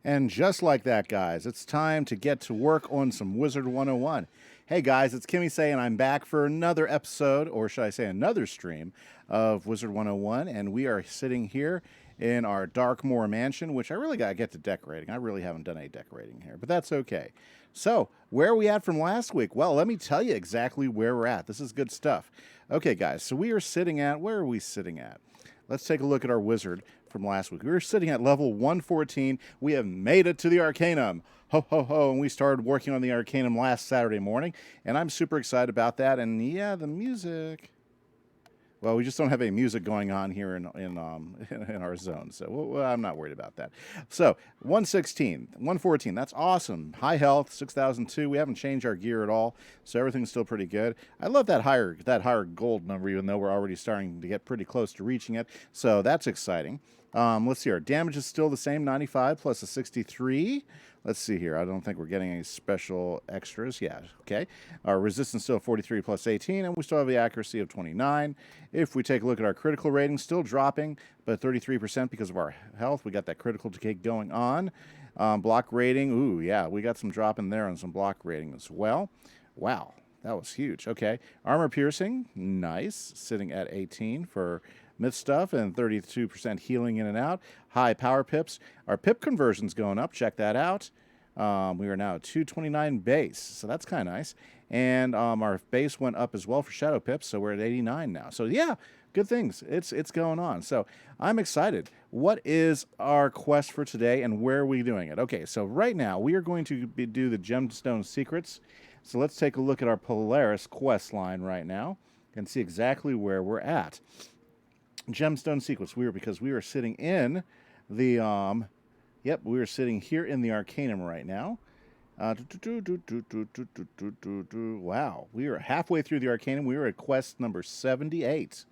And just like that, guys, it's time to get to work on some Wizard 101. Hey, guys, it's Kimmy saying I'm back for another episode, or should I say another stream, of Wizard 101. And we are sitting here in our Darkmoor mansion, which I really got to get to decorating. I really haven't done any decorating here, but that's okay. So, where are we at from last week? Well, let me tell you exactly where we're at. This is good stuff. Okay, guys, so we are sitting at, where are we sitting at? Let's take a look at our wizard from last week. We were sitting at level 114. We have made it to the Arcanum. Ho, ho, ho. And we started working on the Arcanum last Saturday morning. And I'm super excited about that. And yeah, the music. Well, we just don't have any music going on here in our zone. So well, I'm not worried about that. So 116, 114. That's awesome. High health, 6002. We haven't changed our gear at all. So everything's still pretty good. I love that higher gold number, even though we're already starting to get pretty close to reaching it. So that's exciting. Let's see. Our damage is still the same, 95 plus a 63. Let's see here. I don't think we're getting any special extras. Yeah, okay. Our resistance still 43 plus 18, and we still have the accuracy of 29. If we take a look at our critical rating, still dropping, but 33% because of our health. We got that critical decay going on. Block rating, ooh, yeah, we got some drop in there on some block rating as well. Wow, that was huge. Okay. Armor piercing, nice, sitting at 18 for myth stuff and 32% healing in and out. High power pips. Our pip conversion's going up. Check that out. We are now at 229 base, so that's kind of nice. And our base went up as well for shadow pips, so we're at 89 now. So yeah, good things. It's going on. So I'm excited. What is our quest for today, and where are we doing it? Okay, so right now we are going to do the gemstone secrets. So let's take a look at our Polaris quest line right now and see exactly where we're at. Gemstone sequence. Because we are sitting in the we are sitting here in the Arcanum right now. Wow, we are halfway through the Arcanum. We are at quest number 78.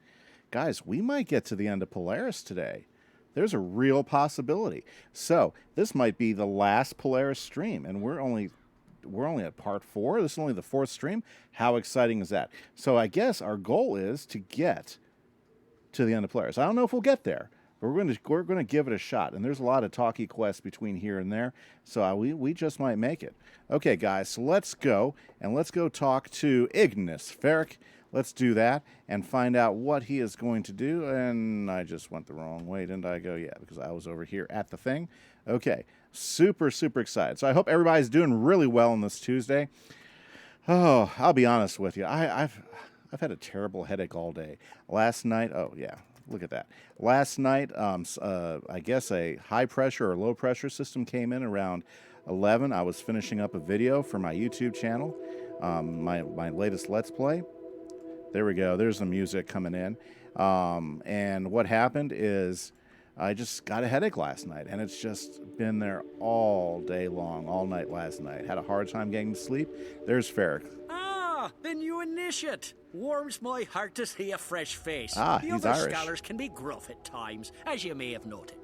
Guys, we might get to the end of Polaris today. There's a real possibility. So this might be the last Polaris stream, and we're only at part 4. This is only the 4th stream. How exciting is that? So I guess our goal is to get to the end of Polaris. I don't know if we'll get there, but we're going to give it a shot. And there's a lot of talkie quests between here and there, so we just might make it. Okay, guys, so let's go talk to Ignis Ferric. Let's do that and find out what he is going to do. And I just went the wrong way, didn't I? Go, yeah, because I was over here at the thing. Okay, super excited. So I hope everybody's doing really well on this Tuesday. Oh, I'll be honest with you. I've had a terrible headache all day. Last night, oh yeah, look at that. Last night, I guess a high pressure or low pressure system came in around 11. I was finishing up a video for my YouTube channel, my latest Let's Play. There we go. There's the music coming in. And what happened is I just got a headache last night, and it's just been there all day long, all night last night. Had a hard time getting to sleep. There's Ferric. The new initiate. Warms my heart to see a fresh face. The other Irish. scholars can be gruff at times, as you may have noted.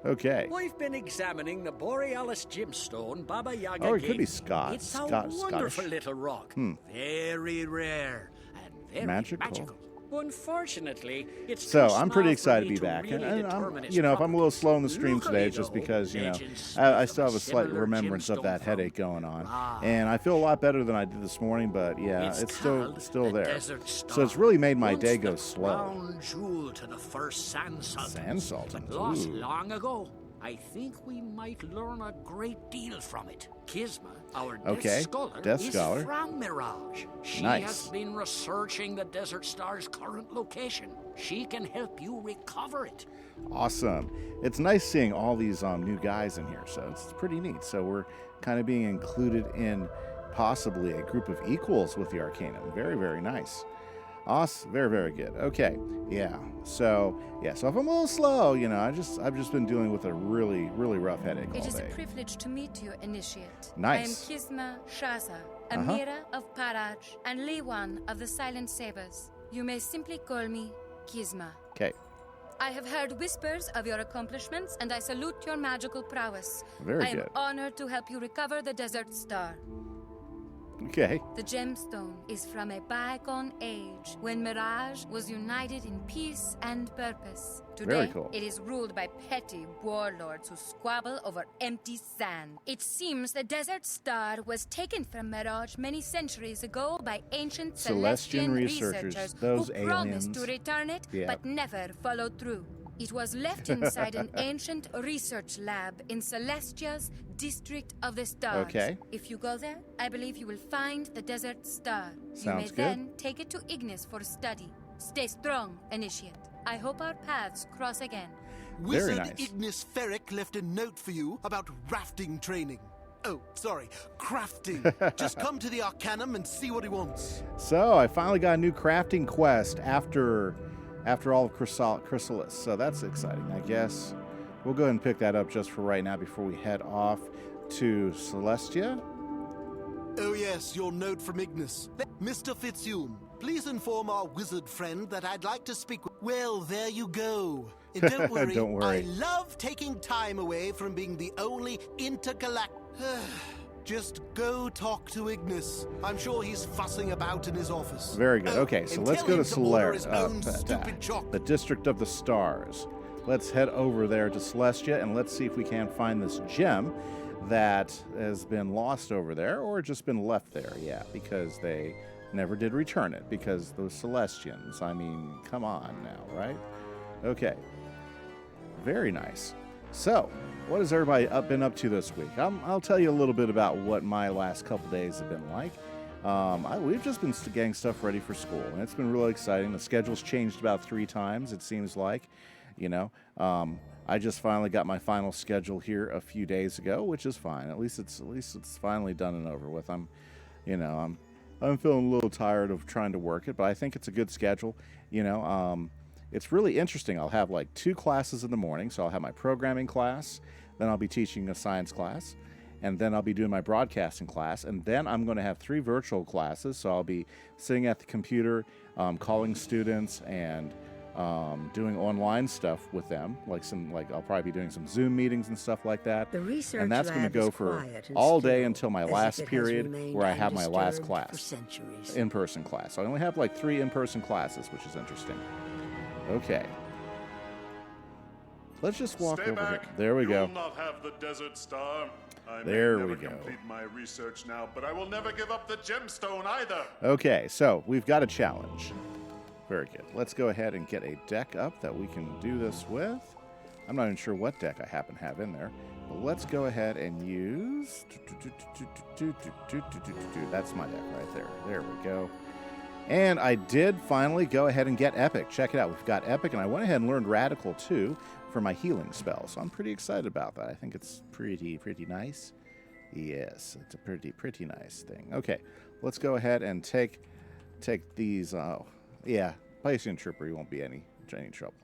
Okay. I've been examining the Borealis gemstone Baba Yaga Oh, it could gave be me. Scott. It's a wonderful Scottish. little rock. Very rare and very Magical. Unfortunately, it's So too I'm pretty small excited for to me be back. really And determine I'm, its if I'm a little slow in the stream properties. today, it's just Luckily, because, though, legends I speak still of have a slight similar remembrance of that gemstone headache found. going on. And I feel a lot better than I did this morning, but yeah, it's called still the there. Desert So it's Star. really made my Once day go the slow. crown jewel to the first sand sultans. Sand sultans, But lost ooh. long ago. I think we might learn a great deal from it. Kisma, our Okay, death scholar, Death is Scholar. from Mirage. She Nice. has been researching the Desert Star's current location. She can help you recover it. Awesome. It's nice seeing all these new guys in here, so it's pretty neat. So we're kind of being included in possibly a group of equals with the Arcanum. Very nice. Awesome. Very good. Okay. Yeah. So if I'm a little slow, I've just been dealing with a really rough headache all It is a day. privilege to meet you, Initiate. Nice. I am Kisma Shaza, Amira of Paraj, and Liwan of the Silent Sabers. You may simply call me Kisma. Okay. I have heard whispers of your accomplishments, and I salute your magical prowess. Very I am good. honored to help you recover the Desert Star. Okay. The gemstone is from a bygone age when Mirage was united in peace and purpose. Very Today, cool. it is ruled by petty warlords who squabble over empty sand. It seems the Desert Star was taken from Mirage many centuries ago by ancient Celestian Celestian researchers, researchers those who promised aliens. to return it, Yeah. but never followed through. It was left inside an ancient research lab in Celestia's District of the Stars. Okay. If you go there, I believe you will find the Desert Star. You may Sounds good. then take it to Ignis for study. Stay strong, Initiate. I hope our paths cross again. Very Wizard nice. Ignis Ferric left a note for you about rafting training. Oh, sorry, crafting. Just come to the Arcanum and see what he wants. So I finally got a new crafting quest after all of Chrysalis. So that's exciting, I guess. We'll go ahead and pick that up just for right now before we head off to Celestia. Oh yes, your note from Ignis. Mr. Fitzhume, please inform our wizard friend that I'd like to speak with... Well, there you go. And don't worry, Don't worry. I love taking time away from being the only intergalactic... Just go talk to Ignis. I'm sure he's fussing about in his office. Very good. Oh, Okay, so and let's tell go to him to order his Solaris, own stupid chocolate. the District of the Stars. Let's head over there to Celestia and let's see if we can find this gem that has been lost over there or just been left there. Yeah, because they never did return it because those Celestians, I mean, come on now, right? Okay. Very nice. So, what has everybody been up to this week? I'll tell you a little bit about what my last couple days have been like. We've just been getting stuff ready for school, and it's been really exciting. The schedule's changed about 3 times, it seems like. You know, I just finally got my final schedule here a few days ago, which is fine. At least it's finally done and over with. I'm feeling a little tired of trying to work it, but I think it's a good schedule. It's really interesting. I'll have like 2 classes in the morning. So I'll have my programming class, then I'll be teaching a science class, and then I'll be doing my broadcasting class, and then I'm going to have 3 virtual classes. So I'll be sitting at the computer, calling students, and doing online stuff with them. I'll probably be doing some Zoom meetings and stuff like that. The research and that's going to lab go is for quiet and all day still, until my as last if it has period remained where I have my last undisturbed class. for centuries. In-person class. So I only have like 3 in-person classes, which is interesting. Okay. Let's just walk Stay over back. here. There we You go. will not have the Desert Star. I There may we never go. complete my research now, but I will never give up the gemstone either. Okay, so we've got a challenge. Very good. Let's go ahead and get a deck up that we can do this with. I'm not even sure what deck I happen to have in there, but let's go ahead and use... That's my deck right there. There we go. And I did finally go ahead and get Epic. Check it out. We've got Epic, and I went ahead and learned Radical, too, for my healing spell. So I'm pretty excited about that. I think it's pretty nice. Yes, it's a pretty nice thing. Okay, let's go ahead and take these. Yeah, Piscean Trooper, you won't be any trouble.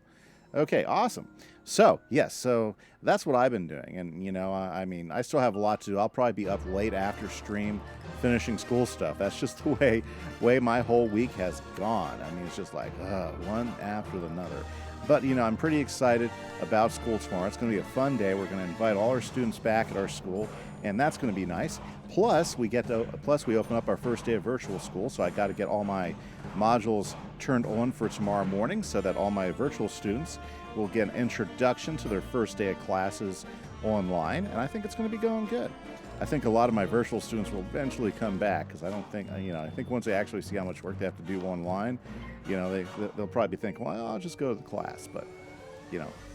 Okay, awesome. So, yes, so that's what I've been doing. And, I still have a lot to do. I'll probably be up late after stream finishing school stuff. That's just the way my whole week has gone. I mean, it's just like one after another. But, I'm pretty excited about school tomorrow. It's going to be a fun day. We're going to invite all our students back at our school, and that's going to be nice. Plus, we open up our first day of virtual school, so I got to get all my modules turned on for tomorrow morning so that all my virtual students will get an introduction to their first day of classes online, and I think it's going to be going good. I think a lot of my virtual students will eventually come back because I think once they actually see how much work they have to do online, they'll probably think, well, I'll just go to the class. But,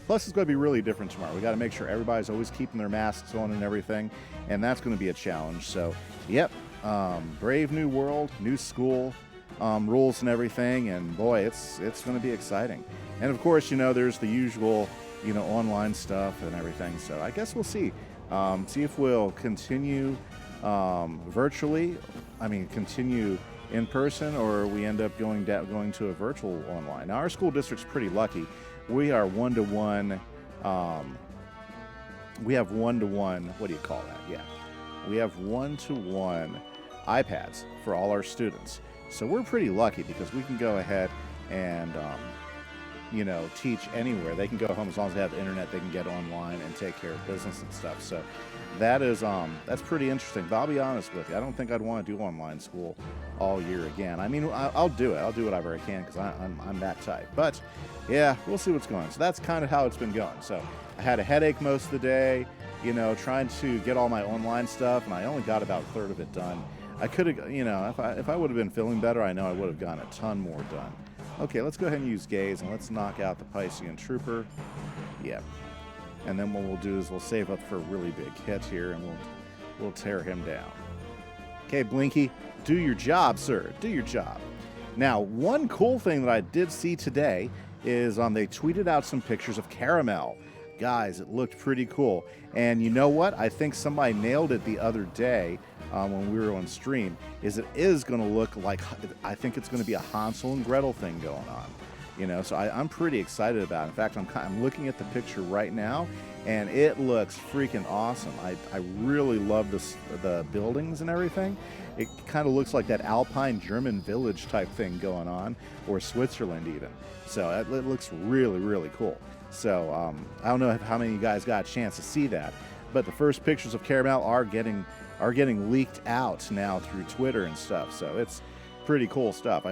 plus it's going to be really different tomorrow. We got to make sure everybody's always keeping their masks on and everything, and that's going to be a challenge. So, yep, brave new world, new school rules and everything, and boy, it's going to be exciting. And of course, there's the usual, online stuff and everything. So I guess we'll see. See if we'll continue virtually. Continue in person, or we end up going to a virtual online. Now, our school district's pretty lucky. We are 1-to-1. We have 1-to-1. What do you call that? Yeah, we have 1-to-1 iPads for all our students. So we're pretty lucky because we can go ahead and you know, teach anywhere. They can go home as long as they have internet. They can get online and take care of business and stuff. So that is that's pretty interesting. But I'll be honest with you, I don't think I'd want to do online school all year again. I mean, I'll do it. I'll do whatever I can because I'm that type. But yeah, we'll see what's going on. So that's kind of how it's been going. So I had a headache most of the day, you know, trying to get all my online stuff, and I only got about a third of it done. I could have, you know, if I would have been feeling better, I know I would have gotten a ton more done. Okay, let's go ahead and use Gaze, and let's knock out the Piscean Trooper. Yep. And then what we'll do is we'll save up for a really big hit here, and we'll tear him down. Okay, Blinky, do your job, sir. Do your job. Now, one cool thing that I did see today is they tweeted out some pictures of Caramel. Guys, it looked pretty cool. And you know what? I think somebody nailed it the other day when we were on stream, is it is going to look like, I think it's going to be a Hansel and Gretel thing going on. You know, so I'm pretty excited about it. In fact, I'm looking at the picture right now, and it looks freaking awesome. I really love the buildings and everything. It kind of looks like that Alpine German village type thing going on, or Switzerland even. So it looks really, really cool. So I don't know how many of you guys got a chance to see that, but the first pictures of Caramel are getting leaked out now through Twitter and stuff. So it's pretty cool stuff.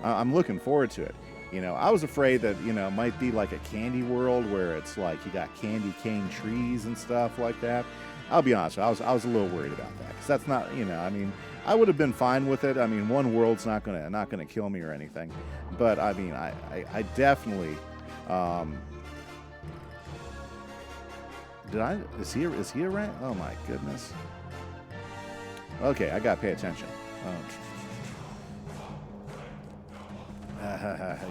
I'm looking forward to it. You know, I was afraid that, you know, it might be like a candy world where it's like you got candy cane trees and stuff like that. I'll be honest, I was a little worried about that because that's not, you know, I mean, I would have been fine with it. I mean, one world's not gonna kill me or anything, but I mean, I definitely. Is he around? Oh my goodness. Okay, I gotta pay attention.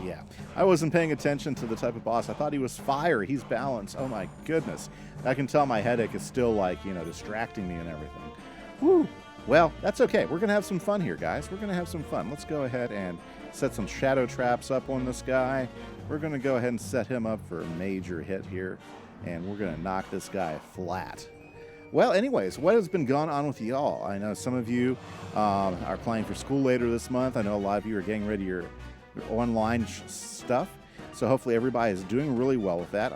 Yeah, I wasn't paying attention to the type of boss. I thought he was fire. He's balanced. Oh my goodness. I can tell my headache is still like, you know, distracting me and everything. Woo. Well, that's okay. We're going to have some fun here, guys. We're going to have some fun. Let's go ahead and set some shadow traps up on this guy. We're going to go ahead and set him up for a major hit here, and we're going to knock this guy flat. Well, anyways, what has been going on with y'all? I know some of you are planning for school later this month. I know a lot of you are getting ready your online stuff. So hopefully everybody is doing really well with that.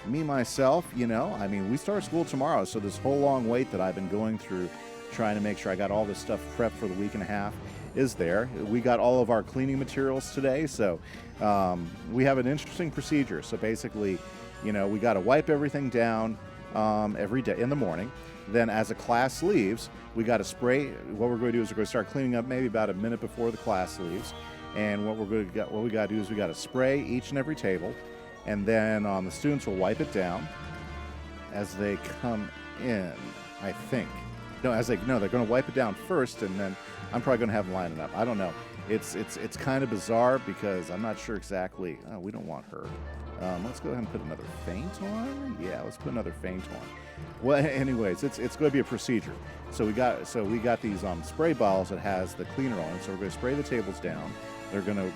Me, myself, you know, I mean, we start school tomorrow, so this whole long wait that I've been going through trying to make sure I got all this stuff prepped for the week and a half is there. We got all of our cleaning materials today, so we have an interesting procedure. So basically, you know, we got to wipe everything down every day in the morning. Then as a class leaves, we got to spray. What we're going to do is we're going to start cleaning up maybe about a minute before the class leaves. And what we got to do is we got to spray each and every table, and then the students will wipe it down as they come in. I think they're going to wipe it down first, and then I'm probably going to have them line it up. I don't know. It's kind of bizarre because I'm not sure exactly. Oh, we don't want her. Let's go ahead and put another feint on. Yeah, let's put another feint on. Well, anyways, it's going to be a procedure. So we got these spray bottles that has the cleaner on it. So we're going to spray the tables down. They're going to,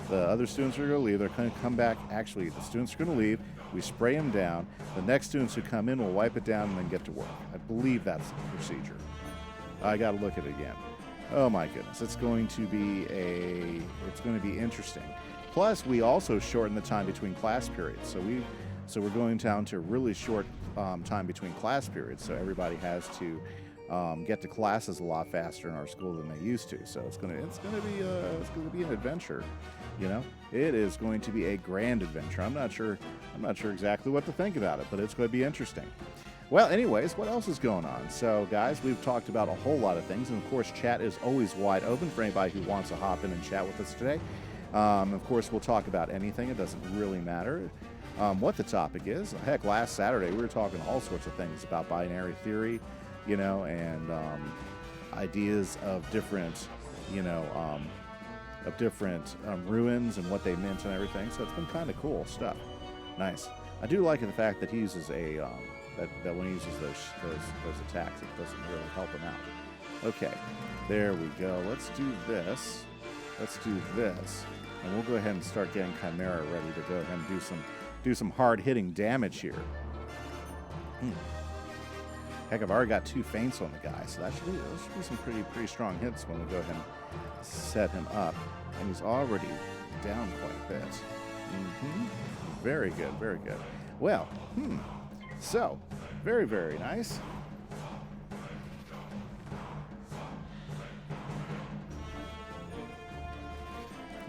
the other students are going to leave. They're going to come back. Actually, the students are going to leave. We spray them down. The next students who come in will wipe it down and then get to work. I believe that's the procedure. I got to look at it again. Oh my goodness, it's going to be interesting. Plus, we also shorten the time between class periods. So we're going down to a really short time between class periods. So everybody has to get to classes a lot faster in our school than they used to. So it's gonna be an adventure. You know, it is going to be a grand adventure. I'm not sure exactly what to think about it, but it's going to be interesting. Well, anyways, what else is going on? So, guys, we've talked about a whole lot of things, and of course, chat is always wide open for anybody who wants to hop in and chat with us today. Of course, we'll talk about anything. It doesn't really matter what the topic is. Heck, last Saturday we were talking all sorts of things about binary theory, you know, and ideas of different, you know, ruins and what they meant and everything. So it's been kind of cool stuff. Nice. I do like the fact that he uses that when he uses those attacks, it doesn't really help him out. Okay, there we go. Let's do this. And we'll go ahead and start getting Chimera ready to go ahead and do some hard-hitting damage here. Heck, I've already got 2 feints on the guy, so those should be some pretty strong hits when we go ahead and set him up. And he's already down quite a bit. Very good, very good. Well, so, very, very nice.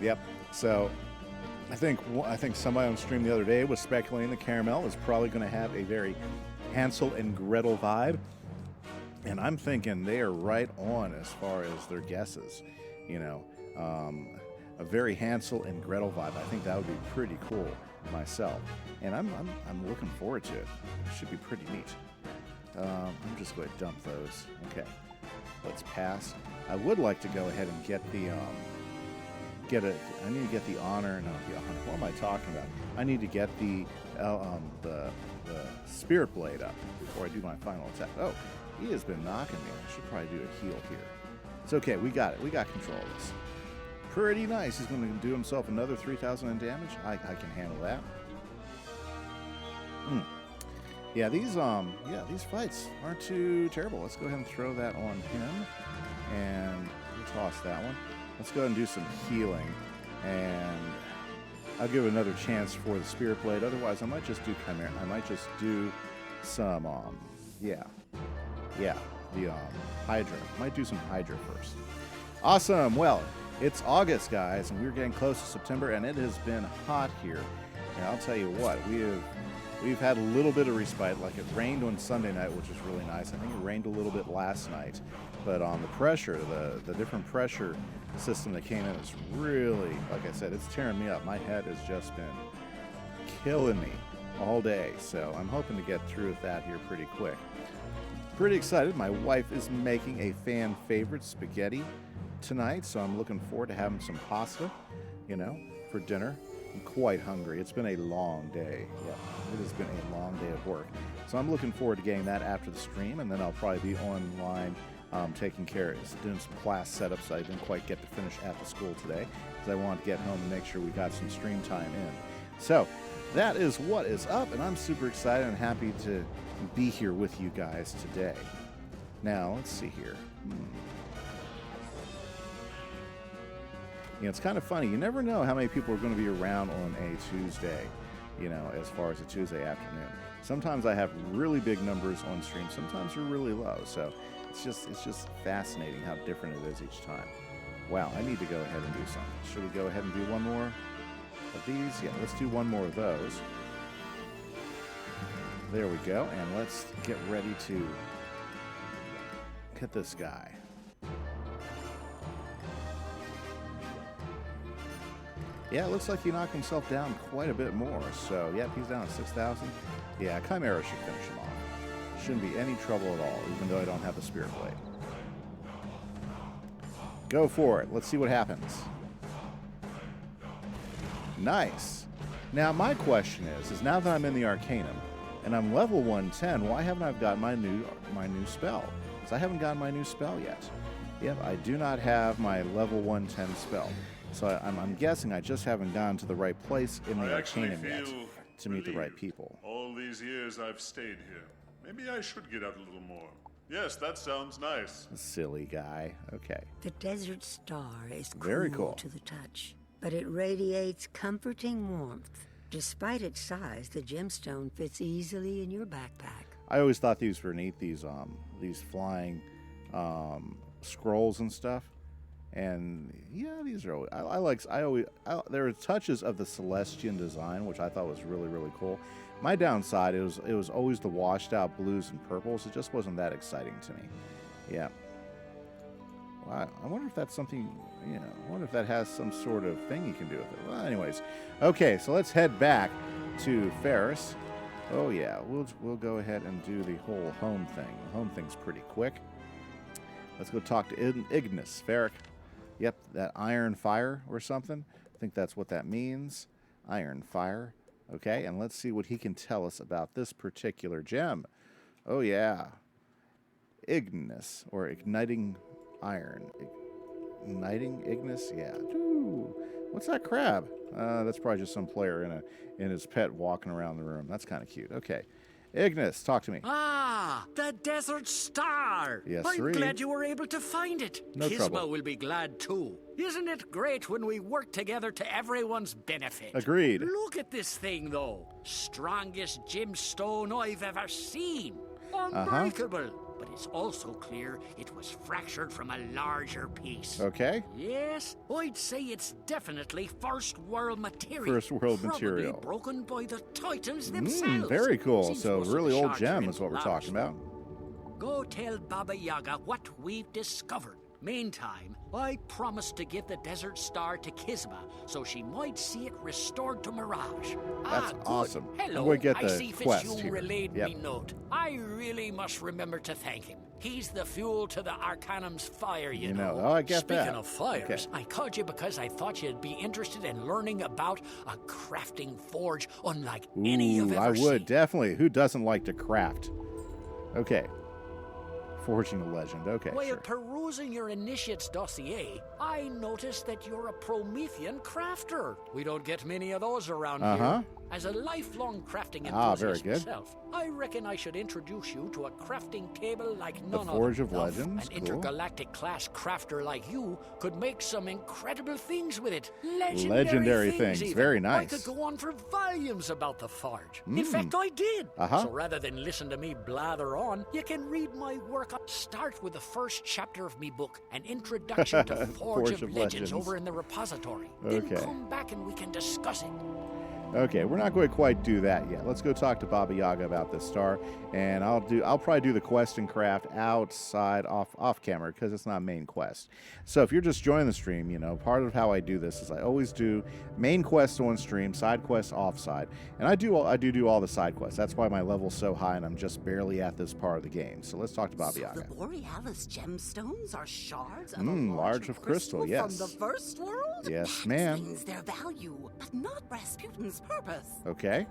Yep, so I think somebody on stream the other day was speculating the caramel is probably going to have a very Hansel and Gretel vibe. And I'm thinking they are right on as far as their guesses. You know, a very Hansel and Gretel vibe. I think that would be pretty cool myself. And I'm looking forward to it. It should be pretty neat. I'm just going to dump those. Okay, let's pass. I would like to go ahead and get the I need to get the honor. No, the honor. What am I talking about? I need to get the spirit blade up before I do my final attack. Oh, he has been knocking me. I should probably do a heal here. It's okay. We got it. We got control of this. Pretty nice. He's going to do himself another 3,000 in damage. I can handle that. Yeah, these fights aren't too terrible. Let's go ahead and throw that on him, and we'll toss that one. Let's go ahead and do some healing, and I'll give another chance for the Spirit Blade. Otherwise, I might just do Chimera. I might just do some, the Hydra. Might do some Hydra first. Awesome. Well, it's August, guys, and we're getting close to September, and it has been hot here. And I'll tell you what, we've had a little bit of respite. Like, it rained on Sunday night, which was really nice. I think it rained a little bit last night, but on the pressure, the different pressure system that came in is really, like I said, it's tearing me up. My head has just been killing me all day, so I'm hoping to get through with that here pretty quick. Pretty excited. My wife is making a fan favorite spaghetti tonight, so I'm looking forward to having some pasta, for dinner. I'm quite hungry. It's been a long day. Yeah, it has been a long day of work. So I'm looking forward to getting that after the stream, and then I'll probably be online taking care of doing some class setups I didn't quite get to finish at the school today because I wanted to get home and make sure we got some stream time in. So that is what is up, and I'm super excited and happy to be here with you guys today. Now, let's see here. It's kind of funny. You never know how many people are going to be around on a Tuesday, as far as a Tuesday afternoon. Sometimes I have really big numbers on stream. Sometimes they're really low. So it's just fascinating how different it is each time. Wow, I need to go ahead and do something. Should we go ahead and do one more of these? Yeah, let's do one more of those. There we go. And let's get ready to hit this guy. Yeah, it looks like he knocked himself down quite a bit more. So, yep, he's down at 6,000. Yeah, Chimera should finish him off. Shouldn't be any trouble at all, even though I don't have the Spirit Blade. Go for it. Let's see what happens. Nice. Now, my question is now that I'm in the Arcanum, and I'm level 110, why haven't I got my new spell? Because I haven't gotten my new spell yet. Yep, I do not have my level 110 spell. So I'm guessing I just haven't gone to the right place in the Arcanum yet to meet the right people. All these years I've stayed here. Maybe I should get out a little more. Yes, that sounds nice. Silly guy. Okay. The desert star is Very cool to the touch, but it radiates comforting warmth. Despite its size, the gemstone fits easily in your backpack. I always thought these were neat. These flying scrolls and stuff. And yeah, these are there are touches of the Celestian design, which I thought was really, really cool. My downside, it was always the washed out blues and purples. It just wasn't that exciting to me. Yeah. Well, I wonder if that's something, I wonder if that has some sort of thing you can do with it. Well, anyways. Okay, so let's head back to Ferris. Oh yeah, we'll go ahead and do the whole home thing. The home thing's pretty quick. Let's go talk to Ignis, Ferric. Yep, that iron fire or something. I think that's what that means. Iron fire. Okay, and let's see what he can tell us about this particular gem. Oh, yeah. Ignis, or igniting iron. Igniting Ignis? Yeah. Ooh. What's that crab? That's probably just some player in his pet walking around the room. That's kind of cute. Okay. Ignis, talk to me. Ah, the Desert Star. Yes, I'm sirree. glad you were able to find it. No Kisma trouble. will be glad too. Isn't it great when we work together to everyone's benefit? Agreed. Look at this thing, though. Strongest gemstone I've ever seen. Unbreakable. But it's also clear it was fractured from a larger piece. Okay. Yes, I'd say it's definitely first world material. First world Probably material. broken by the Titans themselves. Very cool. Seems So most of really the old shards are gem in is what we're Polaris, talking about. Go tell Baba Yaga what we've discovered. Meantime, I promised to give the Desert Star to Kisma so she might see it restored to Mirage. That's good. awesome. Hello, I'm going to get I the see quest Fitzhugh here. relayed Yep. me note. I really must remember to thank him. He's the fuel to the Arcanum's fire, you know. Oh, I get Speaking that. of fires, Okay. I called you because I thought you'd be interested in learning about a crafting forge unlike any you've Ooh, ever I seen. would, definitely. Who doesn't like to craft? Okay. Forging a legend. Okay, While sure. perusing your initiate's dossier, I noticed that you're a Promethean crafter. We don't get many of those around here. As a lifelong crafting enthusiast very good. myself, I reckon I should introduce you to a crafting table like none other. Forge of Now, Legends, An cool. intergalactic class crafter like you could make some incredible things with it. Legendary things. even. Very I nice. could go on for volumes about the forge. In fact, I did. Uh-huh. So rather than listen to me blather on, you can read my work. Start with the first chapter of me book, An Introduction to Forge of Legends, over in the repository. Then Okay. come back and we can discuss it. Okay, we're not going to quite do that yet. Let's go talk to Baba Yaga about this star, and I'll probably do the quest and craft outside off camera because it's not main quest. So if you're just joining the stream, you know, part of how I do this is I always do main quest on stream, side quests offside, and I do all the side quests. That's why my level's so high and I'm just barely at this part of the game. So let's talk to Baba So Yaga. the Borealis gemstones are shards of a large of crystal, yes. from the first world? Yes, That ma'am. explains their value, but not Rasputin's purpose. Okay.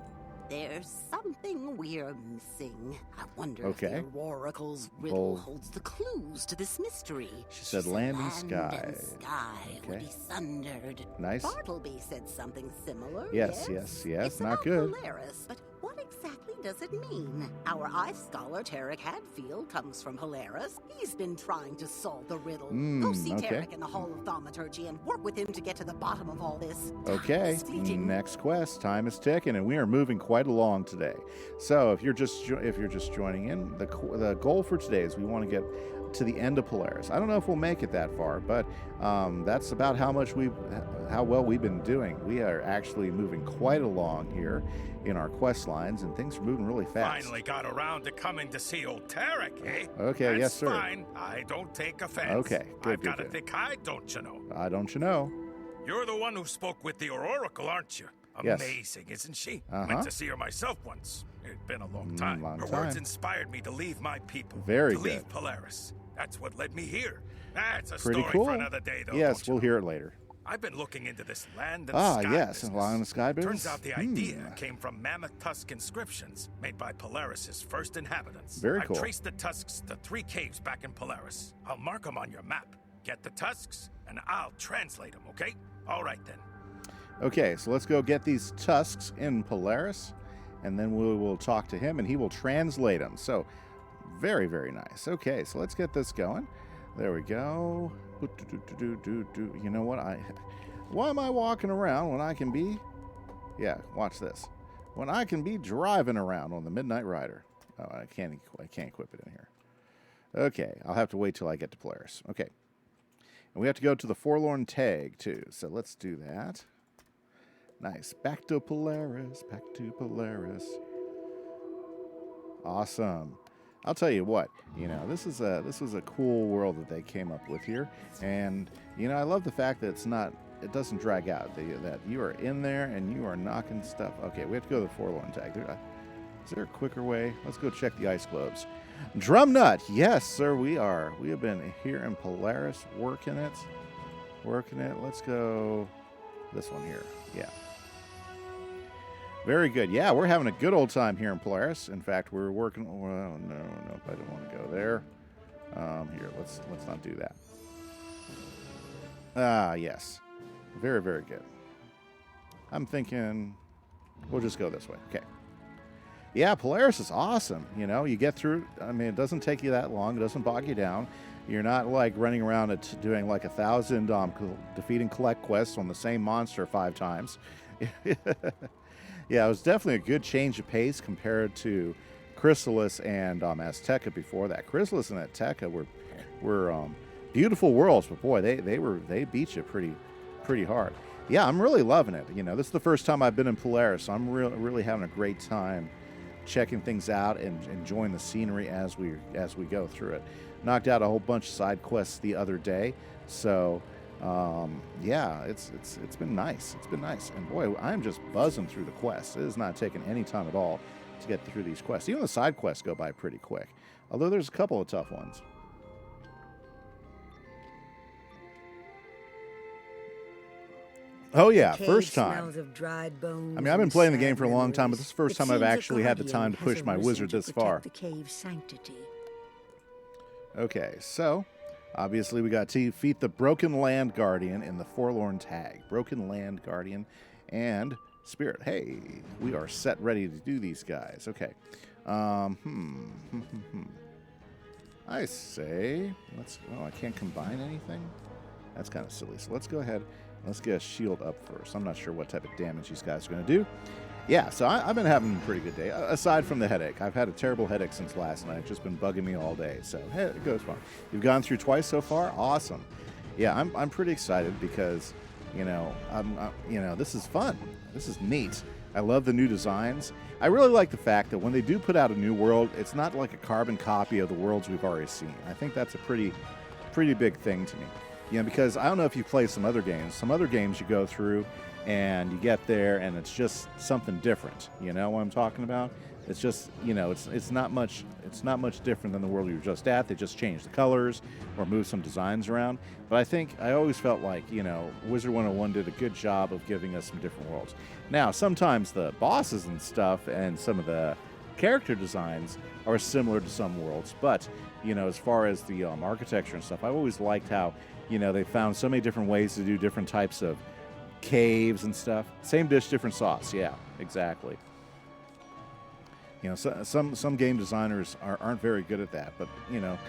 There's something we're missing. I wonder Okay. if the Oracle's riddle Well, holds the clues to this mystery. she said land and sky. And sky would Okay. be sundered. Nice. Bartleby said something similar. Yes. It's Not about good. Polaris, but what exactly does it mean? Our ice scholar, Tarek Hadfield, comes from Polaris. He's been trying to solve the riddle. Go see okay. Tarek in the Hall of Thaumaturgy and work with him to get to the bottom of all this. Okay, Time is fleeting. next quest. Time is ticking, and we are moving quite along today. So, if you're just joining in, the goal for today is we want to get to the end of Polaris. I don't know if we'll make it that far, but that's about how well we've been doing. We are actually moving quite along here in our quest lines, and things are moving really fast. Finally got around to coming to see old Tarek, eh? Okay, That's yes, sir. fine. I don't take offense. Okay, good, I've good, got a good. thick hide, don't you know? Don't you know? You're the one who spoke with the Oracle, aren't you? Yes. Amazing, isn't she? Uh-huh. Went to see her myself once. It'd been a long time. long Her time. words inspired me to leave my people. Very to leave good. Polaris. That's what led me here. That's a Pretty story cool. for another day, though. Yes, don't you we'll know? hear it later. I've been looking into this land and Ah, sky yes, business. land and sky business. Turns out the idea came from mammoth tusk inscriptions made by Polaris's first inhabitants. Very cool. I've traced the tusks to 3 caves back in Polaris. I'll mark them on your map. Get the tusks, and I'll translate them, okay? All right, then. Okay, so let's go get these tusks in Polaris, and then we will talk to him, and he will translate them. So, very, very nice. Okay, so let's get this going. There we go. You know what? Why am I walking around when I can be... Yeah, watch this. When I can be driving around on the Midnight Rider. Oh, I can't equip it in here. Okay, I'll have to wait till I get to Polaris. Okay. And we have to go to the Forlorn Tag, too. So let's do that. Nice. Back to Polaris. Back to Polaris. Awesome. I'll tell you what, you know, this is a cool world that they came up with here, and you know, I love the fact that it doesn't drag out. That you are in there and you are knocking stuff. Okay, we have to go to the Forlorn Tag. Is there a quicker way? Let's go check the ice globes. Drum Nut, yes, sir, we are. We have been here in Polaris working it. Let's go this one here. Yeah. Very good. Yeah, we're having a good old time here in Polaris. In fact, we're working. Well, no, I don't want to go there. Here, let's not do that. Ah, yes. Very, very good. I'm thinking we'll just go this way. Okay. Yeah, Polaris is awesome. You know, you get through. I mean, it doesn't take you that long. It doesn't bog you down. You're not like running around doing like 1,000 defeat and collect quests on the same monster 5 times. Yeah, it was definitely a good change of pace compared to Chrysalis and Azteca before that. Chrysalis and Azteca were beautiful worlds, but boy, they beat you pretty hard. Yeah, I'm really loving it. You know, this is the first time I've been in Polaris, so I'm really having a great time checking things out and enjoying the scenery as we go through it. Knocked out a whole bunch of side quests the other day, so yeah, it's been nice. It's been nice, and boy, I'm just buzzing through the quests. It is not taking any time at all to get through these quests. Even the side quests go by pretty quick, although there's a couple of tough ones. Oh yeah, first time. I mean, I've been playing the game for a long time, but this is the first time I've actually had the time to push my wizard this far. The cave's sanctity. Okay, so obviously we got to defeat the Broken Land Guardian in the Forlorn Tag. Broken Land Guardian and Spirit. Hey, we are set ready to do these guys. Okay. I say, well, I can't combine anything. That's kind of silly. So let's go ahead. Let's get a shield up first. I'm not sure what type of damage these guys are going to do. Yeah, so I've been having a pretty good day, aside from the headache. I've had a terrible headache since last night. It's just been bugging me all day. So, hey, it goes fine. You've gone through twice so far? Awesome. Yeah, I'm pretty excited because, you know, this is fun. This is neat. I love the new designs. I really like the fact that when they do put out a new world, it's not like a carbon copy of the worlds we've already seen. I think that's a pretty big thing to me. You know, because I don't know if you play some other games. Some other games you go through and you get there and it's just something different. You know what I'm talking about? It's just, you know, it's not much different than the world you were just at. They just changed the colors or moved some designs around. But I always felt like, you know, Wizard101 did a good job of giving us some different worlds. Now, sometimes the bosses and stuff and some of the character designs are similar to some worlds, but, you know, as far as the architecture and stuff, I've always liked how, you know, they found so many different ways to do different types of caves and stuff. Same dish, different sauce. Yeah, exactly. You know, some game designers aren't very good at that, but, you know,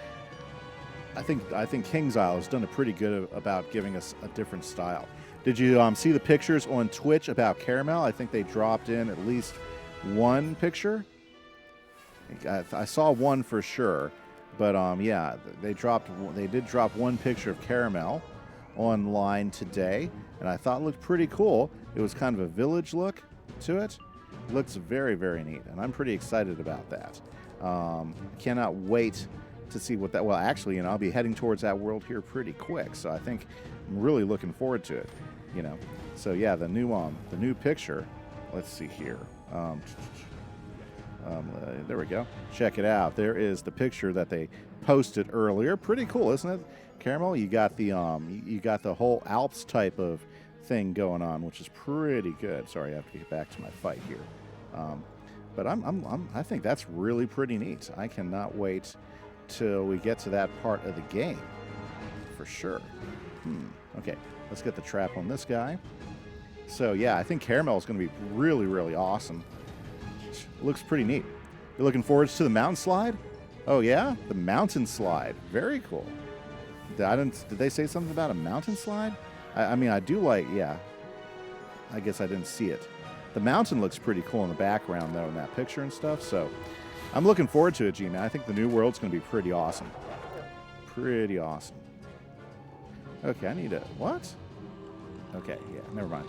I think King's Isle has done a pretty good about giving us a different style. Did you see the pictures on Twitch about Caramel? I think they dropped in at least one picture. I saw one for sure. But yeah, they did drop one picture of Caramel online today, and I thought it looked pretty cool. It was kind of a village look to it. It looks very, very neat, and I'm pretty excited about that. Cannot wait to see what that. Well, actually, you know, I'll be heading towards that world here pretty quick, so I think I'm really looking forward to it. You know, so yeah, the new picture. Let's see here. There we go. Check it out. There is the picture that they posted earlier. Pretty cool, isn't it? Caramel, you got the whole Alps type of thing going on, which is pretty good. Sorry, I have to get back to my fight here. But I think that's really pretty neat. I cannot wait till we get to that part of the game, for sure. Okay, let's get the trap on this guy. So yeah, I think Caramel is going to be really, really awesome. It looks pretty neat. You're looking forward to the mountain slide? Oh yeah, the mountain slide. Very cool. Did they say something about a mountain slide? I mean, I do like, yeah. I guess I didn't see it. The mountain looks pretty cool in the background, though, in that picture and stuff. So I'm looking forward to it, G-Man. I think the new world's going to be pretty awesome. Pretty awesome. Okay, I need a... What? Okay, yeah, never mind.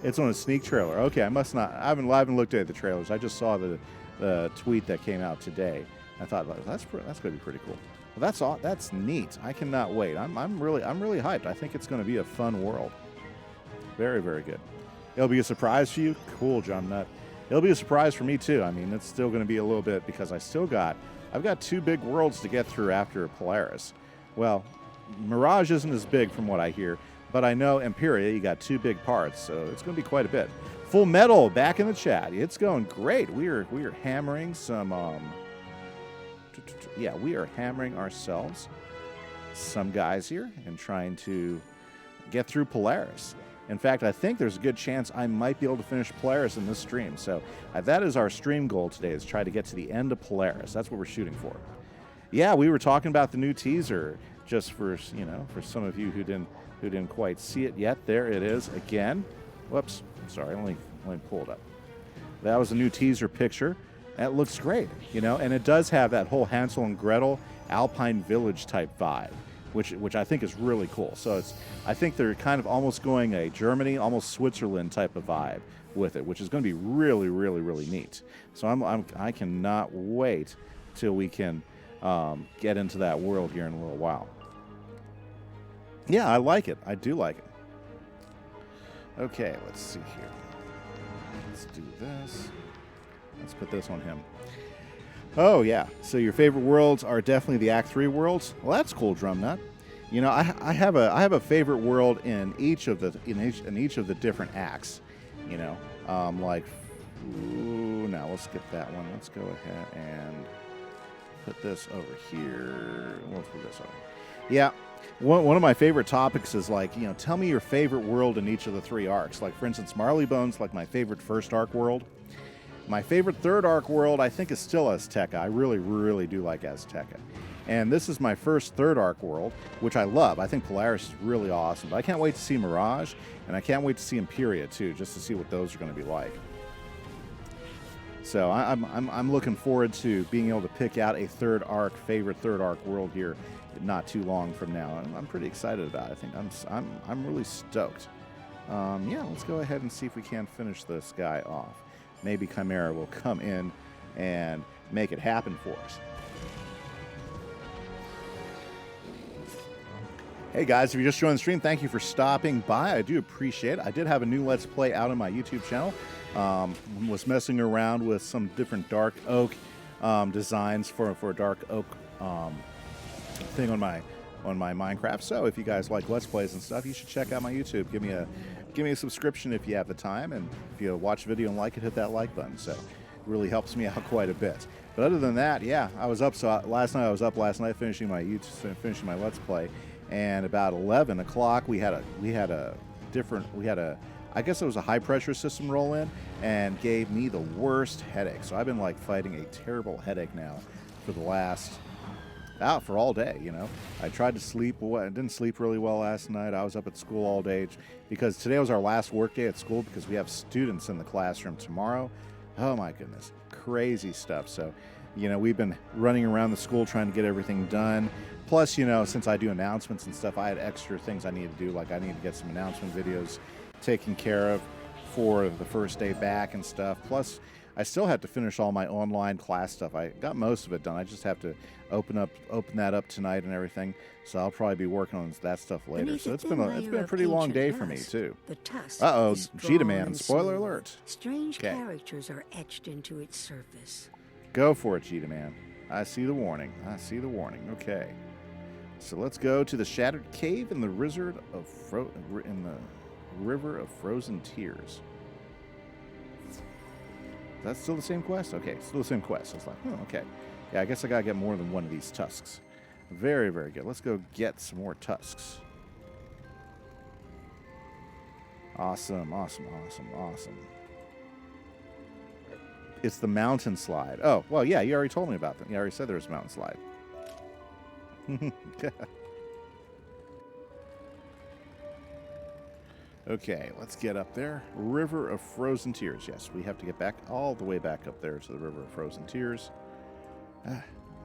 It's on a sneak trailer. Okay, I must not... I haven't looked at the trailers. I just saw the tweet that came out today. I thought, that's going to be pretty cool. Well, that's neat. I cannot wait. I'm really hyped. I think it's going to be a fun world. Very, very good. It'll be a surprise for you? Cool, John Nutt. It'll be a surprise for me, too. I mean, it's still going to be a little bit because I've got 2 big worlds to get through after Polaris. Well, Mirage isn't as big from what I hear, but I know Imperia, you got 2 big parts, so it's going to be quite a bit. Full Metal back in the chat. It's going great. We are hammering some... Yeah, we are hammering ourselves some guys here and trying to get through Polaris. In fact, I think there's a good chance I might be able to finish Polaris in this stream. So that is our stream goal today, is try to get to the end of Polaris. That's what we're shooting for. Yeah, we were talking about the new teaser, just for, you know, for some of you who didn't quite see it yet. There it is again. Whoops, sorry, let me pull it up. That was a new teaser picture. That looks great, you know, and it does have that whole Hansel and Gretel Alpine Village type vibe, which I think is really cool. So I think they're kind of almost going a Germany, almost Switzerland type of vibe with it, which is going to be really, really, really neat. So I cannot wait till we can get into that world here in a little while. Yeah, I like it. I do like it. Okay, let's see here. Let's do this. Let's put this on him. Oh, yeah. So your favorite worlds are definitely the Act 3 worlds. Well, that's cool, Drumnut. You know, I have a favorite world in each of the different acts. You know, now let's skip that one. Let's go ahead and put this over here. We'll put this over. Yeah. One of my favorite topics is, like, you know, tell me your favorite world in each of the 3 arcs. Like, for instance, Marleybone's like my favorite first arc world. My favorite third arc world, I think, is still Azteca. I really, really do like Azteca. And this is my first third arc world, which I love. I think Polaris is really awesome. But I can't wait to see Mirage, and I can't wait to see Imperia, too, just to see what those are going to be like. So I'm looking forward to being able to pick out a favorite third arc world here not too long from now. I'm pretty excited about it. I think I'm really stoked. Yeah, let's go ahead and see if we can finish this guy off. Maybe Chimera will come in and make it happen for us. Hey guys, if you just joined the stream, thank you for stopping by. I do appreciate it. I did have a new Let's Play out on my YouTube channel. Was messing around with some different dark oak designs for a dark oak thing on my Minecraft. So if you guys like Let's Plays and stuff, you should check out my YouTube. Give me a subscription if you have the time, and if you watch a video and like it, hit that like button. So it really helps me out quite a bit. But other than that, yeah, I was up. So last night finishing my Let's Play, and about 11 o'clock we had a I guess it was a high pressure system roll in and gave me the worst headache. So I've been like fighting a terrible headache now for the last for all day, you know. I tried to sleep. I didn't sleep really well last night. I was up at school all day because today was our last work day at school because we have students in the classroom tomorrow. Oh my goodness, crazy stuff. So, you know, we've been running around the school trying to get everything done. Plus, you know, since I do announcements and stuff, I had extra things I need to do. Like I need to get some announcement videos taken care of for the first day back and stuff. Plus, I still have to finish all my online class stuff. I got most of it done. I just have to open that up tonight and everything. So I'll probably be working on that stuff later. So it's been a pretty long day for me too. Uh-oh, Cheetah Man, spoiler alert. Strange characters are etched into its surface. Go for it, Cheetah Man. I see the warning. Okay. So let's go to the Shattered Cave in the River of Frozen Tears. That's still the same quest? Okay, still the same quest. I was like, okay. Yeah, I guess I gotta get more than one of these tusks. Very, very good. Let's go get some more tusks. Awesome. It's the mountain slide. Oh, well, yeah, you already told me about that. You already said there was a mountain slide. Okay, let's get up there. River of Frozen Tears. Yes, we have to get back all the way back up there to the River of Frozen Tears.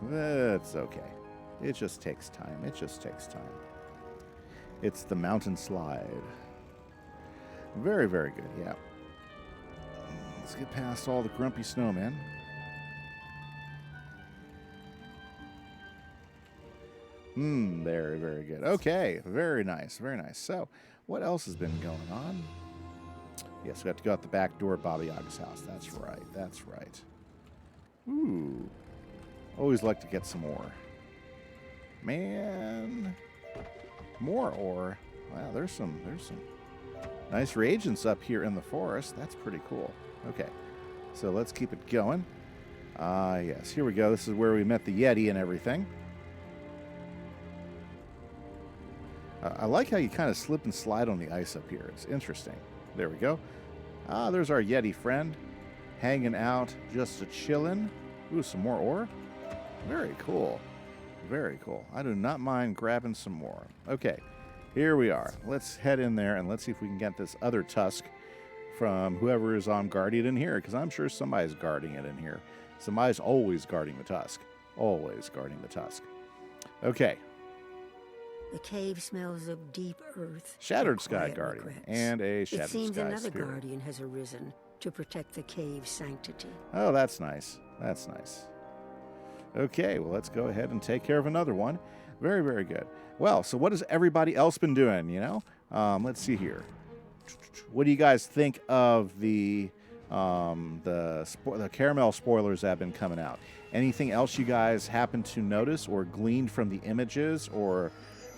That's okay. It just takes time. It's the mountain slide. Very, very good, yeah. Let's get past all the grumpy snowmen. Very, very good. Okay, very nice. So, what else has been going on? Yes, we have to go out the back door of Baba Yaga's house. That's right. Ooh. Always like to get some ore. Man. More ore. Wow, there's some nice reagents up here in the forest. That's pretty cool. Okay. So let's keep it going. Yes, here we go. This is where we met the Yeti and everything. I like how you kind of slip and slide on the ice up here. It's interesting. There we go. Ah, there's our Yeti friend. Hanging out, just a chillin'. Ooh, some more ore. Very cool. Very cool. I do not mind grabbing some more. Okay, here we are. Let's head in there and let's see if we can get this other tusk from whoever is on guarding it in here, because I'm sure somebody's guarding it in here. Somebody's always guarding the tusk. Always guarding the tusk. Okay. The cave smells of deep earth. Shattered and Sky quiet Guardian. regrets. And a Shattered It seems Sky another Spirit. guardian has arisen to protect the cave's sanctity. Oh, that's nice. That's nice. Okay, well, let's go ahead and take care of another one. Very, very good. Well, so what has everybody else been doing, you know? Let's see here. What do you guys think of the caramel spoilers that have been coming out? Anything else you guys happen to notice or gleaned from the images or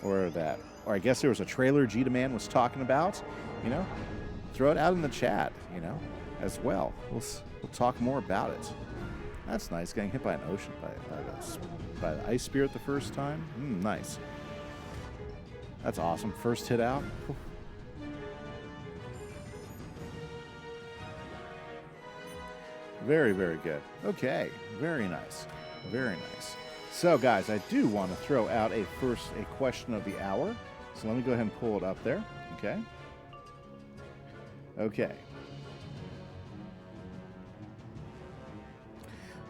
I guess there was a trailer Gita Man was talking about, you know? Throw it out in the chat, you know, as well. We'll talk more about it. That's nice, getting hit by an ocean, by the ice spirit the first time. Nice. That's awesome. First hit out. Very, very good. Okay, very nice. Very nice. So, guys, I do want to throw out a question of the hour. So let me go ahead and pull it up there. Okay. Okay.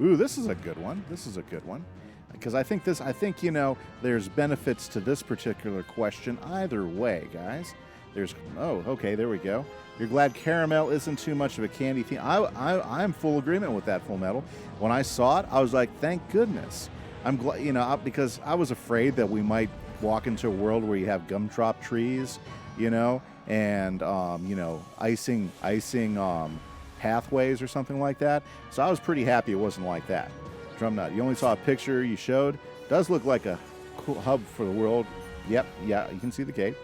Ooh, this is a good one. This is a good one. Because I think, you know, there's benefits to this particular question either way, guys. Okay, there we go. You're glad caramel isn't too much of a candy theme. I'm full agreement with that, Full Metal. When I saw it, I was like, thank goodness. I'm glad, you know, because I was afraid that we might walk into a world where you have gumdrop trees, you know, and you know, icing pathways or something like that. So I was pretty happy it wasn't like that. Drum Nut, you only saw a picture you showed. Does look like a cool hub for the world. Yep, yeah, you can see the gate.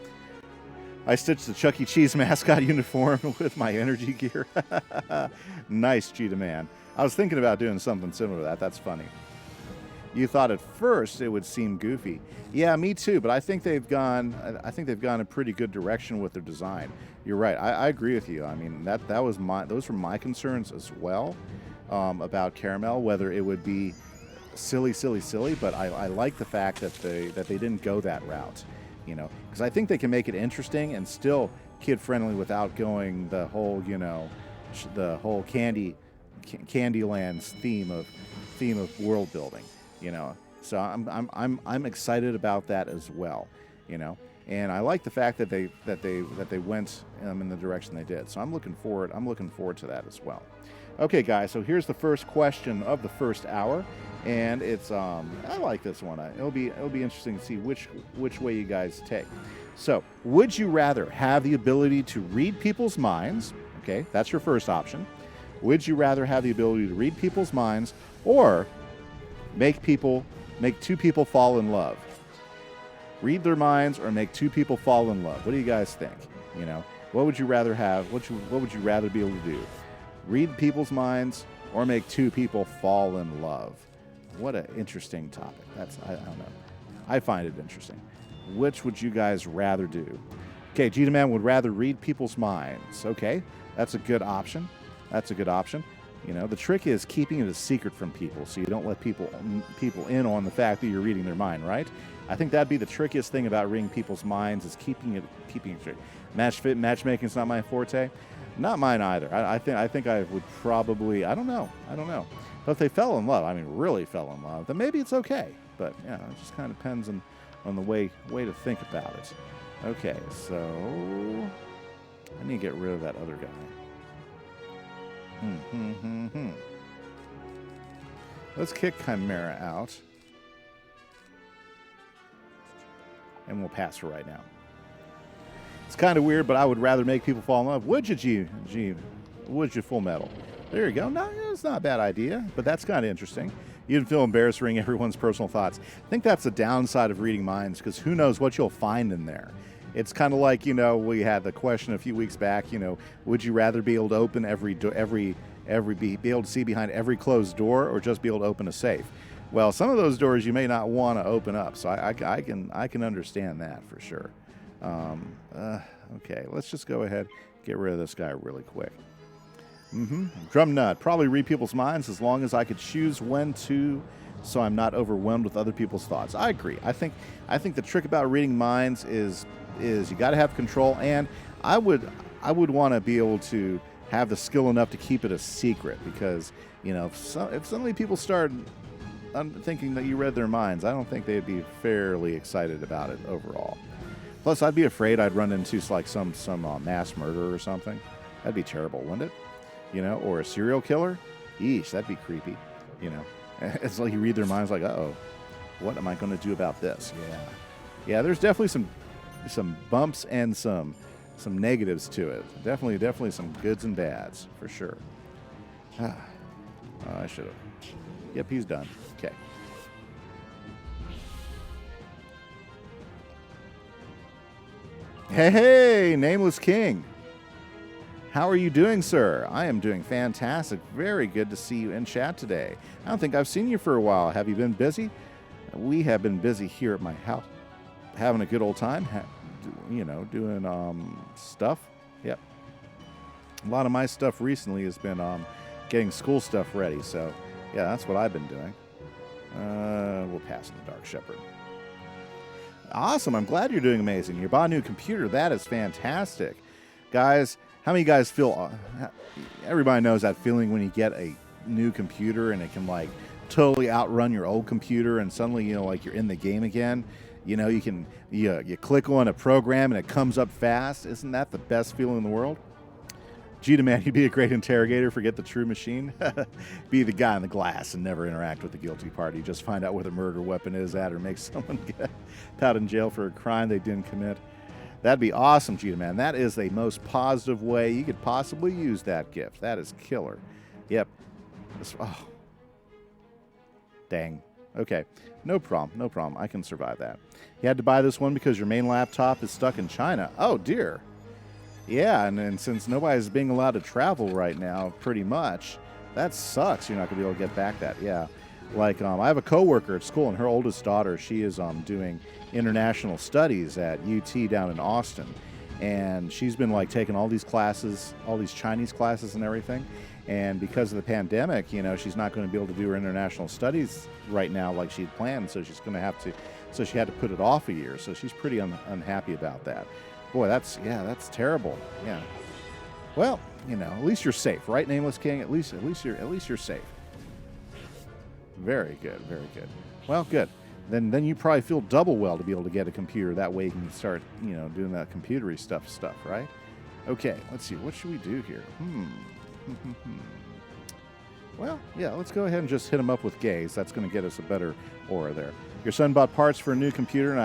I stitched the Chuck E. Cheese mascot uniform with my energy gear. Nice, Cheetah Man. I was thinking about doing something similar to that. That's funny. You thought at first it would seem goofy. Yeah, me too, but I think they've gone a pretty good direction with their design. You're right. I agree with you. I mean, those were my concerns as well about caramel, whether it would be silly, but I like the fact that they didn't go that route, you know, because I think they can make it interesting and still kid friendly without going the whole, you know, the whole Candyland's theme of world building. You know, so I'm excited about that as well, you know, and I like the fact that they went in the direction they did. So I'm looking forward to that as well. Okay, guys. So here's the first question of the first hour, and it's I like this one. It'll be interesting to see which way you guys take. So, would you rather have the ability to read people's minds? Okay, that's your first option. Would you rather have the ability to read people's minds or make two people fall in love? Read their minds or make two people fall in love? What do you guys think? You know, what would you rather have? What would you rather be able to do? Read people's minds or make two people fall in love? What an interesting topic. I don't know. I find it interesting. Which would you guys rather do? Okay, Gita Man would rather read people's minds. Okay, that's a good option. You know, the trick is keeping it a secret from people, so you don't let people in on the fact that you're reading their mind, right? I think that'd be the trickiest thing about reading people's minds is keeping it straight. Matchmaking is not my forte. Not mine either. I think I would probably. I don't know. But if they fell in love, I mean, really fell in love, then maybe it's okay. But yeah, it just kind of depends on the way to think about it. Okay, so I need to get rid of that other guy. Let's kick Chimera out. And we'll pass her right now. It's kind of weird, but I would rather make people fall in love. Would you, would you, Full Metal? There you go. No, it's not a bad idea, but that's kind of interesting. You didn't feel embarrassed reading everyone's personal thoughts. I think that's the downside of reading minds, because who knows what you'll find in there. It's kind of like, you know, we had the question a few weeks back, you know, would you rather be able to open be able to see behind every closed door or just be able to open a safe? Well, some of those doors you may not want to open up, so I can understand that for sure. Okay, let's just go ahead, get rid of this guy really quick. Drum nut. Probably read people's minds as long as I could choose when to, so I'm not overwhelmed with other people's thoughts. I agree. I think the trick about reading minds is you got to have control, and I would want to be able to have the skill enough to keep it a secret, because if suddenly people start thinking that you read their minds, I don't think they'd be fairly excited about it overall. Plus, I'd be afraid I'd run into like some mass murder or something. That'd be terrible, wouldn't it? Or a serial killer. Yeesh, that'd be creepy. It's like you read their minds, like, uh-oh, what am I going to do about this? Yeah. There's definitely some bumps and some negatives to it. Definitely some goods and bads for sure. I should have. Yep, he's done. Okay. Hey, Nameless King. How are you doing, sir? I am doing fantastic. Very good to see you in chat today. I don't think I've seen you for a while. Have you been busy? We have been busy here at my house, having a good old time, doing stuff. Yep. A lot of my stuff recently has been getting school stuff ready. So, yeah, that's what I've been doing. We'll pass on the Dark Shepherd. Awesome. I'm glad you're doing amazing. You bought a new computer. That is fantastic. Guys, how many of you guys feel... everybody knows that feeling when you get a new computer and it can, like, totally outrun your old computer, and suddenly, like, you're in the game again. You click on a program and it comes up fast. Isn't that the best feeling in the world? Gita, man, you'd be a great interrogator. Forget the true machine. Be the guy in the glass and never interact with the guilty party. Just find out where the murder weapon is at, or make someone get out in jail for a crime they didn't commit. That'd be awesome, Gita, man. That is the most positive way you could possibly use that gift. That is killer. Yep. Dang. Okay. No problem. I can survive that. You had to buy this one because your main laptop is stuck in China. Oh, dear. Yeah, and since nobody's being allowed to travel right now, pretty much, that sucks. You're not going to be able to get back that. Yeah. Like, I have a coworker at school, and her oldest daughter, she is doing international studies at UT down in Austin. And she's been, like, taking all these classes, all these Chinese classes and everything. And because of the pandemic, she's not going to be able to do her international studies right now like she'd planned. So she's going to have to, so she had to put it off a year. So she's pretty unhappy about that. Boy, that's terrible. Yeah. Well, at least you're safe, right, Nameless King? At least you're safe. Very good. Well, good. Then you probably feel double well to be able to get a computer. That way you can start, doing that computery stuff, right? Okay, let's see. What should we do here? Well, yeah, let's go ahead and just hit him up with gaze. That's going to get us a better aura there. Your son bought parts for a new computer, and you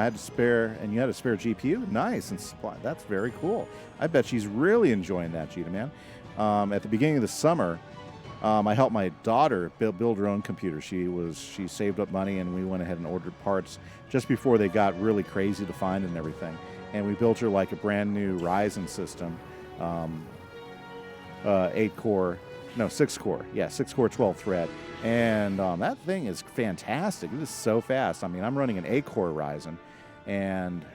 had a spare GPU? Nice and supply. That's very cool. I bet she's really enjoying that, Gita, man. At the beginning of the summer, I helped my daughter build her own computer. She saved up money, and we went ahead and ordered parts just before they got really crazy to find and everything. And we built her like a brand new Ryzen system, 6-core. Yeah, 6-core, 12-thread. And that thing is fantastic. It is so fast. I mean, I'm running an 8-core Ryzen, and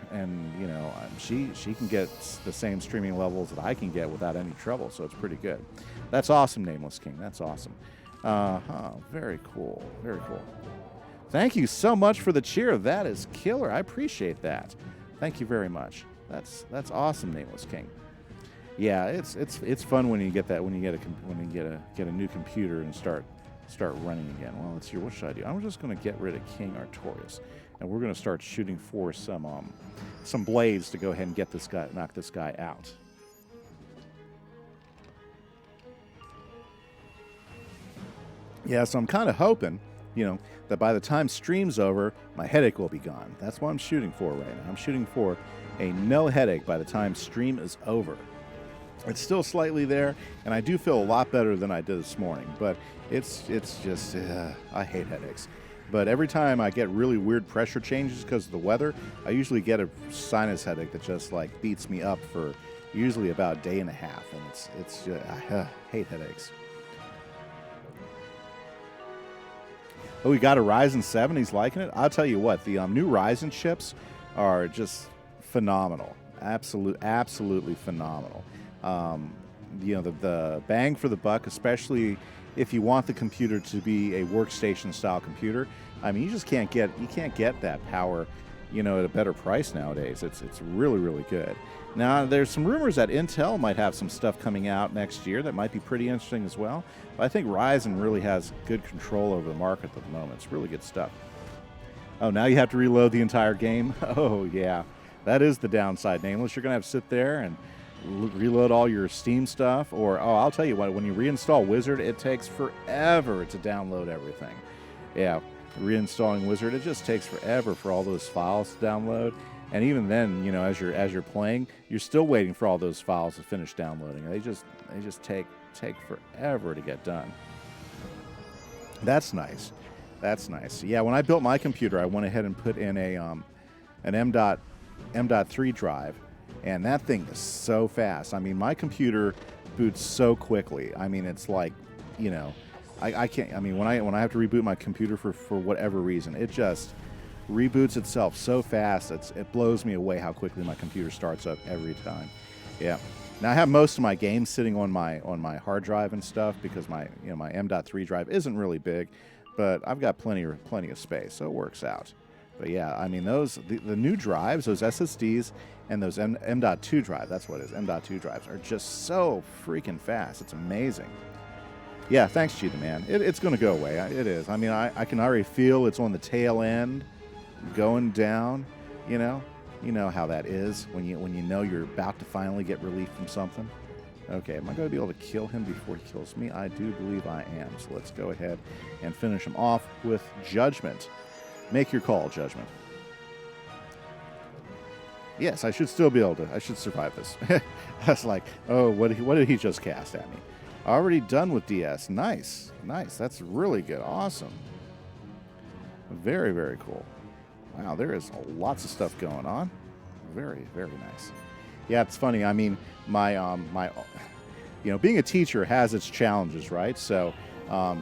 she can get the same streaming levels that I can get without any trouble, so it's pretty good. That's awesome, Nameless King. That's awesome. Very cool. Very cool. Thank you so much for the cheer. That is killer. I appreciate that. Thank you very much. That's awesome, Nameless King. Yeah, it's fun when you get that, when you get a new computer and start running again. Well, let's see, what should I do? I'm just going to get rid of King Artorias, and we're going to start shooting for some blades to go ahead and knock this guy out. Yeah, so I'm kind of hoping, that by the time stream's over, my headache will be gone. That's what I'm shooting for right now. I'm shooting for a no headache by the time stream is over. It's still slightly there, and I do feel a lot better than I did this morning, but it's just, I hate headaches. But every time I get really weird pressure changes because of the weather, I usually get a sinus headache that just like beats me up for usually about a day and a half, and it's just, I hate headaches. Oh, we got a Ryzen 7. He's liking it. I'll tell you what, the new Ryzen chips are just phenomenal. Absolutely phenomenal. The bang for the buck, especially if you want the computer to be a workstation style computer. I mean, you can't get that power, at a better price nowadays. It's really good. Now, there's some rumors that Intel might have some stuff coming out next year that might be pretty interesting as well. But I think Ryzen really has good control over the market at the moment. It's really good stuff. Oh, now you have to reload the entire game? Oh, yeah. That is the downside, Nameless. You're going to have to sit there and reload all your Steam stuff. Or, I'll tell you what, when you reinstall Wizard, it takes forever to download everything. Yeah, reinstalling Wizard, it just takes forever for all those files to download. And even then, as you're playing, you're still waiting for all those files to finish downloading. They just take forever to get done. That's nice. That's nice. Yeah, when I built my computer, I went ahead and put in an M.3 drive, and that thing is so fast. I mean, my computer boots so quickly. I mean, it's like, I can't. I mean, when I have to reboot my computer for whatever reason, it just reboots itself so fast. It blows me away how quickly my computer starts up every time. Yeah. Now I have most of my games sitting on my hard drive and stuff because my M.3 drive isn't really big, but I've got plenty of space, so it works out. But yeah, I mean the new drives, those SSDs and those M.2 drive, that's what it is, M.2 drives are just so freaking fast. It's amazing. Yeah, thanks, Cheetah Man. It's going to go away. It is. I mean, I can already feel it's on the tail end, going down. You know how that is when you know you're about to finally get relief from something. Okay, am I going to be able to kill him before he kills me? I do believe I am. So let's go ahead and finish him off with Judgment. Make your call, Judgment. Yes, I should still be able to. I should survive this. I was like, oh, what did he just cast at me? Already done with DS. Nice. That's really good. Awesome. Very, very cool. Wow, there is lots of stuff going on. Very, very nice. Yeah, it's funny. I mean, my being a teacher has its challenges, right? So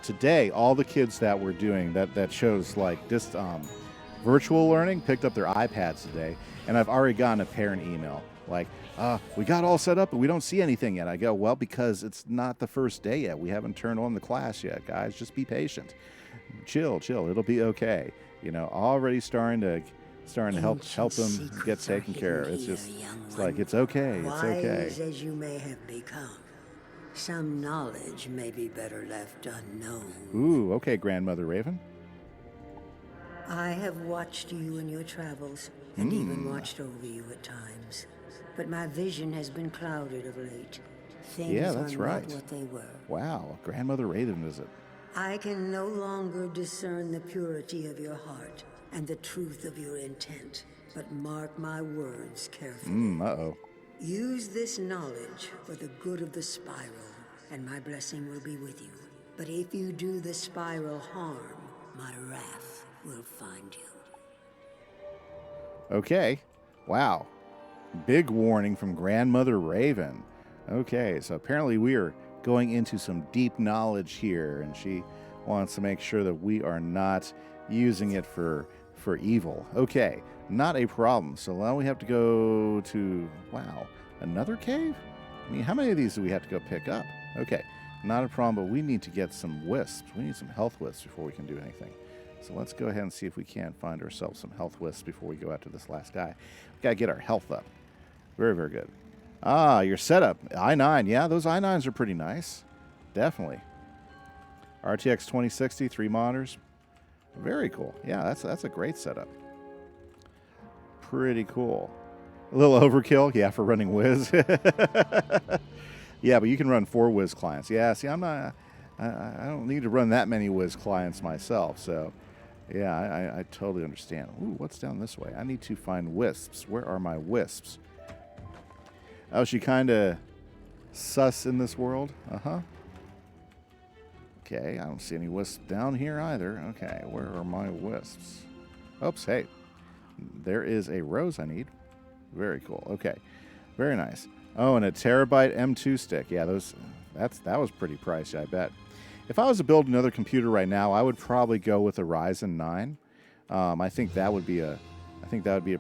today, all the kids that were doing that shows like this virtual learning picked up their iPads today, and I've already gotten a parent email like, we got all set up, but we don't see anything yet. I go, well, because it's not the first day yet. We haven't turned on the class yet, guys. Just be patient. Chill. It'll be okay. Already starting to help them get taken care of. It's like, it's okay. It's okay. Wise as you may have become, some knowledge may be better left unknown. Ooh, okay, Grandmother Raven. I have watched you in your travels, and even watched over you at times. But my vision has been clouded of late. Things that's are right. not what they were. Wow, Grandmother Raven is it? I can no longer discern the purity of your heart and the truth of your intent. But mark my words carefully. Uh-oh. Use this knowledge for the good of the spiral, and my blessing will be with you. But if you do the spiral harm, my wrath will find you. Okay. Wow. Big warning from Grandmother Raven. Okay, so apparently we are going into some deep knowledge here, and she wants to make sure that we are not using it for evil. Okay, not a problem. So now we have to go to, wow, another cave? I mean, how many of these do we have to go pick up? Okay, not a problem, but we need to get some wisps. We need some health wisps before we can do anything. So let's go ahead and see if we can't find ourselves some health wisps before we go after this last guy. We got to get our health up. Very, very good. Your setup. i9. Yeah, those i9s are pretty nice. Definitely. RTX 2060, 3 monitors. Very cool. Yeah, that's a great setup. Pretty cool. A little overkill, yeah, for running Wiz. Yeah, but you can run 4 Wiz clients. Yeah, see, I don't need to run that many Wiz clients myself, so yeah, I totally understand. Ooh, what's down this way? I need to find wisps. Where are my wisps? Oh, she kind of sus in this world? Uh-huh. Okay, I don't see any wisps down here either. Okay, where are my wisps? Oops, hey. There is a rose I need. Very cool. Okay, very nice. Oh, and a terabyte M2 stick. Yeah, that was pretty pricey, I bet. If I was to build another computer right now, I would probably go with a Ryzen 9. I think that would be a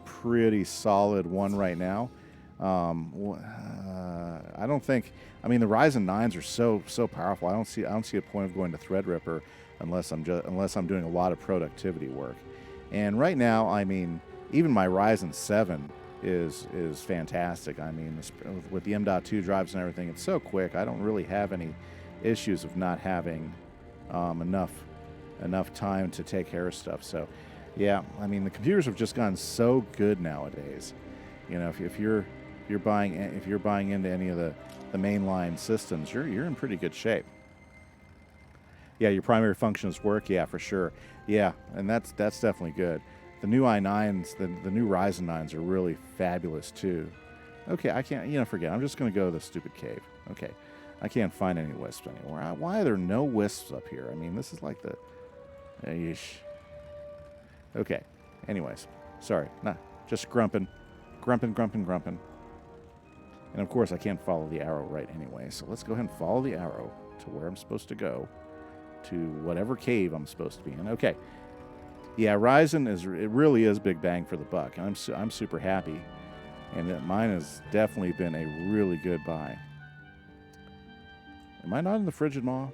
pretty solid one right now. I don't think. I mean, the Ryzen 9s are so powerful. I don't see a point of going to Threadripper unless I'm doing a lot of productivity work. And right now, I mean, even my Ryzen 7 is fantastic. I mean, with the M.2 drives and everything, it's so quick. I don't really have any issues of not having enough time to take care of stuff. So, yeah, I mean, the computers have just gotten so good nowadays. You know, if you're buying into any of the mainline systems, you're in pretty good shape. Yeah, your primary functions work. Yeah, for sure. Yeah, and that's definitely good. The new i9s, the new Ryzen 9s are really fabulous too. Okay, I can't, forget. I'm just going to go to the stupid cave. Okay, I can't find any wisps anywhere. Why are there no wisps up here? I mean, this is like the... Yeesh. Okay, anyways. Sorry, just grumping. And of course, I can't follow the arrow right anyway, so let's go ahead and follow the arrow to where I'm supposed to go, to whatever cave I'm supposed to be in. Okay. Yeah, Ryzen it really is big bang for the buck. I'm super happy, and mine has definitely been a really good buy. Am I not in the Frigid Maw?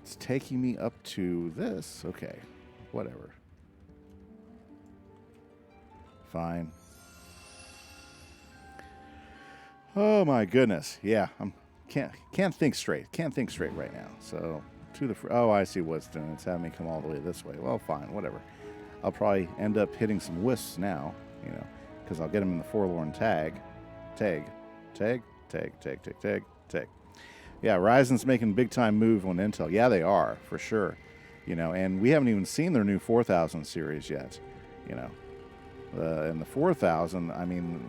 It's taking me up to this. Okay, whatever. Fine. Oh my goodness. Yeah, can't think straight. Can't think straight right now. So I see what's doing. It's having me come all the way this way. Well, fine, whatever. I'll probably end up hitting some wisps now, because I'll get them in the forlorn tag. Tag. Yeah, Ryzen's making a big time move on Intel. Yeah, they are, for sure. And we haven't even seen their new 4000 series yet. In the 4000, I mean,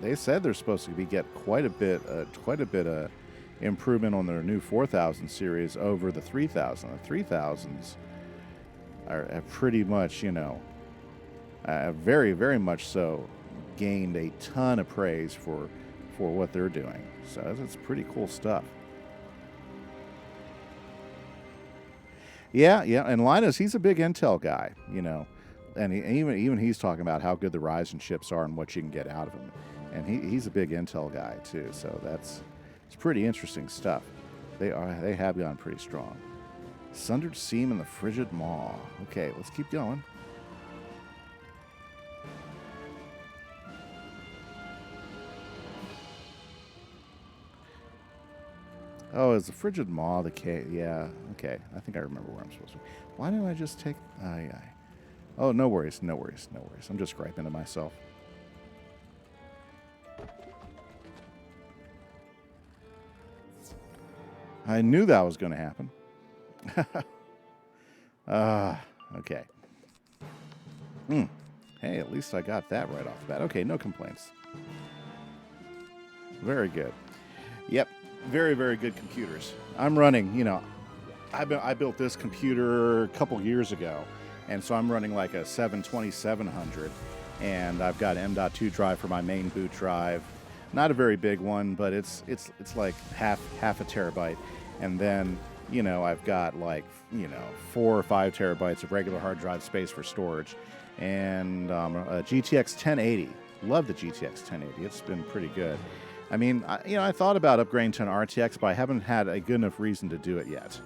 they said they're supposed to get quite a bit of improvement on their new 4000 series over the 3000. The 3000s have pretty much, very, very much so, gained a ton of praise for what they're doing. So it's pretty cool stuff. Yeah, and Linus, he's a big Intel guy, and even he's talking about how good the Ryzen chips are and what you can get out of them. And he's a big Intel guy too, so it's pretty interesting stuff. They have gone pretty strong. Sundered Seam in the Frigid Maw. Okay, let's keep going. Oh, is the Frigid Maw the cave? Yeah, okay. I think I remember where I'm supposed to be. Why didn't I just take... Oh, no worries. I'm just griping to myself. I knew that was going to happen. Okay. Hey, at least I got that right off the bat. Okay, no complaints. Very good. Yep, very, very good computers. I'm running, I built this computer a couple years ago, and so I'm running like a 72700, and I've got an M.2 drive for my main boot drive. Not a very big one, but it's like half a terabyte. And then, I've got like, 4 or 5 terabytes of regular hard drive space for storage. And a GTX 1080. Love the GTX 1080. It's been pretty good. I mean, I thought about upgrading to an RTX, but I haven't had a good enough reason to do it yet.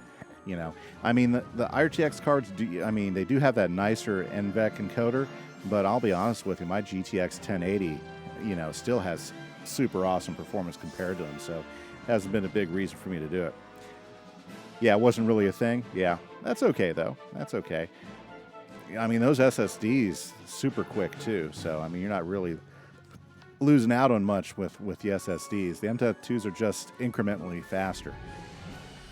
I mean, the RTX cards, they do have that nicer NVENC encoder, but I'll be honest with you, my GTX 1080, still has super awesome performance compared to them, so it hasn't been a big reason for me to do it. Yeah, it wasn't really a thing. Yeah, that's okay, though. That's okay. I mean, those SSDs, super quick, too, so, I mean, you're not really losing out on much with the SSDs. The M.2s are just incrementally faster.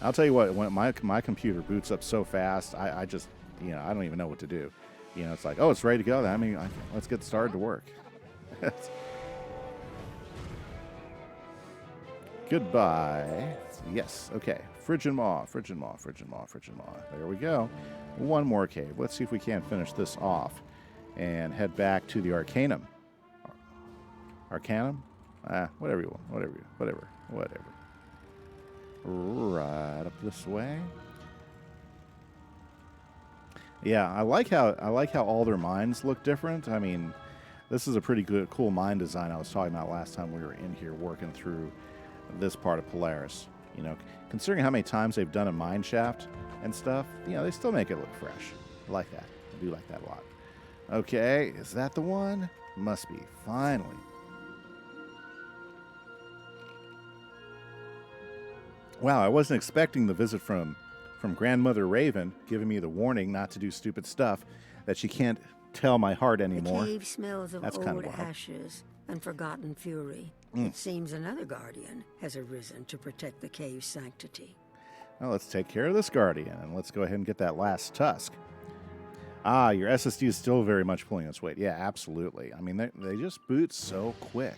I'll tell you what, when my computer boots up so fast, I just, I don't even know what to do. It's like, oh, it's ready to go. I mean, let's get started to work. Goodbye. Yes, okay. Frigid Maw. There we go. One more cave. Let's see if we can't finish this off and head back to the Arcanum. Arcanum? Whatever you want. Whatever. Right up this way. Yeah, I like how all their mines look different. I mean, This is a pretty good, cool mine design I was talking about last time we were in here working through this part of Polaris. You know, considering how many times they've done a mine shaft and stuff, you know, they still make it look fresh. I like that. I do like that a lot. Okay, is that the one? Must be. Finally. Wow, I wasn't expecting the visit from Grandmother Raven giving me the warning not to do stupid stuff, that she can't tell my heart anymore. The cave smells of That's old kind of wild. ashes and forgotten fury. It seems another guardian has arisen to protect the cave's sanctity. Well, let's take care of this guardian, and let's go ahead and get that last tusk. Ah, your SSD is still very much pulling its weight. Yeah, absolutely. I mean, they just boot so quick.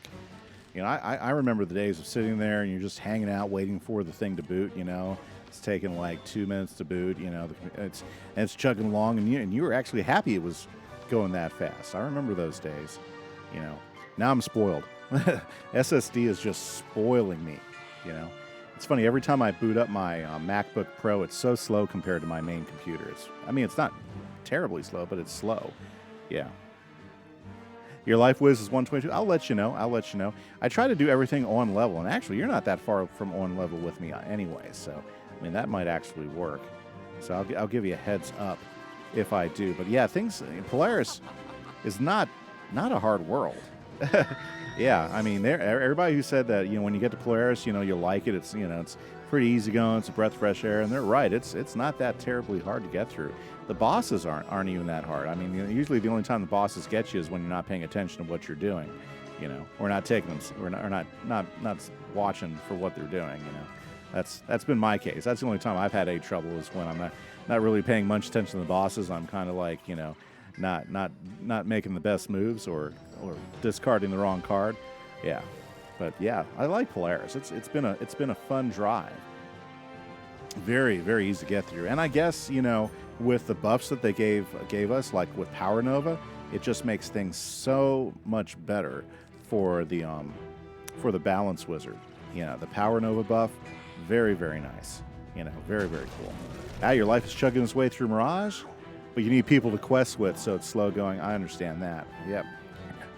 You know, I remember the days of sitting there and you're just hanging out waiting for the thing to boot, you know. It's taking like 2 minutes to boot, you know. It's chugging along, and you were actually happy it was going that fast. I remember those days, you know. Now I'm spoiled. SSD is just spoiling me, you know. It's funny, every time I boot up my MacBook Pro, it's so slow compared to my main computer. It's not terribly slow, but it's slow. Yeah. Your life whiz is 122. I'll let you know. I try to do everything on level, and actually, you're not that far from on level with me anyway. So, I mean, that might actually work. So I'll give you a heads up if I do. But yeah, Polaris is not a hard world. Yeah, I mean, everybody who said that, you know, when you get to Polaris, you know, you'll like it. It's, you know, it's pretty easy going. It's a breath of fresh air, and they're right. It's not that terribly hard to get through. The bosses aren't even that hard. I mean, usually the only time the bosses get you is when you're not paying attention to what you're doing. You know, we're not taking them. We're not watching for what they're doing. You know, that's been my case. That's the only time I've had any trouble is when I'm not really paying much attention to the bosses. I'm kind of like, you know, not making the best moves or discarding the wrong card. Yeah, but yeah, I like Polaris. It's been a fun drive. Very, very easy to get through, and I guess, you know, with the buffs that they gave us, like with Power Nova, it just makes things so much better for the Balance Wizard. You know, the Power Nova buff, very, very nice. You know, very, very cool. Now your life is chugging its way through Mirage, but you need people to quest with, so it's slow going. I understand that. Yep,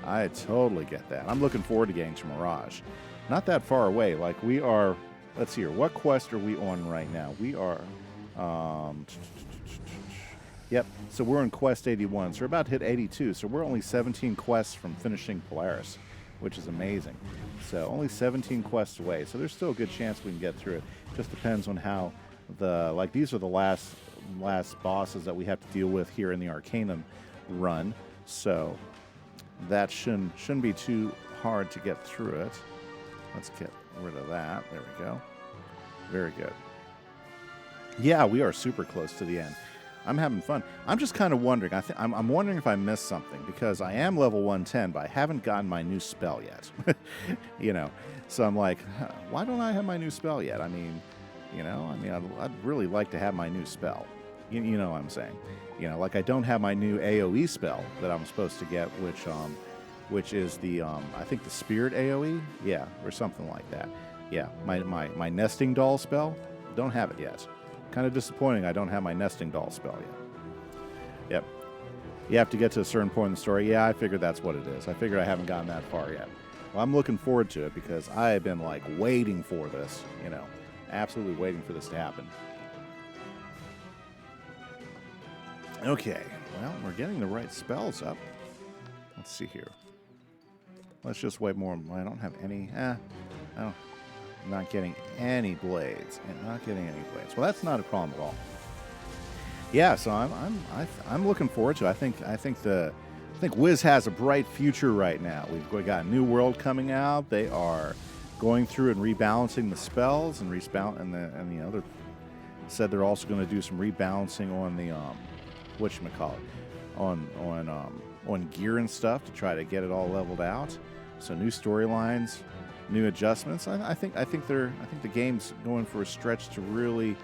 I totally get that. I'm looking forward to getting to Mirage. Not that far away. Like we are. Let's see here. What quest are we on right now? We are. Yep. So we're in quest 81. So we're about to hit 82. So we're only 17 quests from finishing Polaris, which is amazing. So only 17 quests away. So there's still a good chance we can get through it. Just depends on how these are the last bosses that we have to deal with here in the Arcanum run. So that shouldn't be too hard to get through it. Let's get rid of that. There we go. Very good. Yeah, we are super close to the end. I'm having fun. I'm just kind of wondering. I'm wondering if I missed something, because I am level 110, but I haven't gotten my new spell yet. You know, so I'm like, why don't I have my new spell yet? I mean, you know, I'd really like to have my new spell. You know what I'm saying? You know, like I don't have my new AOE spell that I'm supposed to get, which is the I think the Spirit AOE, yeah, or something like that. Yeah, my nesting doll spell, don't have it yet. Kind of disappointing I don't have my nesting doll spell yet. Yep. You have to get to a certain point in the story. Yeah, I figured that's what it is. I figured I haven't gotten that far yet. Well, I'm looking forward to it because I have been like waiting for this, you know, absolutely waiting for this to happen. Okay, well, we're getting the right spells up. Let's see here. Let's just wait more. I don't have any. I'm not getting any blades. Well, that's not a problem at all. Yeah, so I'm looking forward to it. I think Wiz has a bright future right now. We've got a new world coming out. They are going through and rebalancing the spells and you know, they said they're also going to do some rebalancing on the whatchamacallit, on gear and stuff to try to get it all leveled out. So new storylines, new adjustments. I think the game's going for a stretch to really,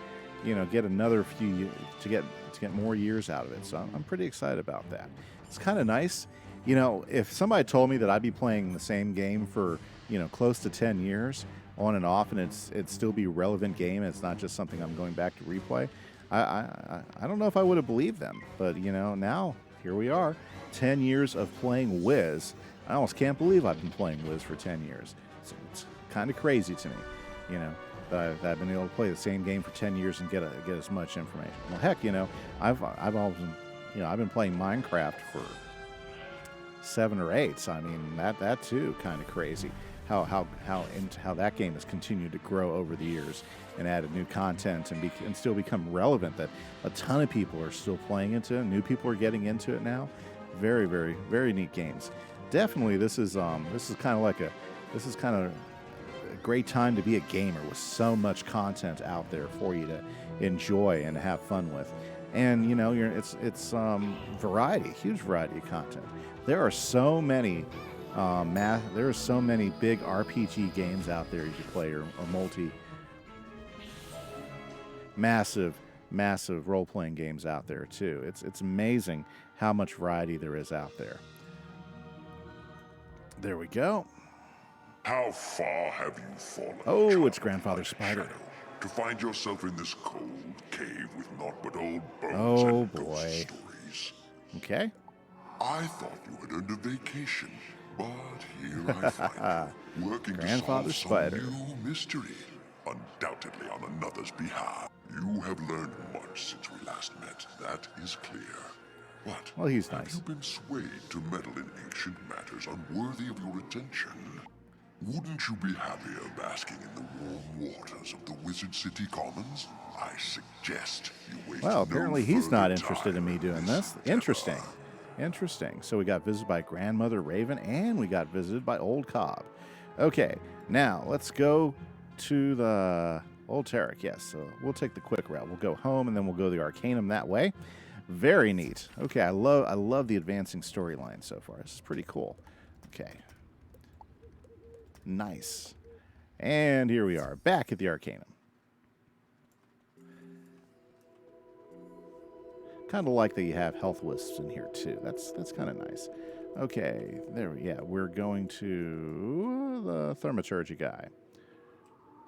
you know, get another few to get more years out of it. So I'm pretty excited about that. It's kind of nice, you know, if somebody told me that I'd be playing the same game for, you know, close to 10 years on and off, and it'd still be a relevant game. It's not just something I'm going back to replay. I don't know if I would have believed them, but you know, now here we are, 10 years of playing Wiz. I almost can't believe I've been playing Wiz for 10 years. It's kind of crazy to me, you know, that I've been able to play the same game for 10 years and get as much information. Well, heck, you know, I've always been, you know, I've been playing Minecraft for 7 or 8. So I mean, that too kind of crazy. How that game has continued to grow over the years and added new content and still become relevant. That a ton of people are still playing into it. New people are getting into it now. Very, very, very neat games. Definitely, this is kind of a great time to be a gamer with so much content out there for you to enjoy and have fun with. And you know, it's variety, huge variety of content. There are so many. There are so many big RPG games out there you can play, or massive role-playing games out there too. It's amazing how much variety there is out there. There we go. How far have you fallen? Oh, it's Grandfather Spider. Shadow, to find yourself in this cold cave with naught but old bones Oh and boy. ghost stories. Okay. I thought you had earned a vacation, but here I find you, working Grandfather to solve Spider. some new mystery, undoubtedly on another's behalf. You have learned much since we last met, that is clear. But Well, he's have nice. you been swayed to meddle in ancient matters unworthy of your attention? Wouldn't you be happier basking in the warm waters of the Wizard City Commons? I suggest you waste Well, no apparently he's further not interested in time me doing this. endeavor. Interesting. So we got visited by Grandmother Raven, and we got visited by Old Cobb. Okay, now let's go to the Old Tarek. Yes, so we'll take the quick route. We'll go home, and then we'll go to the Arcanum that way. Very neat. Okay, I love the advancing storyline so far. This is pretty cool. Okay. Nice. And here we are, back at the Arcanum. Kind of like that you have health wisps in here too. That's kind of nice. Okay, we're going to the thaumaturgy guy.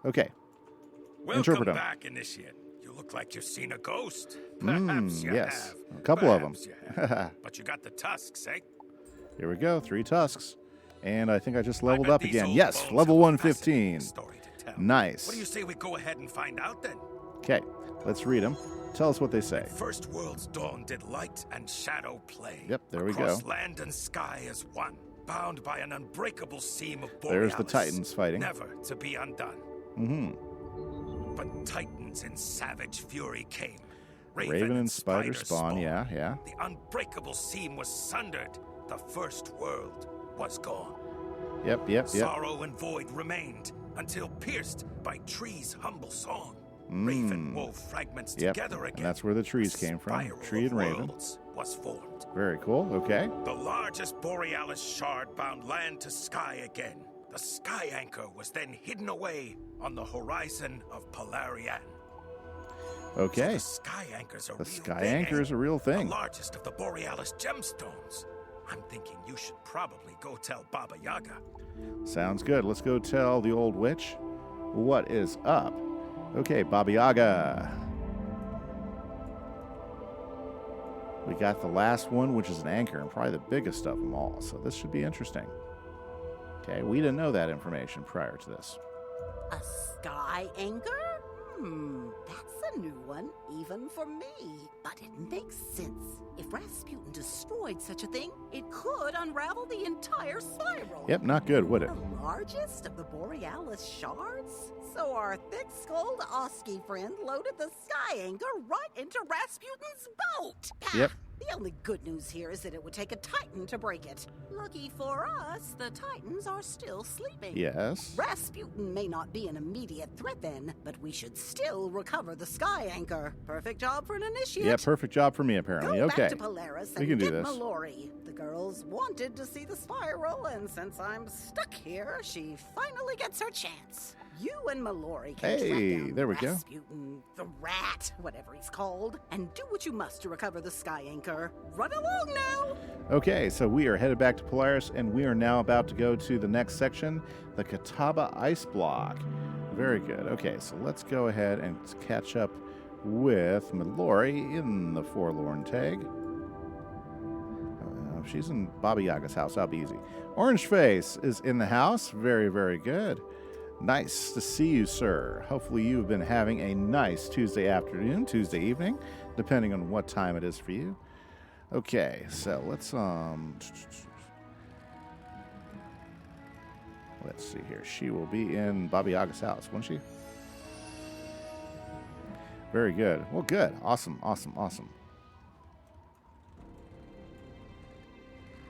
Okay. Welcome Interpretum. back, Initiate. You look like you've seen a ghost. Perhaps you yes. have. A couple of them. Perhaps you have. But you got the tusks, eh? Here we go, 3 tusks. And I think I just leveled I bet up these again. old Yes, bones level have a fascinating 115. story to tell. Nice. What do you say we go ahead and find out then? Okay, let's read them. Tell us what they say. First world's dawn did light and shadow play. Yep, there we Across go. land and sky as one, bound by an unbreakable seam of Borealis. There's the Titans fighting. Never to be undone. Mm-hmm. But Titans in savage fury came. Raven and Spider spawn, spawned. yeah. The unbreakable seam was sundered. The first world was gone. Yep. Sorrow and void remained until pierced by tree's humble song. Raven wove fragments Yep, together again. and that's where the trees came from. Spiral Tree of and Raven. worlds was formed. Very cool. Okay. The largest Borealis shard bound land to sky again. The sky anchor was then hidden away on the horizon of Polarian. Okay. So the sky anchor's a The real sky thing, anchor eh? is a real thing. The largest of the Borealis gemstones. I'm thinking you should probably go tell Baba Yaga. Sounds good. Let's go tell the old witch what is up. Okay, Baba Yaga. We got the last one, which is an anchor, and probably the biggest of them all. So this should be interesting. Okay, we didn't know that information prior to this. A sky anchor? That's a new one, even for me. But it makes sense. If Rasputin destroyed such a thing, it could unravel the entire spiral. Yep, not good, would it? The largest of the Borealis shards? So our thick-skulled Oski friend loaded the sky anchor right into Rasputin's boat. Yep. The only good news here is that it would take a Titan to break it. Lucky for us, the Titans are still sleeping. Yes. Rasputin may not be an immediate threat then, but we should still recover the sky anchor. Perfect job for an initiate. Yeah, perfect job for me, apparently. Go Okay. back to Polaris We and can do get this. Mallory. The girls wanted to see the spiral, and since I'm stuck here, she finally gets her chance. You and Mallory can track Hey, down there we go. Rasputin, the rat, whatever he's called, and do what you must to recover the sky anchor. Run along now! Okay, so we are headed back to Polaris, and we are now about to go to the next section, the Catawba Ice Block. Very good. Okay, so let's go ahead and catch up with Mallory in the Forlorn Tag. If she's in Baba Yaga's house, that'll be easy. Orange Face is in the house. Very, very good. Nice to see you, sir. Hopefully you've been having a nice Tuesday afternoon, Tuesday evening, depending on what time it is for you. Okay, so let's see here. She will be in Baba Yaga's house, won't she? Very good. Well, good. Awesome, awesome, awesome.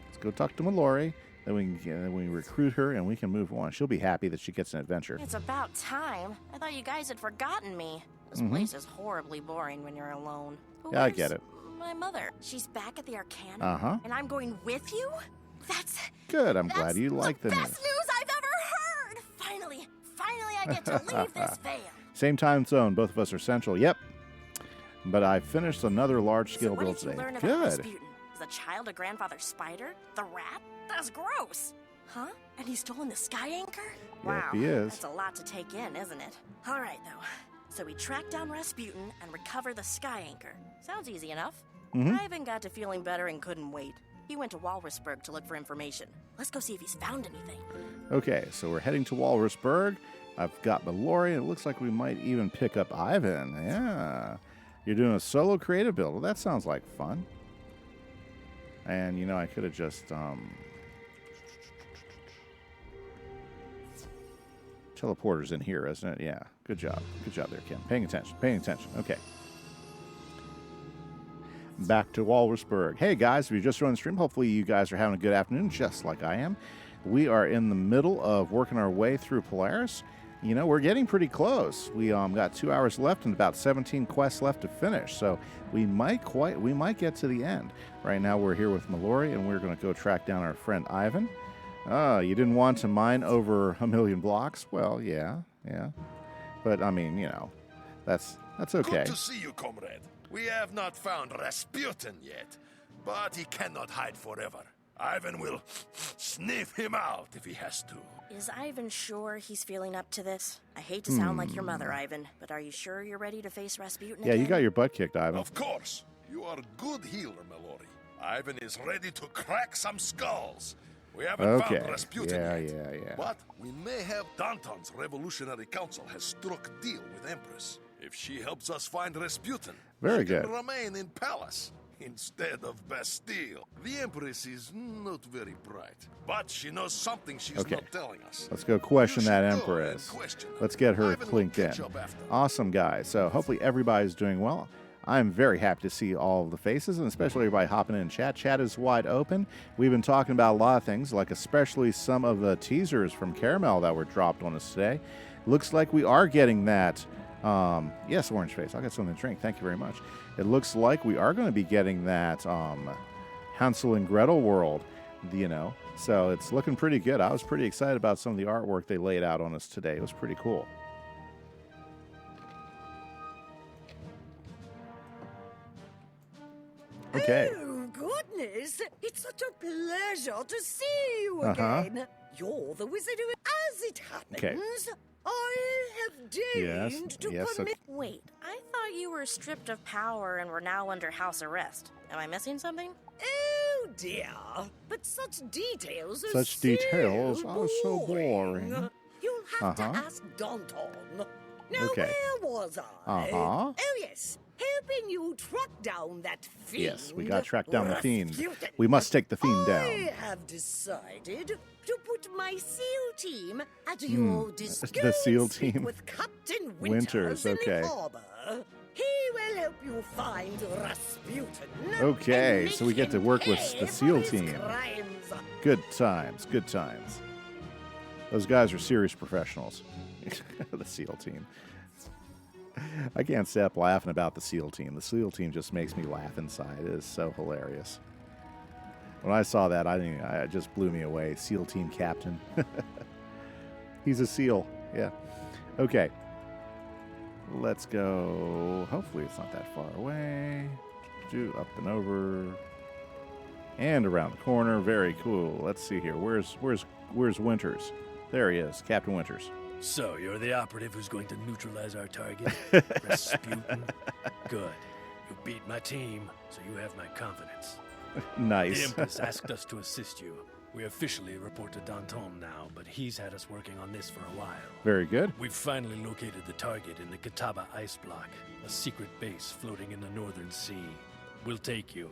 Let's go talk to Mallory. Then we recruit her and we can move on. She'll be happy that she gets an adventure. It's about time. I thought you guys had forgotten me. This place is horribly boring when you're alone. But Yeah, I get it. My mother. She's back at the Arcana. Uh-huh. And I'm going with you? That's Good. I'm glad you like the best news. news I've ever heard! Finally I get to leave this veil. Same time zone. Both of us are central. Yep. But I finished another large-scale So what build did you today. learn about Good. Rasputin? Is the child a grandfather's spider? The rat? That's gross. Huh? And he's stolen the sky anchor? Wow. he is. That's a lot to take in, isn't it? All right, though. So we track down Rasputin and recover the sky anchor. Sounds easy enough. Ivan got to feeling better and couldn't wait. He went to Walrusburg to look for information. Let's go see if he's found anything. Okay, so we're heading to Walrusburg. I've got Mallory, and it looks like we might even pick up Ivan. Yeah. You're doing a solo creative build. Well, that sounds like fun. And, you know, I could have just... Teleporter's in here, isn't it? Yeah. Good job. Good job there, Kim. Paying attention. Paying attention. Okay. Back to Walrusburg. Hey, guys, if you just joined the stream, hopefully you guys are having a good afternoon, just like I am. We are in the middle of working our way through Polaris. You know, we're getting pretty close. We got 2 hours left and about 17 quests left to finish, so we might get to the end. Right now, we're here with Mallory, and we're going to go track down our friend Ivan. You didn't want to mine over 1,000,000 blocks? Well, yeah. But, I mean, you know, that's okay. Good to see you, comrade. We have not found Rasputin yet, but he cannot hide forever. Ivan will sniff him out if he has to. Is Ivan sure he's feeling up to this? I hate to sound like your mother, Ivan, but are you sure you're ready to face Rasputin Yeah, again? you got your butt kicked, Ivan. Of course. You are a good healer, Mallory. Ivan is ready to crack some skulls. We haven't found Rasputin yet. Yeah. But we may have Danton's Revolutionary Council has struck a deal with Empress. If she helps us find Rasputin, Very she good. can remain in Palace instead of Bastille. The Empress is not very bright, but she knows something she's not telling us. Let's go question You that should go Empress. and question her. Let's get her Ivan will clinked in. catch up after. Awesome, guys. So hopefully everybody's doing well. I'm very happy to see all of the faces, and especially everybody hopping in chat. Chat is wide open. We've been talking about a lot of things, like especially some of the teasers from Caramel that were dropped on us today. Looks like we are getting that. Yes, Orange Face. I'll get something to drink. Thank you very much. It looks like we are going to be getting that Hansel and Gretel world, you know. So it's looking pretty good. I was pretty excited about some of the artwork they laid out on us today. It was pretty cool. Okay. Oh, goodness. It's such a pleasure to see you again. You're the wizard who, as it happens, I have deigned to permit... Wait, I thought you were stripped of power and were now under house arrest. Am I missing something? Oh, dear. But such details are Such details are so boring. You'll have to ask Danton. Now, where was I? Oh, yes. Helping you track down that fiend. Yes, we got to track down the fiend. Rasputin. We must take the fiend down. I have decided to put my SEAL team at your disposal. The SEAL team. With Captain Winters in the harbor. He will help you find Rasputin. Okay, and so we get to make work him with pay the for SEAL his team. crimes. Good times, good times. Those guys are serious professionals. The SEAL team. I can't stop laughing about the SEAL team. The SEAL team just makes me laugh inside. It is so hilarious. When I saw that, it just blew me away. SEAL team captain. He's a SEAL. Yeah. Okay. Let's go. Hopefully it's not that far away. Up and over. And around the corner. Very cool. Let's see here. Where's Winters? There he is. Captain Winters. So, you're the operative who's going to neutralize our target? Rasputin? Good. You beat my team, so you have my confidence. Nice. The Empress asked us to assist you. We officially report to Danton now, but he's had us working on this for a while. Very good. We've finally located the target in the Catawba ice block, a secret base floating in the northern sea. We'll take you.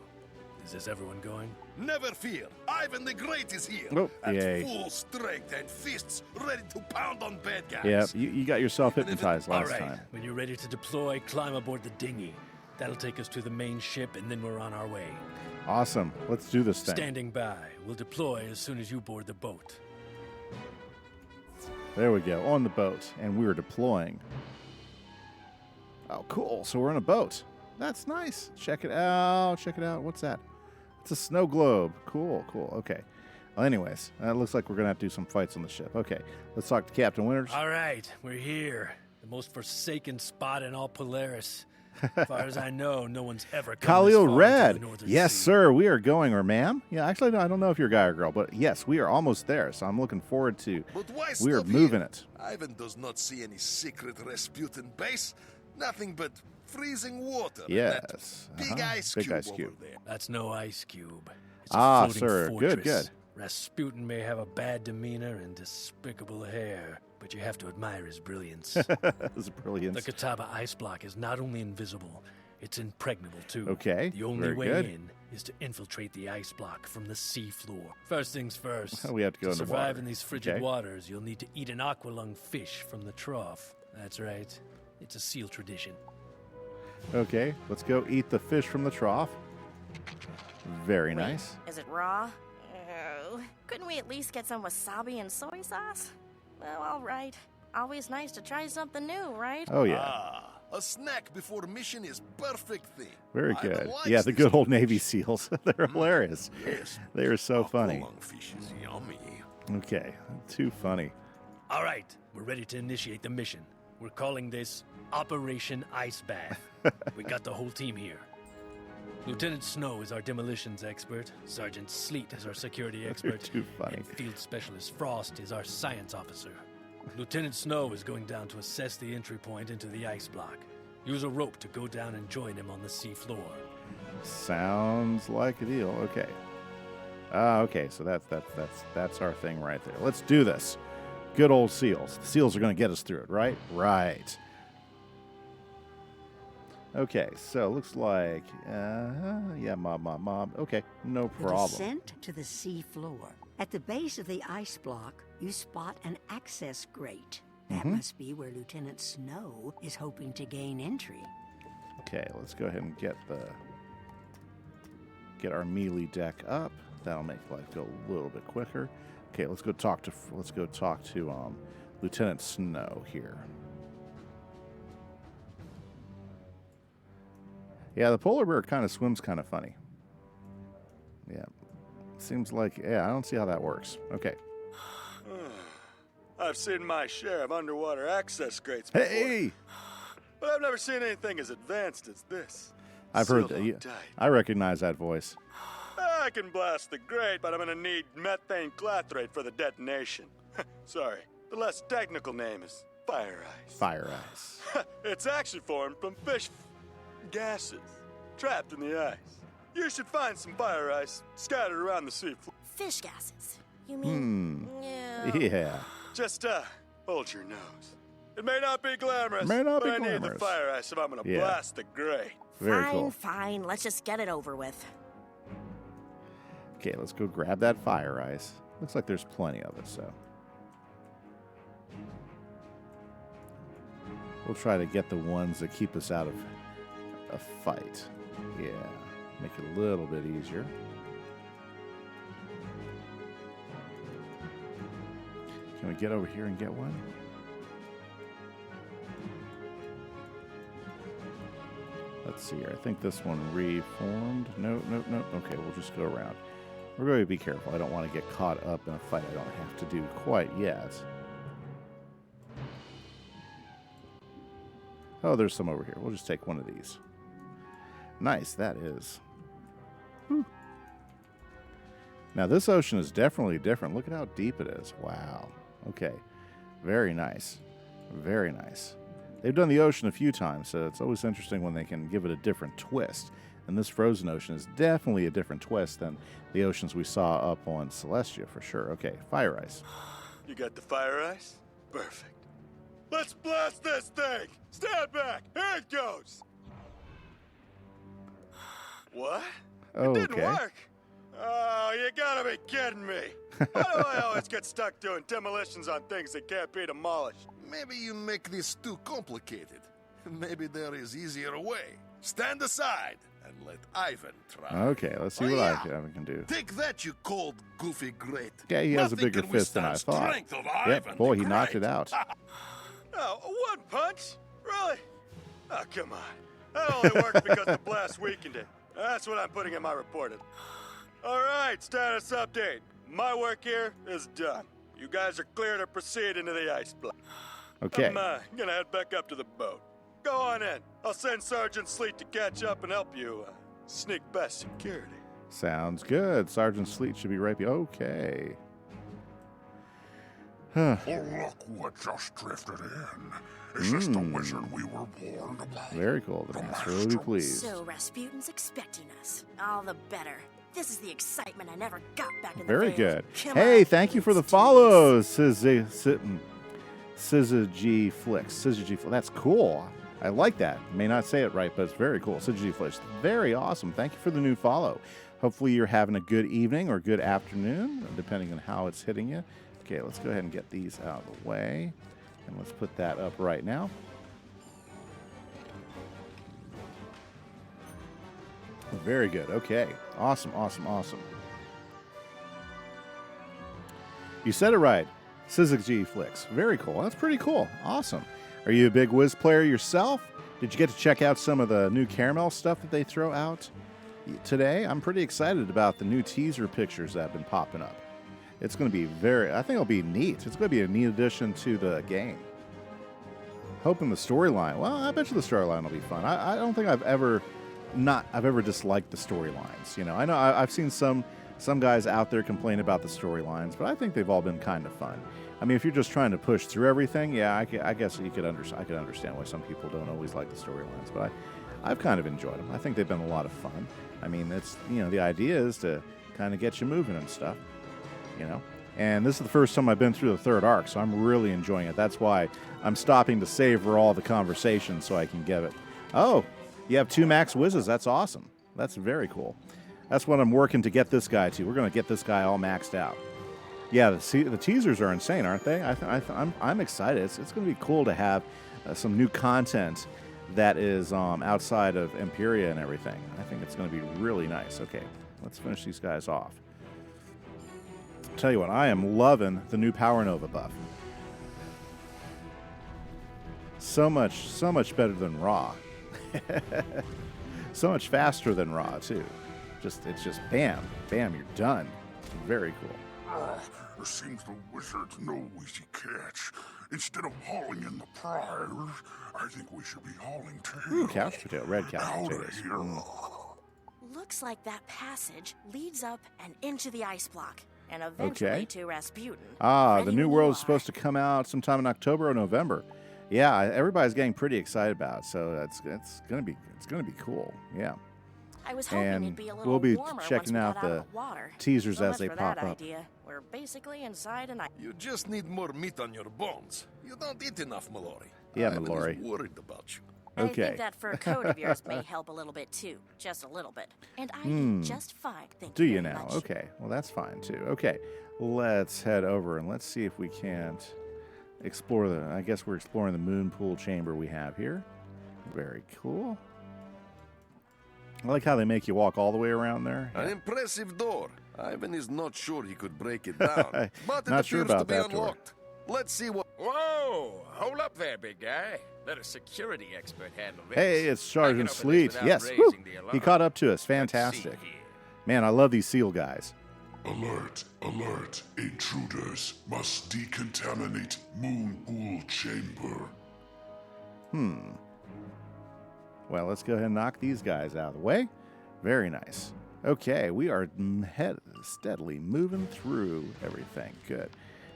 Is this everyone going? Never fear. Ivan the Great is here. Oh, at yay. full strength and fists ready to pound on bad guys. Yeah, you got yourself hypnotized All last right, time. when you're ready to deploy, climb aboard the dinghy. That'll take us to the main ship, and then we're on our way. Awesome. Let's do this thing. Standing by. We'll deploy as soon as you board the boat. There we go. On the boat. And we're deploying. Oh, cool. So we're on a boat. That's nice. Check it out. Check it out. What's that? It's a snow globe. Cool, cool. Okay. Well, anyways, it looks like we're going to have to do some fights on the ship. Okay. Let's talk to Captain Winters. All right, we're here. The most forsaken spot in all Polaris. As far as I know, no one's ever come this Khalil far Red. into the northern Yes, sea. sir. We are going, or ma'am. Yeah, actually, I don't know if you're a guy or girl, but yes, we are almost there. So I'm looking forward to. But why We are stop moving here? it. Ivan does not see any secret Rasputin base. Nothing but freezing water. and Yes. that big ice Big cube ice cube. over there. That's no ice cube. It's a Ah, floating sir. fortress. Good, good. Rasputin may have a bad demeanor and despicable hair, but you have to admire his brilliance. His brilliance. The Catawba ice block is not only invisible, it's impregnable too. Okay, The only very way good. in is to infiltrate the ice block from the sea floor. First things first. We have to go in the survive water. in these frigid Okay. waters, you'll need to eat an aqualung fish from the trough. That's right. It's a seal tradition. Okay, let's go eat the fish from the trough. Very Wait, nice. Is it raw? Oh, couldn't we at least get some wasabi and soy sauce? Well, all right. Always nice to try something new, right? Oh, yeah. Ah, a snack before mission is perfect thing. Very Ivan good. likes Yeah, the this good old dish. Navy SEALs. They're hilarious. Yes. They are so funny. Aqualung fish is yummy. Okay, too funny. All right, we're ready to initiate the mission. We're calling this Operation Ice Bath. We got the whole team here. Lieutenant Snow is our demolitions expert. Sergeant Sleet is our security expert. too funny. And Field Specialist Frost is our science officer. Lieutenant Snow is going down to assess the entry point into the ice block. Use a rope to go down and join him on the sea floor. Sounds like a deal. Okay. Okay, so that's our thing right there. Let's do this. Good old SEALs. The SEALs are going to get us through it, right? Right. Okay, so it looks like, yeah, mob. Okay, no The problem. descent to the sea floor. At the base of the ice block, you spot an access grate. That must be where Lieutenant Snow is hoping to gain entry. Okay, let's go ahead and get our melee deck up. That'll make life go a little bit quicker. Okay, let's go talk to Lieutenant Snow here. Yeah, the polar bear kind of swims kind of funny. Yeah, seems like, yeah, I don't see how that works. Okay. I've seen my share of underwater access grates before. Hey! But I've never seen anything as advanced as this. I've heard Sealed that. on Yeah, tight. I recognize that voice. I can blast the grate, but I'm gonna need methane clathrate for the detonation. Sorry, the less technical name is fire ice. Fire ice. It's actually formed from gases trapped in the ice. You should find some fire ice scattered around the sea floor. Fish gases. You mean? Yeah. Just hold your nose. It may not be glamorous, May not but be I need the glamorous. fire ice if I'm gonna Yeah. blast the grate. Very Fine, cool. fine. Let's just get it over with. Okay, let's go grab that fire ice. Looks like there's plenty of it, so. We'll try to get the ones that keep us out of a fight. Yeah, make it a little bit easier. Can we get over here and get one? Let's see here. I think this one reformed. No. Okay, we'll just go around. We're going to be careful. I don't want to get caught up in a fight I don't have to do quite yet. Oh, there's some over here. We'll just take one of these. Nice, that is. Whew. Now, this ocean is definitely different. Look at how deep it is. Wow. Okay. Very nice. Very nice. They've done the ocean a few times, so it's always interesting when they can give it a different twist. in this frozen ocean is definitely a different twist than the oceans we saw up on Celestia, for sure. Okay, fire ice. You got the fire ice? Perfect. Let's blast this thing! Stand back! Here it goes! What? Oh, It didn't okay. work! Oh, you gotta be kidding me! Why do I always get stuck doing demolitions on things that can't be demolished? Maybe you make this too complicated. Maybe there is easier way. Stand aside and let Ivan try. Okay, let's see what Ivan can do. Take that, you cold, goofy great. Yeah, he has a Nothing bigger can fist than I withstand thought. strength of Yep, Ivan boy, the he knocked it Great. out. Oh, one punch? Really? Oh, come on. That only worked because the blast weakened it. That's what I'm putting in my report. All right, status update. My work here is done. You guys are clear to proceed into the ice block. Okay. I'm gonna head back up to the boat. Go on in. I'll send Sergeant Sleet to catch up and help you sneak past security. Sounds good. Sergeant Sleet should be right okay. Oh, look what just drifted in. Is this the wizard we were warned about? Very cool. The master will be pleased. So Rasputin's expecting us. All the better. This is the excitement I never got back in the Very Vale. good. Come Hey, on, thank you for the Stevens. follows, SZG G Flicks. SZG Flicks. That's cool. I like that. May not say it right, but it's very cool. SZG G Flicks. Very awesome. Thank you for the new follow. Hopefully you're having a good evening or good afternoon, depending on how it's hitting you. Okay, let's go ahead and get these out of the way. And let's put that up right now. Very good. Okay. Awesome, awesome, awesome. You said it right. SZG Flicks. Very cool. That's pretty cool. Awesome. Are you a big Wiz player yourself? Did you get to check out some of the new caramel stuff that they throw out today? I'm pretty excited about the new teaser pictures that have been popping up. It's going to be I think it'll be neat. It's going to be a neat addition to the game. Hoping the storyline, well, I bet you the storyline will be fun. I don't think I've ever disliked the storylines. You know, I know I've seen some guys out there complain about the storylines, but I think they've all been kind of fun. I mean, if you're just trying to push through everything, yeah, I guess I could understand why some people don't always like the storylines, but I've kind of enjoyed them. I think they've been a lot of fun. I mean, it's, you know, the idea is to kind of get you moving and stuff, you know. And this is the first time I've been through the third arc, so I'm really enjoying it. That's why I'm stopping to savor all the conversation so I can get it. Oh, you have 2 max whizzes. That's awesome. That's very cool. That's what I'm working to get this guy to. We're going to get this guy all maxed out. Yeah, the teasers are insane, aren't they? I'm excited. It's going to be cool to have some new content that is outside of Imperia and everything. I think it's going to be really nice. Okay, let's finish these guys off. Tell you what, I am loving the new Power Nova buff. So much better than Raw. So much faster than Raw too. It's just bam, bam, you're done. Very cool. It seems the wizard's no easy catch. Instead of hauling in the prize, I think we should be hauling tail. Ooh, couch potato, red couch Out of potatoes. here. Looks like that passage leads up and into the ice block, and eventually Okay. to Rasputin. Ah, Ready the new when world you is are. supposed to come out sometime in October or November. Yeah, everybody's getting pretty excited about it, so it's gonna be cool. Yeah. I was hoping And it'd be a little we'll be warmer checking once we out got out the of the water. teasers So as much they for pop that up. idea. We're basically inside an ice. You just need more meat on your bones. You don't eat enough, Mallory. Yeah, Ivan Mallory. is worried about you. I Okay. think that fur coat of yours may help a little bit too, just a little bit. And I eat just fine, thank Do you you very now? much. Okay. Well, that's fine too. Okay. Let's head over and let's see if we can't explore I guess we're exploring the moon pool chamber we have here. Very cool. I like how they make you walk all the way around there. An impressive door. Ivan is not sure he could break it down, but it Not sure appears to about be that door. unlocked. Let's see what. Whoa! Hold up there, big guy. Let a security expert handle this. Hey, it's I can Sergeant open this Sleet. without Yes. raising Woo. the He alarm. caught up to us. Let's see Fantastic. here. Man, I love these SEAL guys. Alert, alert. Intruders must decontaminate Moon Pool Chamber. Well, let's go ahead and knock these guys out of the way. Very nice. Okay, we are steadily moving through everything. Good.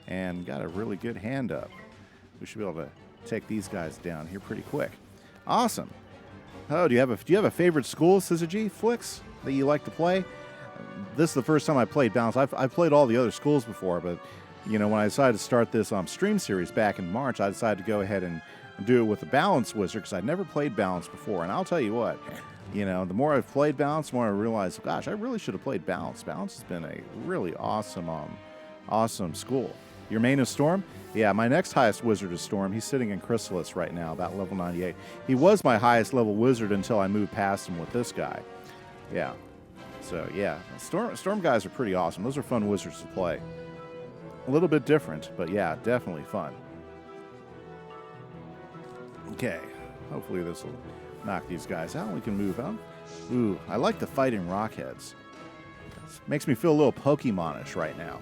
And got a really good hand up. We should be able to take these guys down here pretty quick. Awesome. Oh, do you have a favorite school, Syzygy Flicks, that you like to play? This is the first time I played Balance. I've played all the other schools before, but when I decided to start this stream series back in March, I decided to go ahead and do it with the Balance Wizard because I'd never played Balance before. And I'll tell you what, the more I've played Balance, the more I realized, gosh, I really should have played Balance. Balance has been a really awesome school. Your main is Storm? Yeah, my next highest wizard is Storm. He's sitting in Chrysalis right now, about level 98. He was my highest level wizard until I moved past him with this guy. Yeah. So, yeah. Storm guys are pretty awesome. Those are fun wizards to play. A little bit different, but yeah, definitely fun. Okay. Hopefully this will knock these guys out. We can move on. Ooh, I like the fighting rockheads. Makes me feel a little Pokemon-ish right now.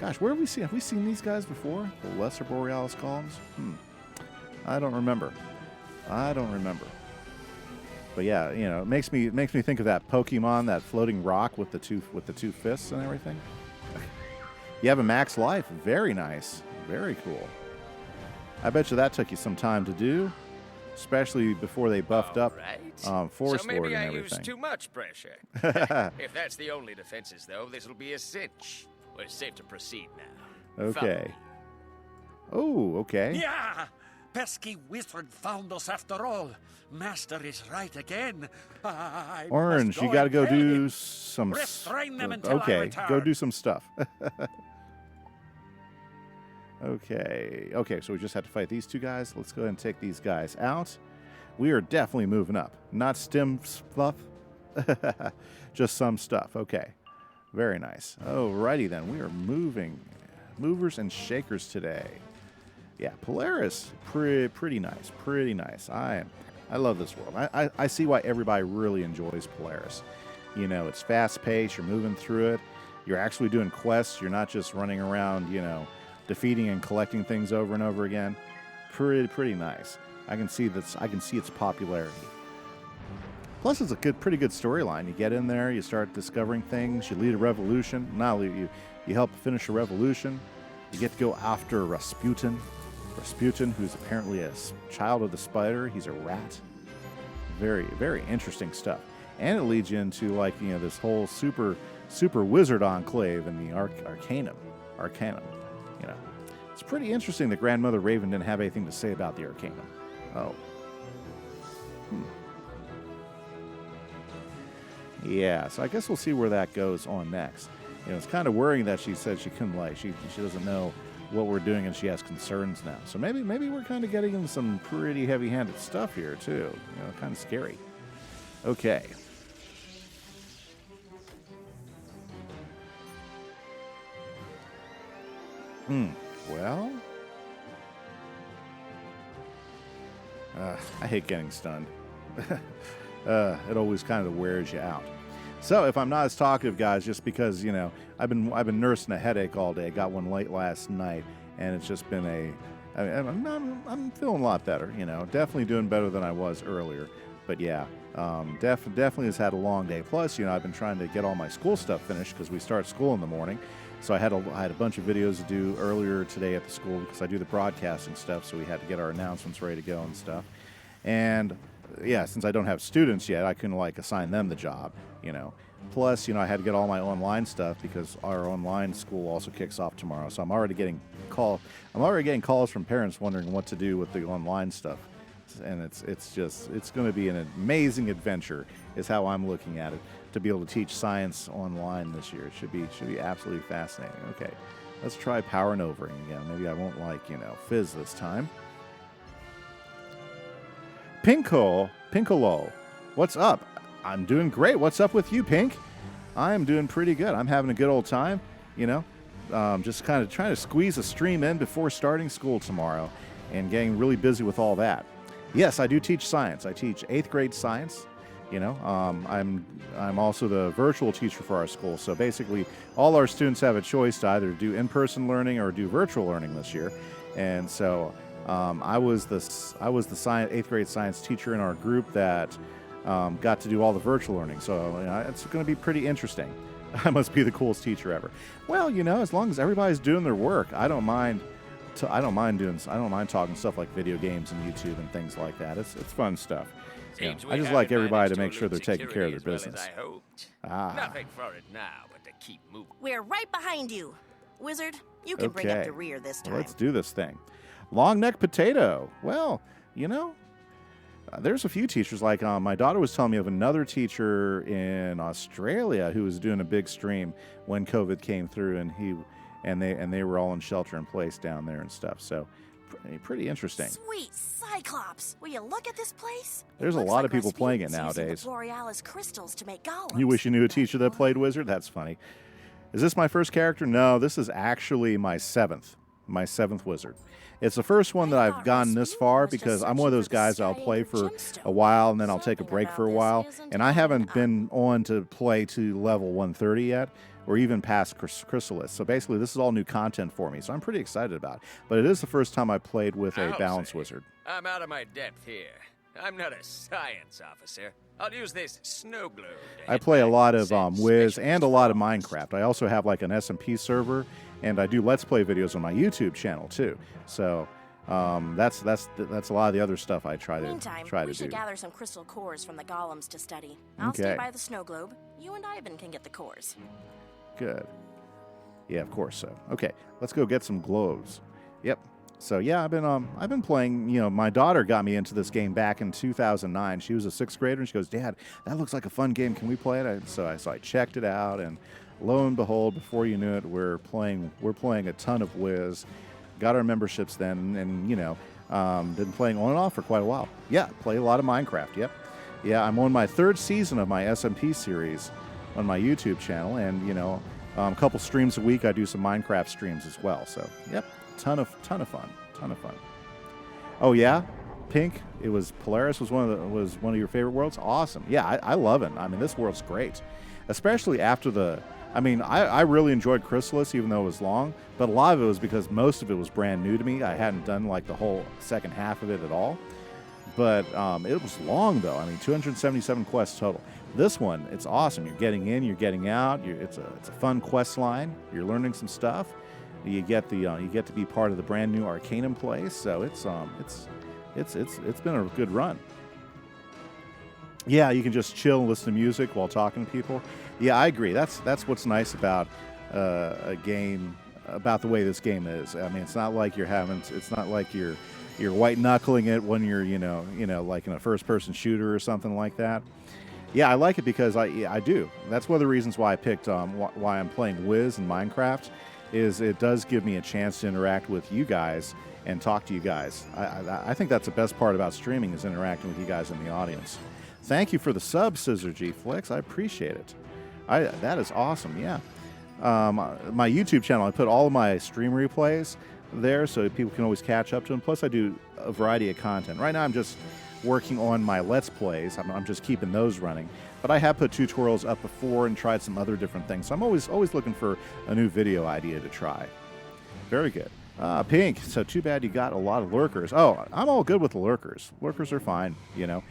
Gosh, where have we seen? Have we seen these guys before? The Lesser Borealis columns? I don't remember. But yeah, it makes me think of that Pokemon, that floating rock with the two fists and everything. You have a max life. Very nice. Very cool. I bet you that took you some time to do, especially before they buffed up Forest so maybe Lord and I everything. used too much pressure. If that's the only defenses, though, this'll be a cinch. Well, it's safe to proceed now. Okay. Oh, okay. Yeah! Pesky wizard found us after all. Master is right again. Orange, you got to go do some. Restrain them until I Okay, return. go do some stuff. Okay, so we just have to fight these two guys. Let's go ahead and take these guys out. We are definitely moving up. Not stim stuff, just some stuff. Okay, very nice. Alrighty then, we are moving. Movers and shakers today. Yeah, Polaris, pretty nice, pretty nice. I love this world. I see why everybody really enjoys Polaris. It's fast-paced, you're moving through it, you're actually doing quests, you're not just running around, defeating and collecting things over and over again. Pretty nice. I can see its popularity. Plus, it's a pretty good storyline. You get in there, you start discovering things, you lead a revolution. Not only you help finish a revolution, you get to go after Rasputin, who's apparently a child of the spider. He's a rat. Very, very interesting stuff. And it leads you into this whole super wizard enclave in the Arcanum. It's pretty interesting that Grandmother Raven didn't have anything to say about the Arcanum. Yeah, so I guess we'll see where that goes on next. It's kind of worrying that she said she couldn't she doesn't know what we're doing and she has concerns now. So maybe we're kind of getting into some pretty heavy-handed stuff here too. Kind of scary. Okay. Well, I hate getting stunned. It always kind of wears you out. So if I'm not as talkative, guys, just because I've been nursing a headache all day. I got one late last night, and it's just been I'm feeling a lot better. Definitely doing better than I was earlier. But yeah, definitely has had a long day. Plus, I've been trying to get all my school stuff finished because we start school in the morning. So I had a bunch of videos to do earlier today at the school because I do the broadcasting stuff. So we had to get our announcements ready to go and stuff. And yeah, since I don't have students yet, I couldn't assign them the job. Plus, I had to get all my online stuff because our online school also kicks off tomorrow. So I'm already getting calls from parents wondering what to do with the online stuff. And it's going to be an amazing adventure is how I'm looking at it, to be able to teach science online this year. It should be absolutely fascinating. Okay, let's try Power and Overing again. Maybe I won't Fizz this time. Pinkolo, what's up? I'm doing great. What's up with you, Pink? I'm doing pretty good. I'm having a good old time, just kind of trying to squeeze a stream in before starting school tomorrow and getting really busy with all that. Yes, I do teach science. I teach 8th grade science. I'm also the virtual teacher for our school. So basically, all our students have a choice to either do in-person learning or do virtual learning this year. And so I was the 8th grade science teacher in our group that got to do all the virtual learning. So it's going to be pretty interesting. I must be the coolest teacher ever. Well, as long as everybody's doing their work, I don't mind I don't mind talking stuff like video games and YouTube and things like that. It's fun stuff. You know, I just like everybody to make sure they're taking care of their business. Nothing for it now but to keep moving. We're right behind you. Wizard, you can bring up the rear this time. Well, let's do this thing. Long neck potato. Well, you know, there's a few teachers. Like my daughter was telling me of another teacher in Australia who was doing a big stream when COVID came through, and they were all in shelter in place down there and stuff. So pretty interesting. Sweet Cyclops, will you look at this place? There's a lot of people playing it nowadays. Polaris crystals to make golems. You wish you knew a teacher that played Wizard? That's funny. Is this my first character? No, this is actually my seventh Wizard. It's the first one that I've gotten this far because I'm one of those guys I'll play for a while and then I'll take a break for a while. And I haven't been on to play to level 130 yet, or even past Chrysalis. So basically, this is all new content for me. So I'm pretty excited about it. But it is the first time I played with a balanced wizard. I'm out of my depth here. I'm not a science officer. I'll use this snow globe. I play a lot of Wiz and a lot of Minecraft. I also have like an SMP server, and I do Let's Play videos on my YouTube channel too. So that's a lot of the other stuff I try to Meantime, we should gather some crystal cores from the golems to study. I'll stay by the snow globe. You and Ivan can get the cores. Good. Yeah, of course so. Okay, let's go get some globes. Yep. So yeah, I've been playing. You know, my daughter got me into this game back in 2009. She was a 6th grader, and she goes, "Dad, that looks like a fun game. Can we play it?" So I checked it out, and lo and behold, before you knew it, we're playing a ton of Wiz. Got our memberships then, and you know, been playing on and off for quite a while. Yeah, play a lot of Minecraft. Yep. Yeah, I'm on my 3rd season of my SMP series on my YouTube channel, and you know, a couple streams a week. I do some Minecraft streams as well. So yep. Ton of fun. Oh yeah, Pink. It was Polaris was one of your favorite worlds. Awesome. Yeah, I love it. I mean, this world's great, especially after the. I mean, I really enjoyed Chrysalis, even though it was long. But a lot of it was because most of it was brand new to me. I hadn't done like the whole second half of it at all. But it was long though. I mean, 277 quests total. This one, it's awesome. You're getting in, you're getting out. It's a fun quest line. You're learning some stuff. You get to be part of the brand new Arcanum place, so it's been a good run. Yeah, you can just chill and listen to music while talking to people. Yeah, I agree. That's what's nice about a game, about the way this game is. I mean, it's not like you're white knuckling it when you're you know like in a first person shooter or something like that. Yeah, I like it because I do. That's one of the reasons why I picked why I'm playing Wiz and Minecraft. Is it does give me a chance to interact with you guys and talk to you guys. I think that's the best part about streaming is interacting with you guys in the audience. Thank you for the sub, Scissor G Flicks. I appreciate it. That is awesome. Yeah. My YouTube channel, I put all of my stream replays there so people can always catch up to them. Plus, I do a variety of content. Right now, I'm just working on my Let's Plays. I'm just keeping those running. But I have put tutorials up before and tried some other different things. So I'm always looking for a new video idea to try. Very good. Pink, so too bad you got a lot of lurkers. Oh, I'm all good with the lurkers. Lurkers are fine, you know.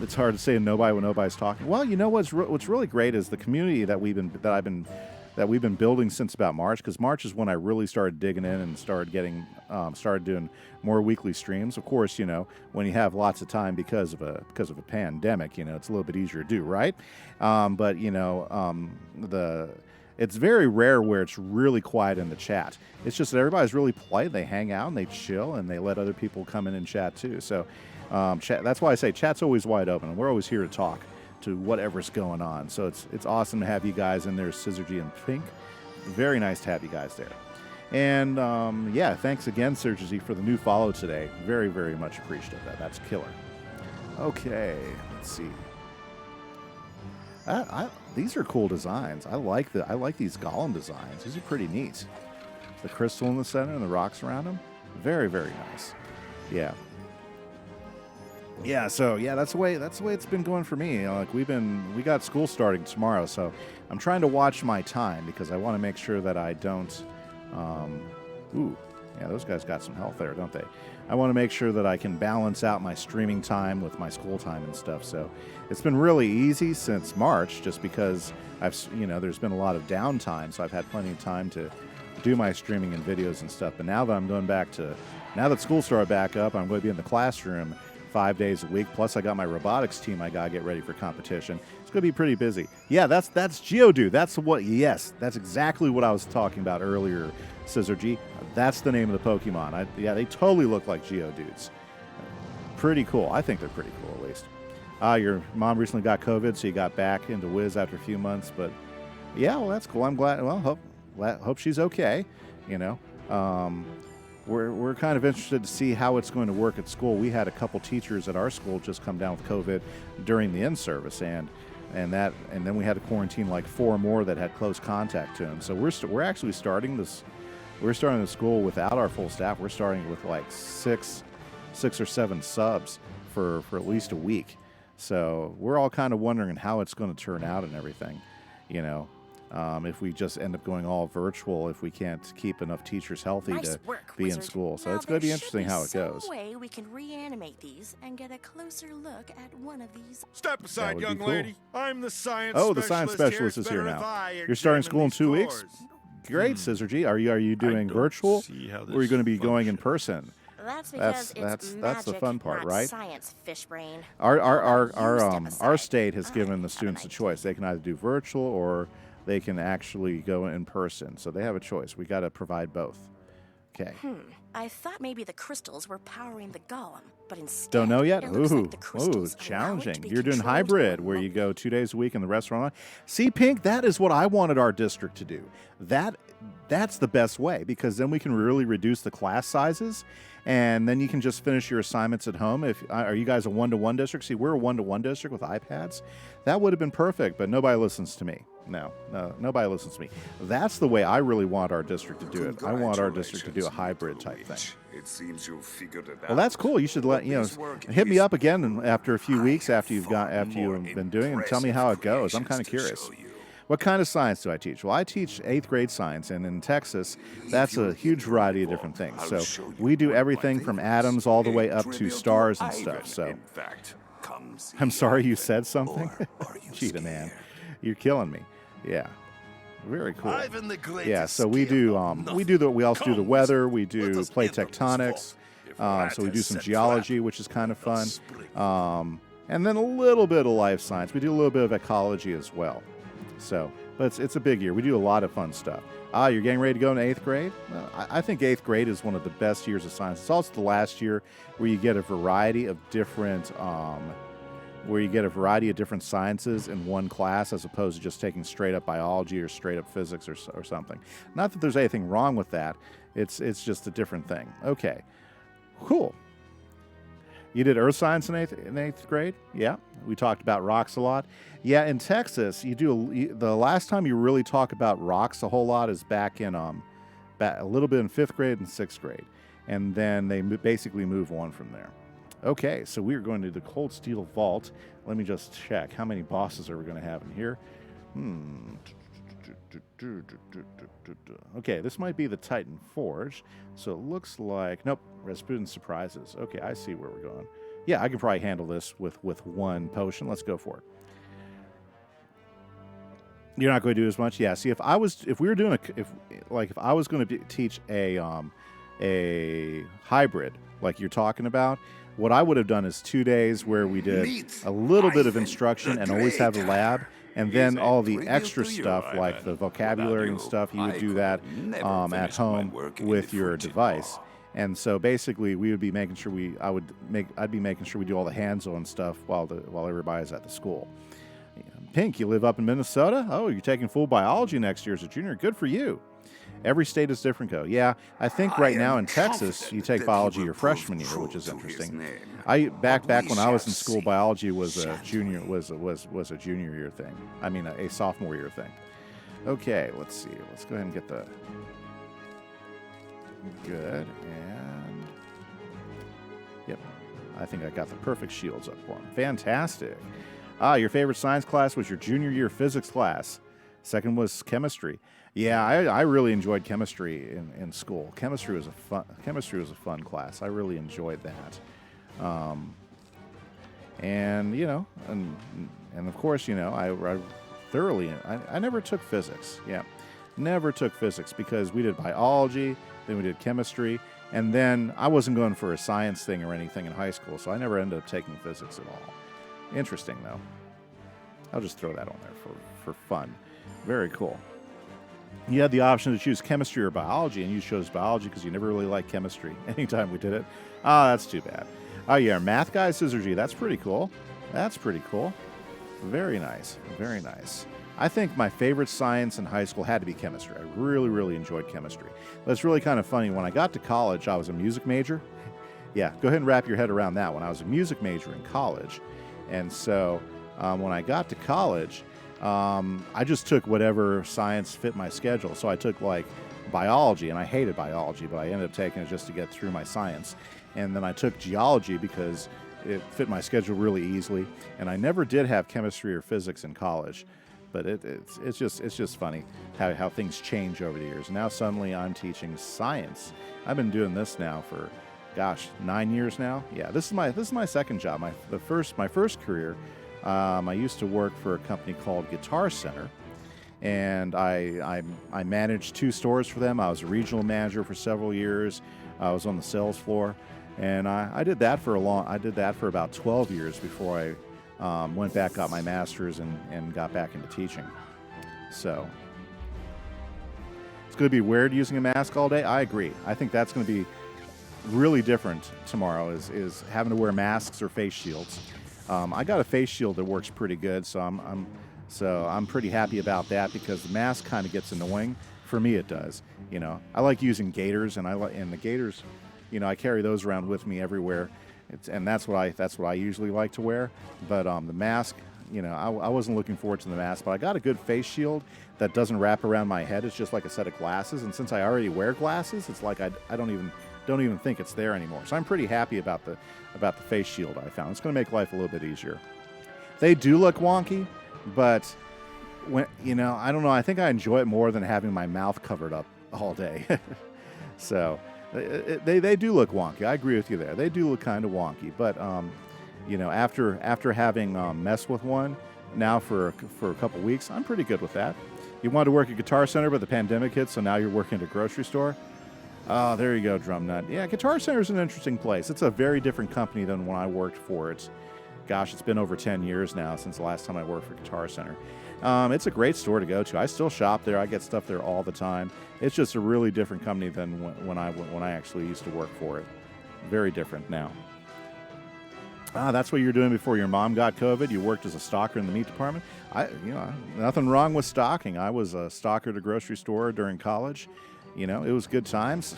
It's hard to say nobody when nobody's talking. Well, you know what's really great is the community that we've been building since about March, because March is when I really started digging in and started doing more weekly streams. Of course, you know, when you have lots of time because of a pandemic, you know, it's a little bit easier to do, right? But you know, it's very rare where it's really quiet in the chat. It's just that everybody's really polite. They hang out and they chill and they let other people come in and chat too. So that's why I say chat's always wide open, and we're always here to talk to whatever's going on. So it's awesome to have you guys in there, Scissor G and Pink. Very nice to have you guys there. And yeah, thanks again, Scissor G, for the new follow today. Very, very much appreciative of that. That's killer. Okay, let's see. These are cool designs. I like these golem designs. These are pretty neat. The crystal in the center and the rocks around them. Very, very nice. Yeah. Yeah, so yeah, that's the way it's been going for me. You know, like we got school starting tomorrow, so I'm trying to watch my time because I want to make sure that I don't. Ooh, yeah, those guys got some health there, don't they? I want to make sure that I can balance out my streaming time with my school time and stuff. So it's been really easy since March, just because there's been a lot of downtime, so I've had plenty of time to do my streaming and videos and stuff. But now that I'm going back to, now that school started back up, I'm going to be in the classroom 5 days a week. Plus, I got my robotics team I got to get ready for competition. It's going to be pretty busy. Yeah, that's Geodude. That's what, yes, that's exactly what I was talking about earlier, Scissor G. That's the name of the Pokemon. Yeah, they totally look like Geodudes. Pretty cool. I think they're pretty cool, at least. Your mom recently got COVID, so you got back into Wiz after a few months. But, yeah, well, that's cool. I'm glad. Well, hope she's okay, you know. We're kind of interested to see how it's going to work at school. We had a couple teachers at our school just come down with COVID during the in-service, and then we had to quarantine like 4 more that had close contact to them. So we're actually starting this. We're starting the school without our full staff. We're starting with like six or 7 subs for at least a week. So we're all kind of wondering how it's going to turn out and everything, you know. If we just end up going all virtual, if we can't keep enough teachers healthy to be in school. So it's going to be interesting how it goes. Some way we can reanimate these and get a closer look at one of these. Step aside, young lady. I'm the science specialist. Oh, the science specialist is here now. You're starting school in 2 weeks? Great, Scissor G. Are you doing virtual, or are you going to be going in person? That's because that's the fun part, right? Science, fish brain. Our state has given the students a choice. They can either do virtual or they can actually go in person. So they have a choice. We got to provide both. Okay. I thought maybe the crystals were powering the golem, but instead, don't know yet. Ooh, like challenging. You're doing hybrid, where you go 2 days a week in the restaurant. See, Pink, that is what I wanted our district to do. That's the best way, because then we can really reduce the class sizes, and then you can just finish your assignments at home. Are you guys a 1-to-1 district? See, we're a 1-to-1 district with iPads. That would have been perfect, but nobody listens to me. No, nobody listens to me. That's the way I really want our district to do it. I want our district to do a hybrid type thing. It seems you've figured it out. Well, that's cool. You should hit me up again after a few weeks after you've been doing it, and tell me how it goes. I'm kind of curious. What kind of science do I teach? Well, I teach 8th grade science, and in Texas, that's a huge variety of different things. So we do everything from atoms all the way up to stars and stuff. So I'm sorry you said something. Cheetah man, you're killing me. Yeah, very cool. Yeah, so we also do the weather. We do plate tectonics. So we do some geology, which is kind of fun. And then a little bit of life science. We do a little bit of ecology as well. So, but it's a big year. We do a lot of fun stuff. You're getting ready to go into 8th grade? I think 8th grade is one of the best years of science. It's also the last year where you get a variety of different sciences in one class, as opposed to just taking straight up biology or straight up physics or something. Not that there's anything wrong with that. It's just a different thing. Okay, cool. You did earth science in 8th grade? Yeah. We talked about rocks a lot. Yeah, in Texas, the last time you really talk about rocks a whole lot is back in a little bit in 5th grade and 6th grade. And then they basically move on from there. Okay, so we are going to the Cold Steel Vault. Let me just check. How many bosses are we going to have in here? Okay, this might be the Titan Forge. So it looks like... Nope, Rasputin Surprises. Okay, I see where we're going. Yeah, I can probably handle this with one potion. Let's go for it. You're not going to do as much? Yeah, see, if I was going to teach a hybrid like you're talking about, what I would have done is 2 days where we did a little bit of instruction and always have a lab, and then all the extra stuff like the vocabulary and stuff, you would do that at home with your device. And so basically, we would be making sure I'd be making sure we do all the hands-on stuff while everybody's at the school. Pink, you live up in Minnesota? Oh, you're taking full biology next year as a junior. Good for you. Every state is different, though. Yeah, I think right now in Texas, you take biology your freshman year, which is interesting. Back when I was in school, biology was a junior year thing. I mean, a sophomore year thing. Okay, let's see. Let's go ahead and get the good and yep. I think I got the perfect shields up for him. Fantastic. Your favorite science class was your junior year physics class. Second was chemistry. Yeah, I really enjoyed chemistry in school. Chemistry was a fun class. I really enjoyed that. And of course, I thoroughly. I never took physics. Yeah, never took physics because we did biology, then we did chemistry, and then I wasn't going for a science thing or anything in high school, so I never ended up taking physics at all. Interesting, though. I'll just throw that on there for fun. Very cool. You had the option to choose chemistry or biology, and you chose biology because you never really liked chemistry anytime we did it. Oh, that's too bad. Oh, yeah, math guy, Scissor G. That's pretty cool. That's pretty cool. Very nice. Very nice. I think my favorite science in high school had to be chemistry. I really, really enjoyed chemistry. But it's really kind of funny. When I got to college, I was a music major. Yeah, go ahead and wrap your head around that one. I was a music major in college. And so when I got to college, I just took whatever science fit my schedule. So I took like biology, and I hated biology, but I ended up taking it just to get through my science. And then I took geology because it fit my schedule really easily. And I never did have chemistry or physics in college. But it's just funny how things change over the years. Now suddenly I'm teaching science. I've been doing this now for, gosh, 9 years now. Yeah, this is my second job. My first career, I used to work for a company called Guitar Center, and I managed 2 stores for them. I was a regional manager for several years. I was on the sales floor, and I did that for about 12 years before I went back, got my master's, and got back into teaching. So it's going to be weird using a mask all day. I agree. I think that's going to be really different tomorrow is having to wear masks or face shields. I got a face shield that works pretty good, so I'm pretty happy about that because the mask kind of gets annoying. For me, it does. You know, I like using gaiters, and the gaiters, you know, I carry those around with me everywhere. And that's what I usually like to wear. But the mask, you know, I wasn't looking forward to the mask, but I got a good face shield that doesn't wrap around my head. It's just like a set of glasses. And since I already wear glasses, it's like I don't even think it's there anymore. So I'm pretty happy about the face shield I found. It's going to make life a little bit easier. They do look wonky, but when I don't know. I think I enjoy it more than having my mouth covered up all day. So. They do look wonky. I agree with you there. They do look kind of wonky, but you know, after having messed with one now for a couple weeks, I'm pretty good with that. You wanted to work at Guitar Center, but the pandemic hit, so now you're working at a grocery store. Oh, there you go, Drumnut. Yeah, Guitar Center is an interesting place. It's a very different company than when I worked for it. Gosh, it's been over 10 years now since the last time I worked for Guitar Center. It's a great store to go to. I still shop there. I get stuff there all the time. It's just a really different company than when I actually used to work for it. Very different now. That's what you were doing before your mom got COVID. You worked as a stalker in the meat department. Nothing wrong with stalking. I was a stalker at a grocery store during college. You know, it was good times.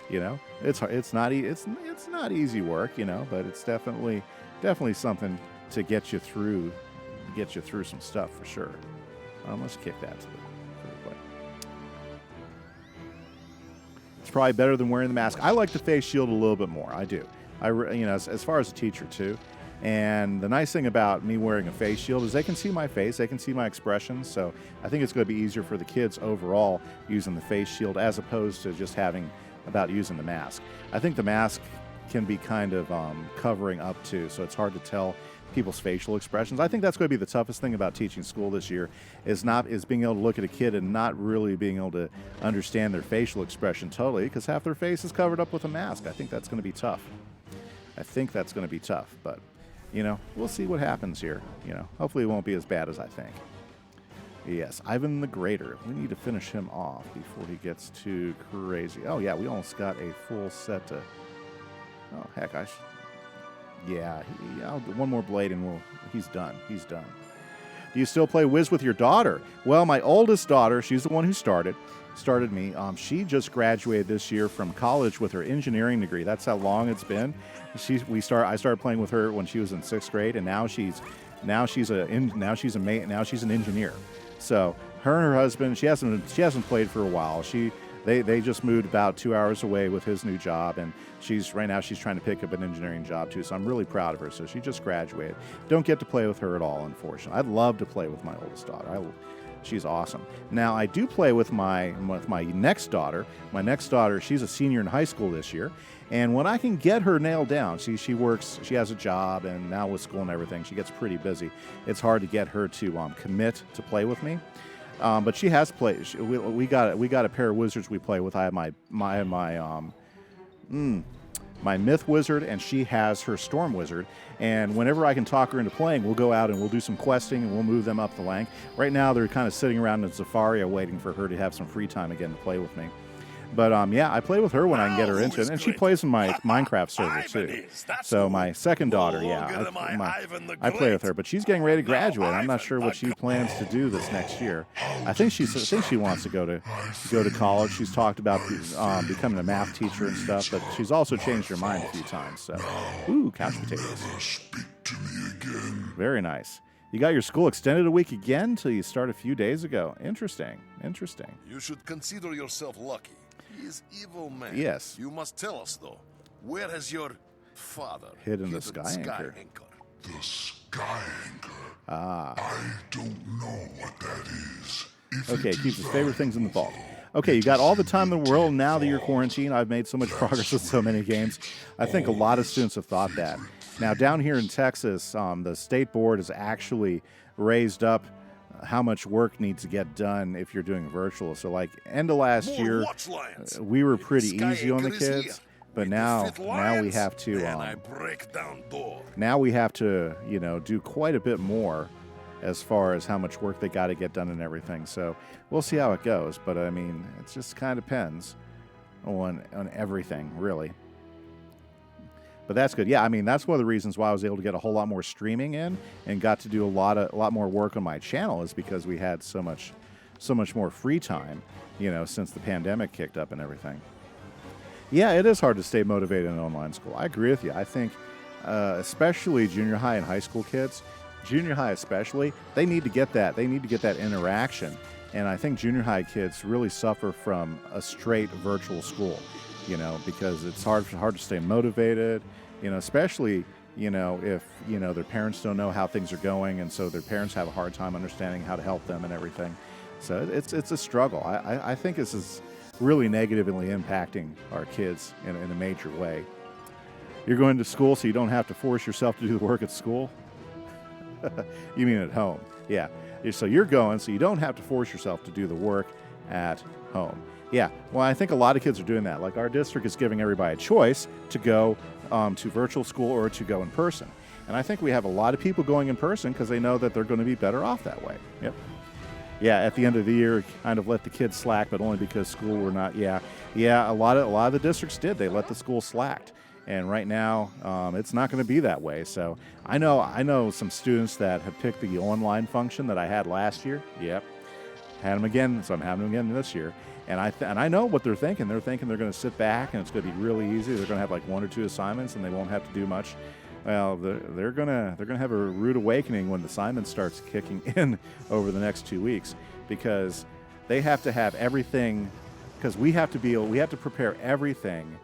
You know, it's not easy work. You know, but it's definitely something to get you through some stuff for sure. Let's kick that to the play. It's probably better than wearing the mask. I like the face shield a little bit more. I do. As far as a teacher too. And the nice thing about me wearing a face shield is they can see my face, they can see my expressions. So I think it's going to be easier for the kids overall using the face shield as opposed to just using the mask. I think the mask can be kind of covering up too, so it's hard to tell people's facial expressions. I think that's going to be the toughest thing about teaching school this year is being able to look at a kid and not really being able to understand their facial expression totally because half their face is covered up with a mask. I think that's going to be tough. But you know, we'll see what happens here. You know, hopefully it won't be as bad as I think. Yes, Ivan the Greater. We need to finish him off before he gets too crazy. Oh yeah, we almost got a full set to. Oh heck, I'll do one more blade and he's done. Do you still play Wiz with your daughter? Well, my oldest daughter, she's the one who started me. She just graduated this year from college with her engineering degree. That's how long it's been. I started playing with her when she was in 6th grade, and now she's an engineer. So her and her husband, she hasn't played for a while. They just moved about 2 hours away with his new job, and right now she's trying to pick up an engineering job too. So I'm really proud of her. So she just graduated. Don't get to play with her at all, unfortunately. I'd love to play with my oldest daughter. She's awesome. Now I do play with my next daughter. My next daughter, she's a senior in high school this year, and when I can get her nailed down, she works. She has a job, and now with school and everything, she gets pretty busy. It's hard to get her to commit to play with me. But she has played. We got a pair of wizards we play with. I have my Myth Wizard, and she has her Storm Wizard. And whenever I can talk her into playing, we'll go out and we'll do some questing and we'll move them up the length. Right now, they're kind of sitting around in Zafaria waiting for her to have some free time again to play with me. But yeah, I play with her when I can get her into it, and she plays in my Minecraft server too. So my second daughter, yeah, I play with her, but she's getting ready to graduate. I'm not sure what she plans to do this next year. I think she wants to go to college. She's talked about becoming a math teacher and stuff, but she's also changed her mind a few times. So, ooh, couch potatoes. Very nice. You got your school extended a week again till you start a few days ago. Interesting. You should consider yourself lucky. He is evil man. Yes. You must tell us, though. Where has your father hidden the sky anchor? The sky anchor? Ah. I don't know what that is. Okay, keeps his favorite things in the vault. Okay, you got all the time in the world now that you're quarantined. I've made so much progress with so many games. I think a lot of students have thought that. Now, down here in Texas, the state board has actually raised up how much work needs to get done if you're doing virtual. So, like, end of last year, we were pretty easy on the kids, but now we have to do quite a bit more as far as how much work they got to get done and everything. So we'll see how it goes. But I mean, it just kind of depends on everything, really. But that's good. Yeah, I mean, that's one of the reasons why I was able to get a whole lot more streaming in and got to do a lot more work on my channel, is because we had so much more free time, since the pandemic kicked up and everything. Yeah, it is hard to stay motivated in online school. I agree with you. I think especially junior high and high school kids, junior high especially, they need to get that. They need to get that interaction. And I think junior high kids really suffer from a straight virtual school, because it's hard to stay motivated. Especially, if, their parents don't know how things are going, and so their parents have a hard time understanding how to help them and everything. So it's a struggle. I think this is really negatively impacting our kids in a major way. You're going to school so you don't have to force yourself to do the work at school? You mean at home? Yeah. So you're going so you don't have to force yourself to do the work at home. Yeah, well, I think a lot of kids are doing that. Like, our district is giving everybody a choice to go to virtual school or to go in person. And I think we have a lot of people going in person because they know that they're going to be better off that way. Yep. Yeah, at the end of the year, kind of let the kids slack, but only because school were not. Yeah, a lot of the districts did. They let the school slacked. And right now, it's not going to be that way. So I know some students that have picked the online function that I had last year. Yep, had them again, so I'm having them again this year. And I know what they're thinking. They're thinking they're going to sit back and it's going to be really easy. They're going to have like 1 or 2 assignments and they won't have to do much. Well, they're gonna have a rude awakening when the assignment starts kicking in over the next 2 weeks, because they have to have everything. Because we have to prepare everything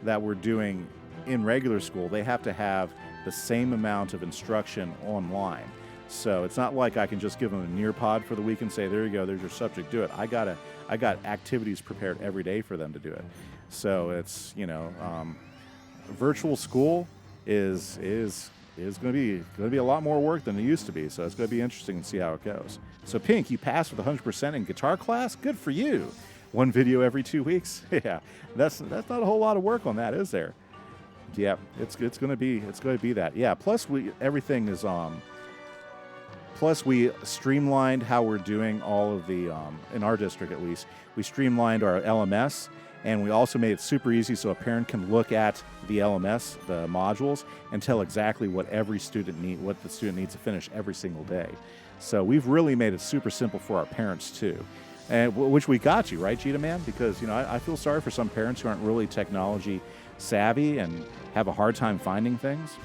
that we're doing in regular school. They have to have the same amount of instruction online. So it's not like I can just give them a Nearpod for the week and say, there you go, there's your subject, do it. I got activities prepared every day for them to do it. So it's, virtual school is going to be a lot more work than it used to be. So it's going to be interesting to see how it goes. So Pink, you passed with 100% in guitar class. Good for you. 1 video every 2 weeks. Yeah, that's not a whole lot of work on that, is there? Yeah, it's going to be that. Yeah. Plus we streamlined how we're doing all of the, in our district at least, we streamlined our LMS, and we also made it super easy so a parent can look at the LMS, the modules, and tell exactly what the student needs to finish every single day. So we've really made it super simple for our parents too, and which we got you, right, Cheetah Man? Because I feel sorry for some parents who aren't really technology savvy and have a hard time finding things.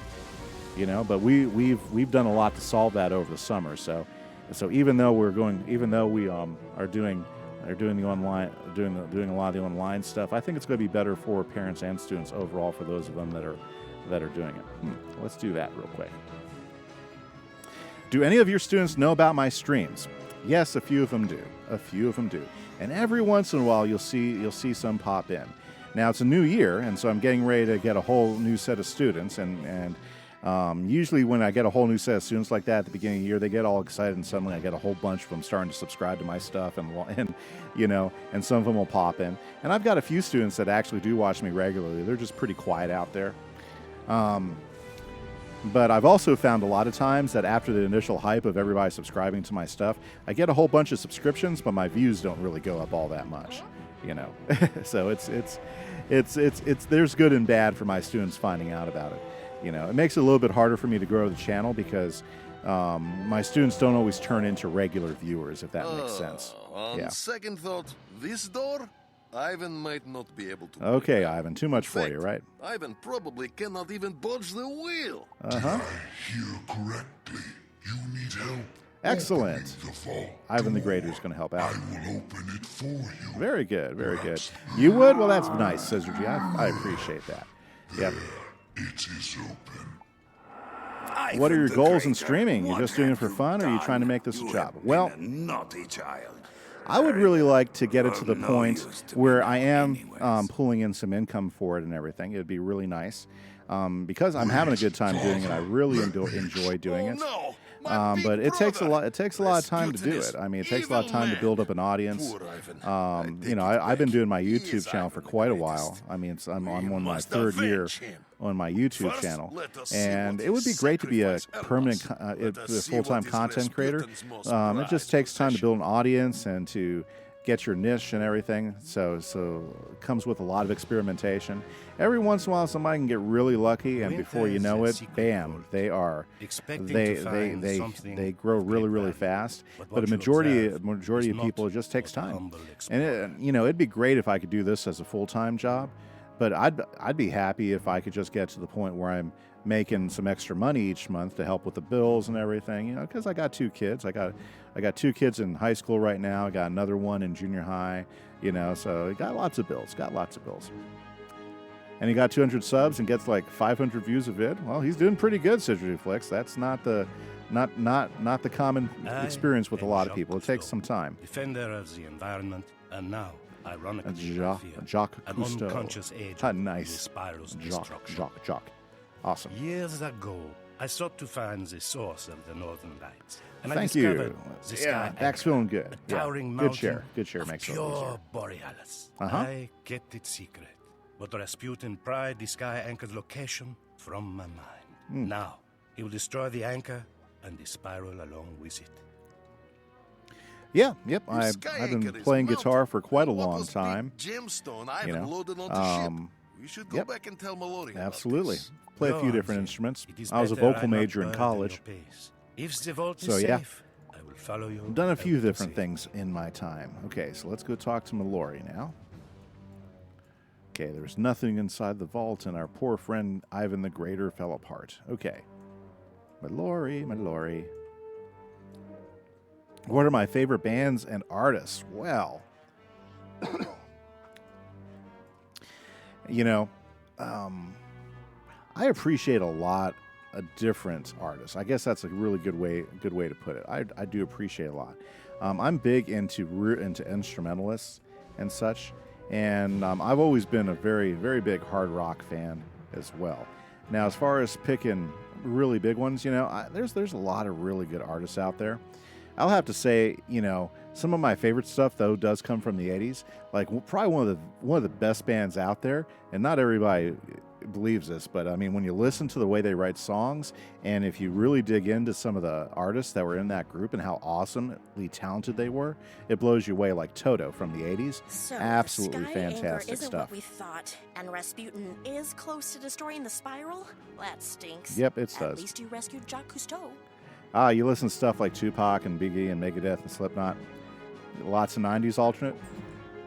But we've done a lot to solve that over the summer. So even though we are doing a lot of the online stuff, I think it's going to be better for parents and students overall for those of them that are doing it. Let's do that real quick. Do any of your students know about my streams? Yes, a few of them do. And every once in a while you'll see some pop in. Now it's a new year, and so I'm getting ready to get a whole new set of students, and Usually when I get a whole new set of students like that at the beginning of the year, they get all excited, and suddenly I get a whole bunch of them starting to subscribe to my stuff, and and some of them will pop in. And I've got a few students that actually do watch me regularly. They're just pretty quiet out there. But I've also found a lot of times that after the initial hype of everybody subscribing to my stuff, I get a whole bunch of subscriptions, but my views don't really go up all that much, So it's there's good and bad for my students finding out about it. It makes it a little bit harder for me to grow the channel because my students don't always turn into regular viewers, if that makes sense. On second thought, this door, Ivan might not be able to. Okay, Ivan, too much for you, right? Ivan probably cannot even budge the wheel. Did I hear correctly? You need help. Excellent. opening the vault Ivan the door. Greater is going to help out. I will open it for you. Very good, very good. You would? Well, that's nice, Scissor G. I appreciate that. Yep. It is open. What are your goals in streaming? You're just doing it for fun, or are you trying to make this a job? Well, naughty child. I would really like to get it to the point where I am pulling in some income for it and everything. It would be really nice. Because I'm having a good time doing it. I really enjoy doing it. But it takes a lot. It takes a lot of time to do it. I mean, it takes a lot of time to build up an audience. I've been doing my YouTube channel for quite a while. I mean, I'm on my third year on my YouTube channel, and it would be great to be a permanent, full-time content creator. It just takes time to build an audience and to get your niche and everything. So it comes with a lot of experimentation. Every once in a while, somebody can get really lucky, and before you know it, bam, they grow really fast. But a majority of people, it just takes time. And it'd be great if I could do this as a full-time job. But I'd be happy if I could just get to the point where I'm making some extra money each month to help with the bills and everything. Because I got 2 kids. I got 2 kids in high school right now. I got another one in junior high. So I got lots of bills. And he got 200 subs and gets like 500 views a vid. Well, he's doing pretty good, Scissor Flicks. That's not the common experience with a lot of people. It takes some time. Defender of the environment, and now, ironically, Jacques an Cousteau. unconscious agent Nice. in the spiral's destruction. Jacques. Awesome. Years ago, I sought to find the source of the northern lights. And Thank I you. discovered the sky Dax feeling good. a towering Good share. mountain Good share of makes it a little pure easier. Borealis. Uh-huh. I kept it secret, but Rasputin pried the sky anchor's location from my mind. Now, he will destroy the anchor and the spiral along with it. Yeah, yep. Your I've sky been anchor is playing mounted. guitar for quite a What long was big time. gemstone Ivan loaded onto ship. We should go yep. back and tell Mallory about Absolutely. this. Play a Go few on, different sir. instruments. It is I was a better vocal I not major in burden college. your pace. If the vault So is yeah, safe, I will follow you. I've done a few and different safe. things in my time. Okay, so let's go talk to Mallory now. Okay, there's nothing inside the vault, and our poor friend Ivan the Greater fell apart. Okay. Mallory. What are my favorite bands and artists? Well, I appreciate a lot of different artists. I guess that's a really good way to put it. I do appreciate a lot. I'm big into instrumentalists and such, and I've always been a very, very big hard rock fan as well. Now, as far as picking really big ones, there's a lot of really good artists out there. I'll have to say, some of my favorite stuff though does come from the '80s. Like probably one of the best bands out there, and not everybody believes this, but I mean, when you listen to the way they write songs, and if you really dig into some of the artists that were in that group and how awesomely talented they were, it blows you away. Like Toto from the '80s, So absolutely the sky anchor fantastic isn't stuff. what we thought, and Rasputin is close to destroying the spiral. That stinks. Yep, it At does. least you rescued Jacques Cousteau. You listen to stuff like Tupac and Biggie and Megadeth and Slipknot. Lots of '90s alternate.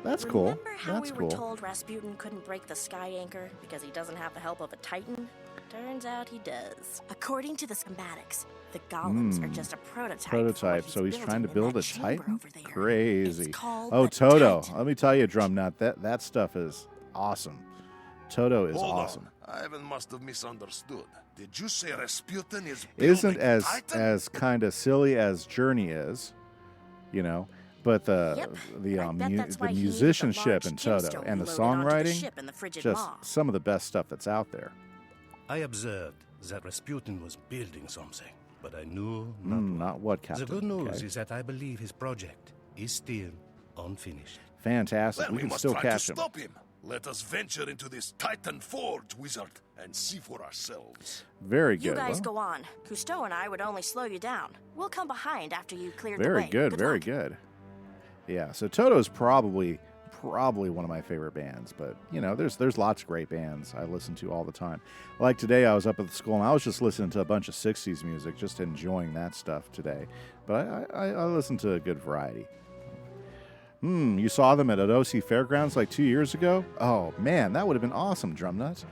That's cool. Remember how That's we cool. were told Rasputin couldn't break the sky anchor because he doesn't have the help of a titan? Turns out he does. According to the schematics, the golems are just a prototype. So he's trying to build a Titan? It's Crazy. called Oh, the Toto. Titan. Let me tell you, Drumnut, that stuff is awesome. Toto is Hold awesome. on. Ivan must have misunderstood. Did you say Rasputin is Isn't building as Titan? as kind of silly as Journey is, but the that's why he needed the musicianship in large Toto gemstone and the loaded onto the songwriting, ship in the frigid just maw. some of the best stuff that's out there. I observed that Rasputin was building something, but I knew not what, Captain. The good news Okay. is that I believe his project is still unfinished. Fantastic. Then We can must still try catch to him. stop him. Let us venture into this Titan Forge, Wizard, and see for ourselves. Very good. You guys Well, go on. Cousteau and I would only slow you down. We'll come behind after you cleared the very way. good. Very good. Yeah. So Toto's probably one of my favorite bands, but you know, there's lots of great bands I listen to all the time. Like today, I was up at the school and I was just listening to a bunch of '60s music, just enjoying that stuff today. But I listen to a good variety. You saw them at OC Fairgrounds like 2 years ago? Oh, man, that would have been awesome, Drumnut.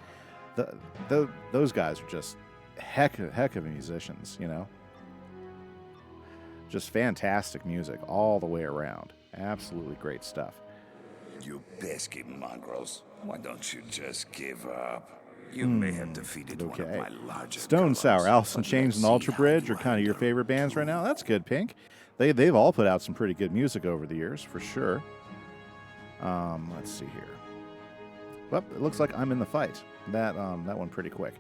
Those guys are just heck of musicians, you know? Just fantastic music all the way around. Absolutely great stuff. You pesky mongrels. Why don't you just give up? You may have defeated one of my largest Stone Sour, colors, Alice in but Chains, let's and see Ultra how Bridge you are kind of your favorite bands right now. That's good, Pink. They've all put out some pretty good music over the years, for sure. Let's see here. Well, it looks like I'm in the fight. That one pretty quick.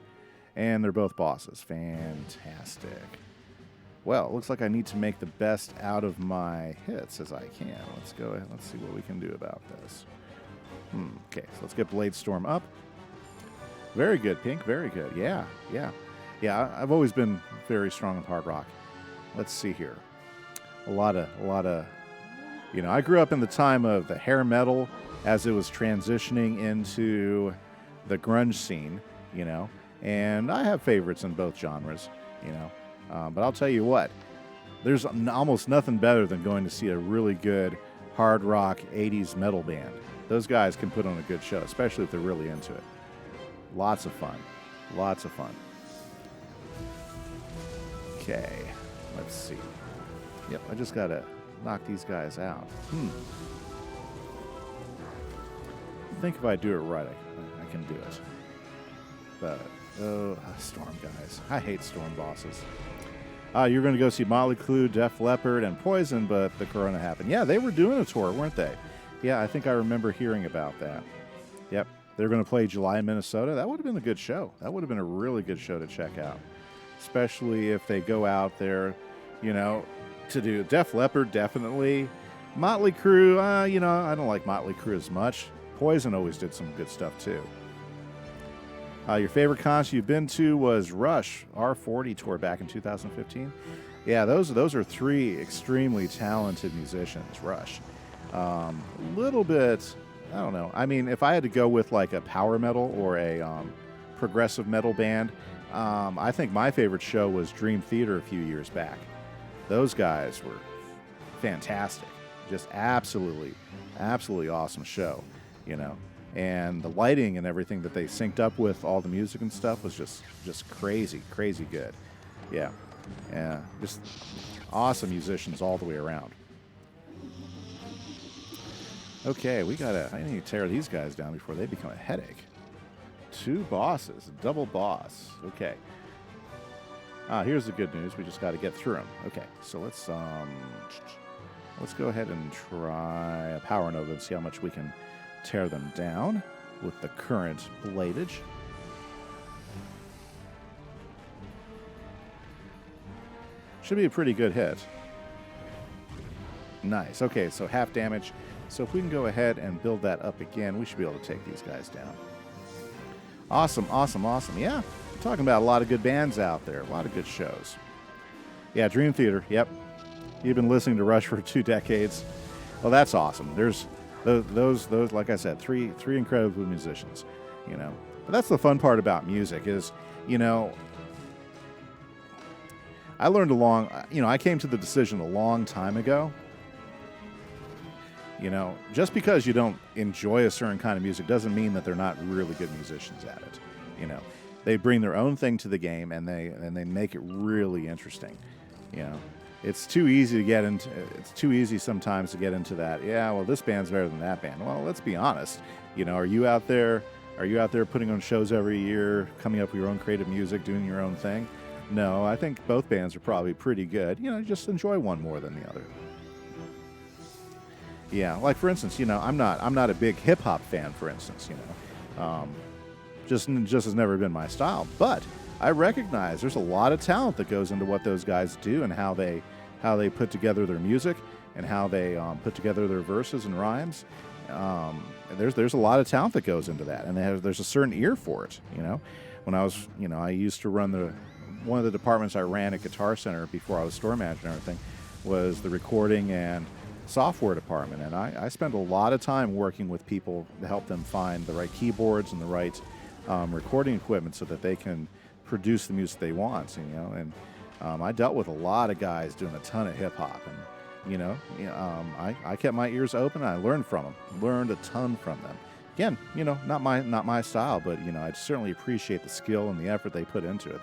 And they're both bosses. Fantastic. Well, it looks like I need to make the best out of my hits as I can. Let's go ahead. Let's see what we can do about this. Okay, so let's get Blade Storm up. Very good, Pink. Very good. Yeah. I've always been very strong in hard rock. Let's see here. A lot of, you know, I grew up in the time of the hair metal as it was transitioning into the grunge scene, you know, and I have favorites in both genres, you know, but I'll tell you what, there's almost nothing better than going to see a really good hard rock 80s metal band. Those guys can put on a good show, especially if they're really into it. Lots of fun. Okay, let's see. Yep, I just gotta knock these guys out. I think if I do it right, I can do it. But, Storm guys. I hate Storm bosses. You're going to go see Motley Crue, Def Leppard, and Poison, but the Corona happened. Yeah, they were doing a tour, weren't they? Yeah, I think I remember hearing about that. Yep, they're going to play July in Minnesota. That would have been a good show. That would have been a really good show to check out. Especially if they go out there, you know, to do Def Leppard, definitely. Motley Crue, you know, I don't like Motley Crue as much. Poison always did some good stuff, too. Your favorite concert you've been to was Rush, R40 tour back in 2015. Yeah, those are three extremely talented musicians, Rush. A little bit, I don't know. I mean, if I had to go with like a power metal or a progressive metal band, I think my favorite show was Dream Theater a few years back. Those guys were fantastic. Just absolutely awesome show, you know. And the lighting and everything that they synced up with all the music and stuff was just crazy good. Yeah, just awesome musicians all the way around. Okay, I need to tear these guys down before they become a headache. 2 bosses, a double boss. Okay. Here's the good news. We just got to get through them. Okay, so let's go ahead and try a Power Nova and see how much we can tear them down with the current bladage. Should be a pretty good hit. Nice. Okay, so half damage. So if we can go ahead and build that up again, we should be able to take these guys down. Awesome. Yeah, we're talking about a lot of good bands out there, a lot of good shows. Yeah, Dream Theater. Yep. You've been listening to Rush for 2 decades. Well, that's awesome. There's those like I said, three incredible musicians, you know. But that's the fun part about music is, you know, I learned I came to the decision a long time ago. You know, just because you don't enjoy a certain kind of music doesn't mean that they're not really good musicians at it. You know, they bring their own thing to the game and they make it really interesting. You know, it's too easy to get into. It's too easy sometimes to get into that. Yeah, well, this band's better than that band. Well, let's be honest. You know, are you out there putting on shows every year, coming up with your own creative music, doing your own thing? No, I think both bands are probably pretty good. You know, just enjoy one more than the other. Yeah, like for instance, you know, I'm not a big hip hop fan, for instance, you know, just has never been my style. But I recognize there's a lot of talent that goes into what those guys do and how they put together their music and how they put together their verses and rhymes. There's a lot of talent that goes into that, and there's a certain ear for it. When I was, I used to run one of the departments I ran at Guitar Center before I was store manager and everything was the recording and software department, and I spent a lot of time working with people to help them find the right keyboards and the right recording equipment so that they can produce the music they want. And I dealt with a lot of guys doing a ton of hip hop, and I kept my ears open. And I learned from them, learned a ton from them. Again, not my style, but I certainly appreciate the skill and the effort they put into it.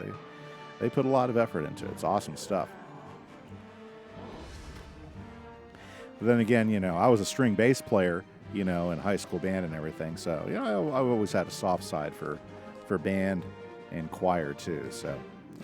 They put a lot of effort into it. It's awesome stuff. But then again, I was a string bass player, in high school band and everything. So, I always had a soft side for band and choir too. So,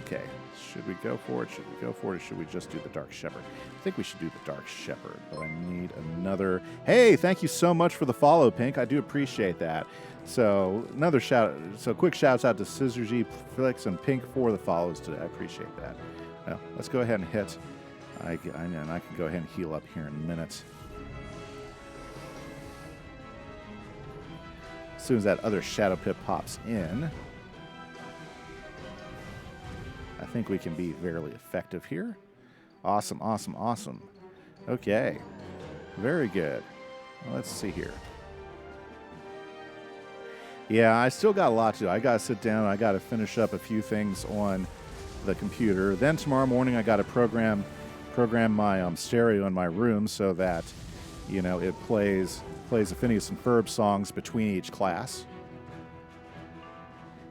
okay, should we go for it? Should we go for it, or should we just do the Dark Shepherd? I think we should do the Dark Shepherd, but I need another. Hey, thank you so much for the follow, Pink. I do appreciate that. So another shout. So quick shouts out to Scissor G, Flix, and Pink for the follows today. I appreciate that. Well, let's go ahead and hit. I can go ahead and heal up here in a minute. As soon as that other Shadow Pip pops in, I think we can be fairly effective here. Awesome, awesome, awesome. Okay, very good. Well, let's see here. Yeah, I still got a lot to do. I got to sit down. I got to finish up a few things on the computer. Then tomorrow morning, I got to program my stereo in my room so that it plays the Phineas and Ferb songs between each class,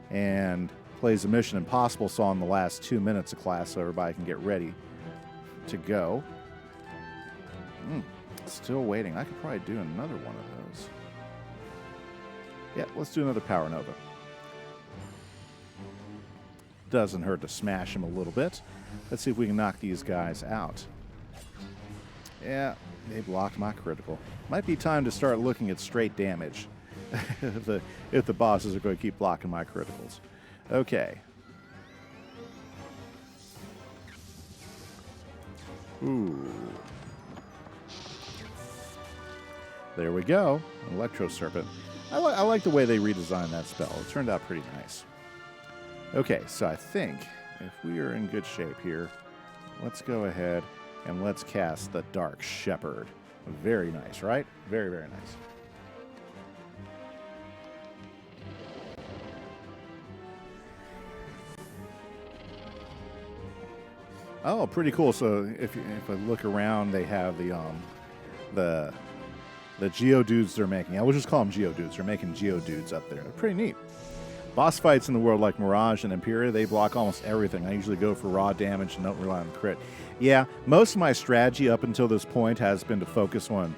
and plays the Mission Impossible song the last 2 minutes of class so everybody can get ready to go. Still waiting. I could probably do another one of those. Yeah, let's do another Power Nova. Doesn't hurt to smash them a little bit. Let's see if we can knock these guys out. Yeah, they blocked my critical. Might be time to start looking at straight damage if the bosses are going to keep blocking my criticals. Okay. Ooh. There we go. Electro Serpent. I like the way they redesigned that spell. It turned out pretty nice. Okay, so I think if we are in good shape here, let's go ahead and let's cast the Dark Shepherd. Very nice, right? Very, very nice. Oh, pretty cool. So if I look around, they have the Geodudes they're making. I will just call them Geodudes. They're making Geodudes up there. They're pretty neat. Boss fights in the world like Mirage and Imperia, they block almost everything. I usually go for raw damage and don't rely on crit. Yeah, most of my strategy up until this point has been to focus on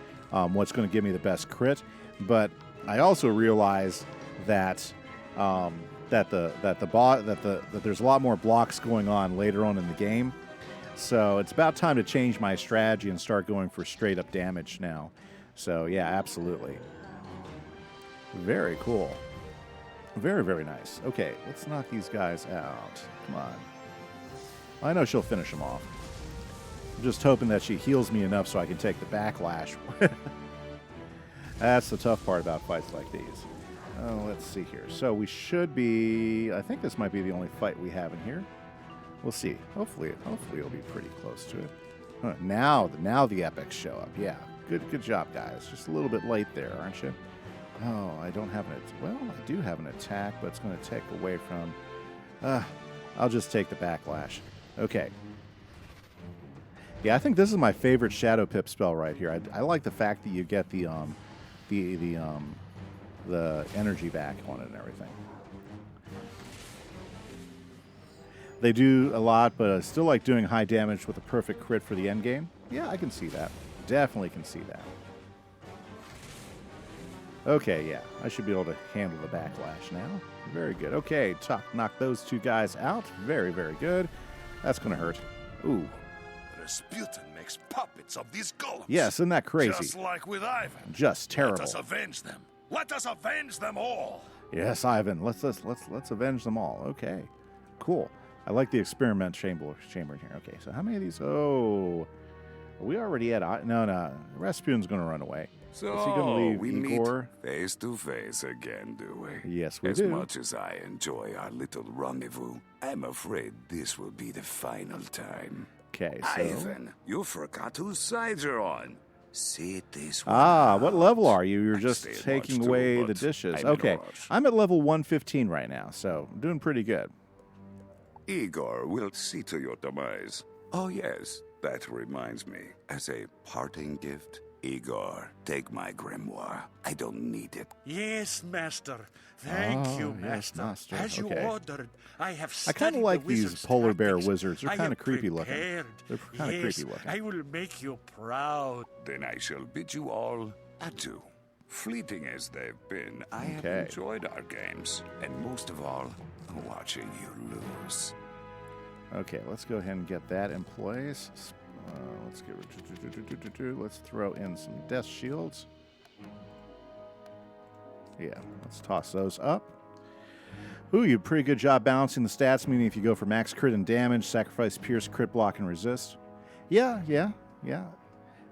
what's going to give me the best crit. But I also realize that that there's a lot more blocks going on later on in the game. So it's about time to change my strategy and start going for straight up damage now. So yeah, absolutely. Very cool. Very, very nice. Okay, let's knock these guys out. Come on. I know she'll finish them off. I'm just hoping that she heals me enough so I can take the backlash. That's the tough part about fights like these. Oh, let's see here. So we should be... I think this might be the only fight we have in here. We'll see. Hopefully it'll be pretty close to it. Huh, now the epics show up. Yeah, good job, guys. Just a little bit late there, aren't you? Oh, I don't have an... Well, I do have an attack, but it's going to take away from... I'll just take the backlash. Okay. Yeah, I think this is my favorite Shadow Pip spell right here. I like the fact that you get the energy back on it and everything. They do a lot, but I still like doing high damage with a perfect crit for the end game. Yeah, I can see that. Definitely can see that. Okay, yeah. I should be able to handle the backlash now. Very good. Okay, knock those two guys out. Very, very good. That's going to hurt. Ooh. Rasputin makes puppets of these golems. Yes, isn't that crazy? Just like with Ivan. Just terrible. Let us avenge them. Let us avenge them all. Yes, Ivan. Let's avenge them all. Okay. cool. I like the experiment chamber in here. Okay, so how many of these? Oh, are we already at... No. Rasputin's going to run away. So, is he going to leave we Igor? meet face to face again, do we? Yes, we do. do. As much as I enjoy our little rendezvous, I'm afraid this will be the final time. Okay, so... Ivan, you forgot whose side you're on. Sit this way. What level are you? You're just taking away the dishes. Okay, I'm at level 115 right now, so I'm doing pretty good. Igor will see to your demise. Oh, yes, that reminds me. As a parting gift, Igor, take my grimoire. I don't need it. Yes, Master. Thank you, Master. Yes, Master. As you ordered, I have studied I kind of like the these polar bear tactics. wizards. They're kind of creepy looking. Prepared. They're kind of creepy looking. I will make you proud. Then I shall bid you all adieu. Fleeting as they've been, I have enjoyed our games. And most of all, watching you lose. Okay, let's go ahead and get that in place. Let's throw in some death shields. Yeah, let's toss those up. Ooh, you did a pretty good job balancing the stats, meaning if you go for max crit and damage, sacrifice, pierce, crit, block, and resist. Yeah.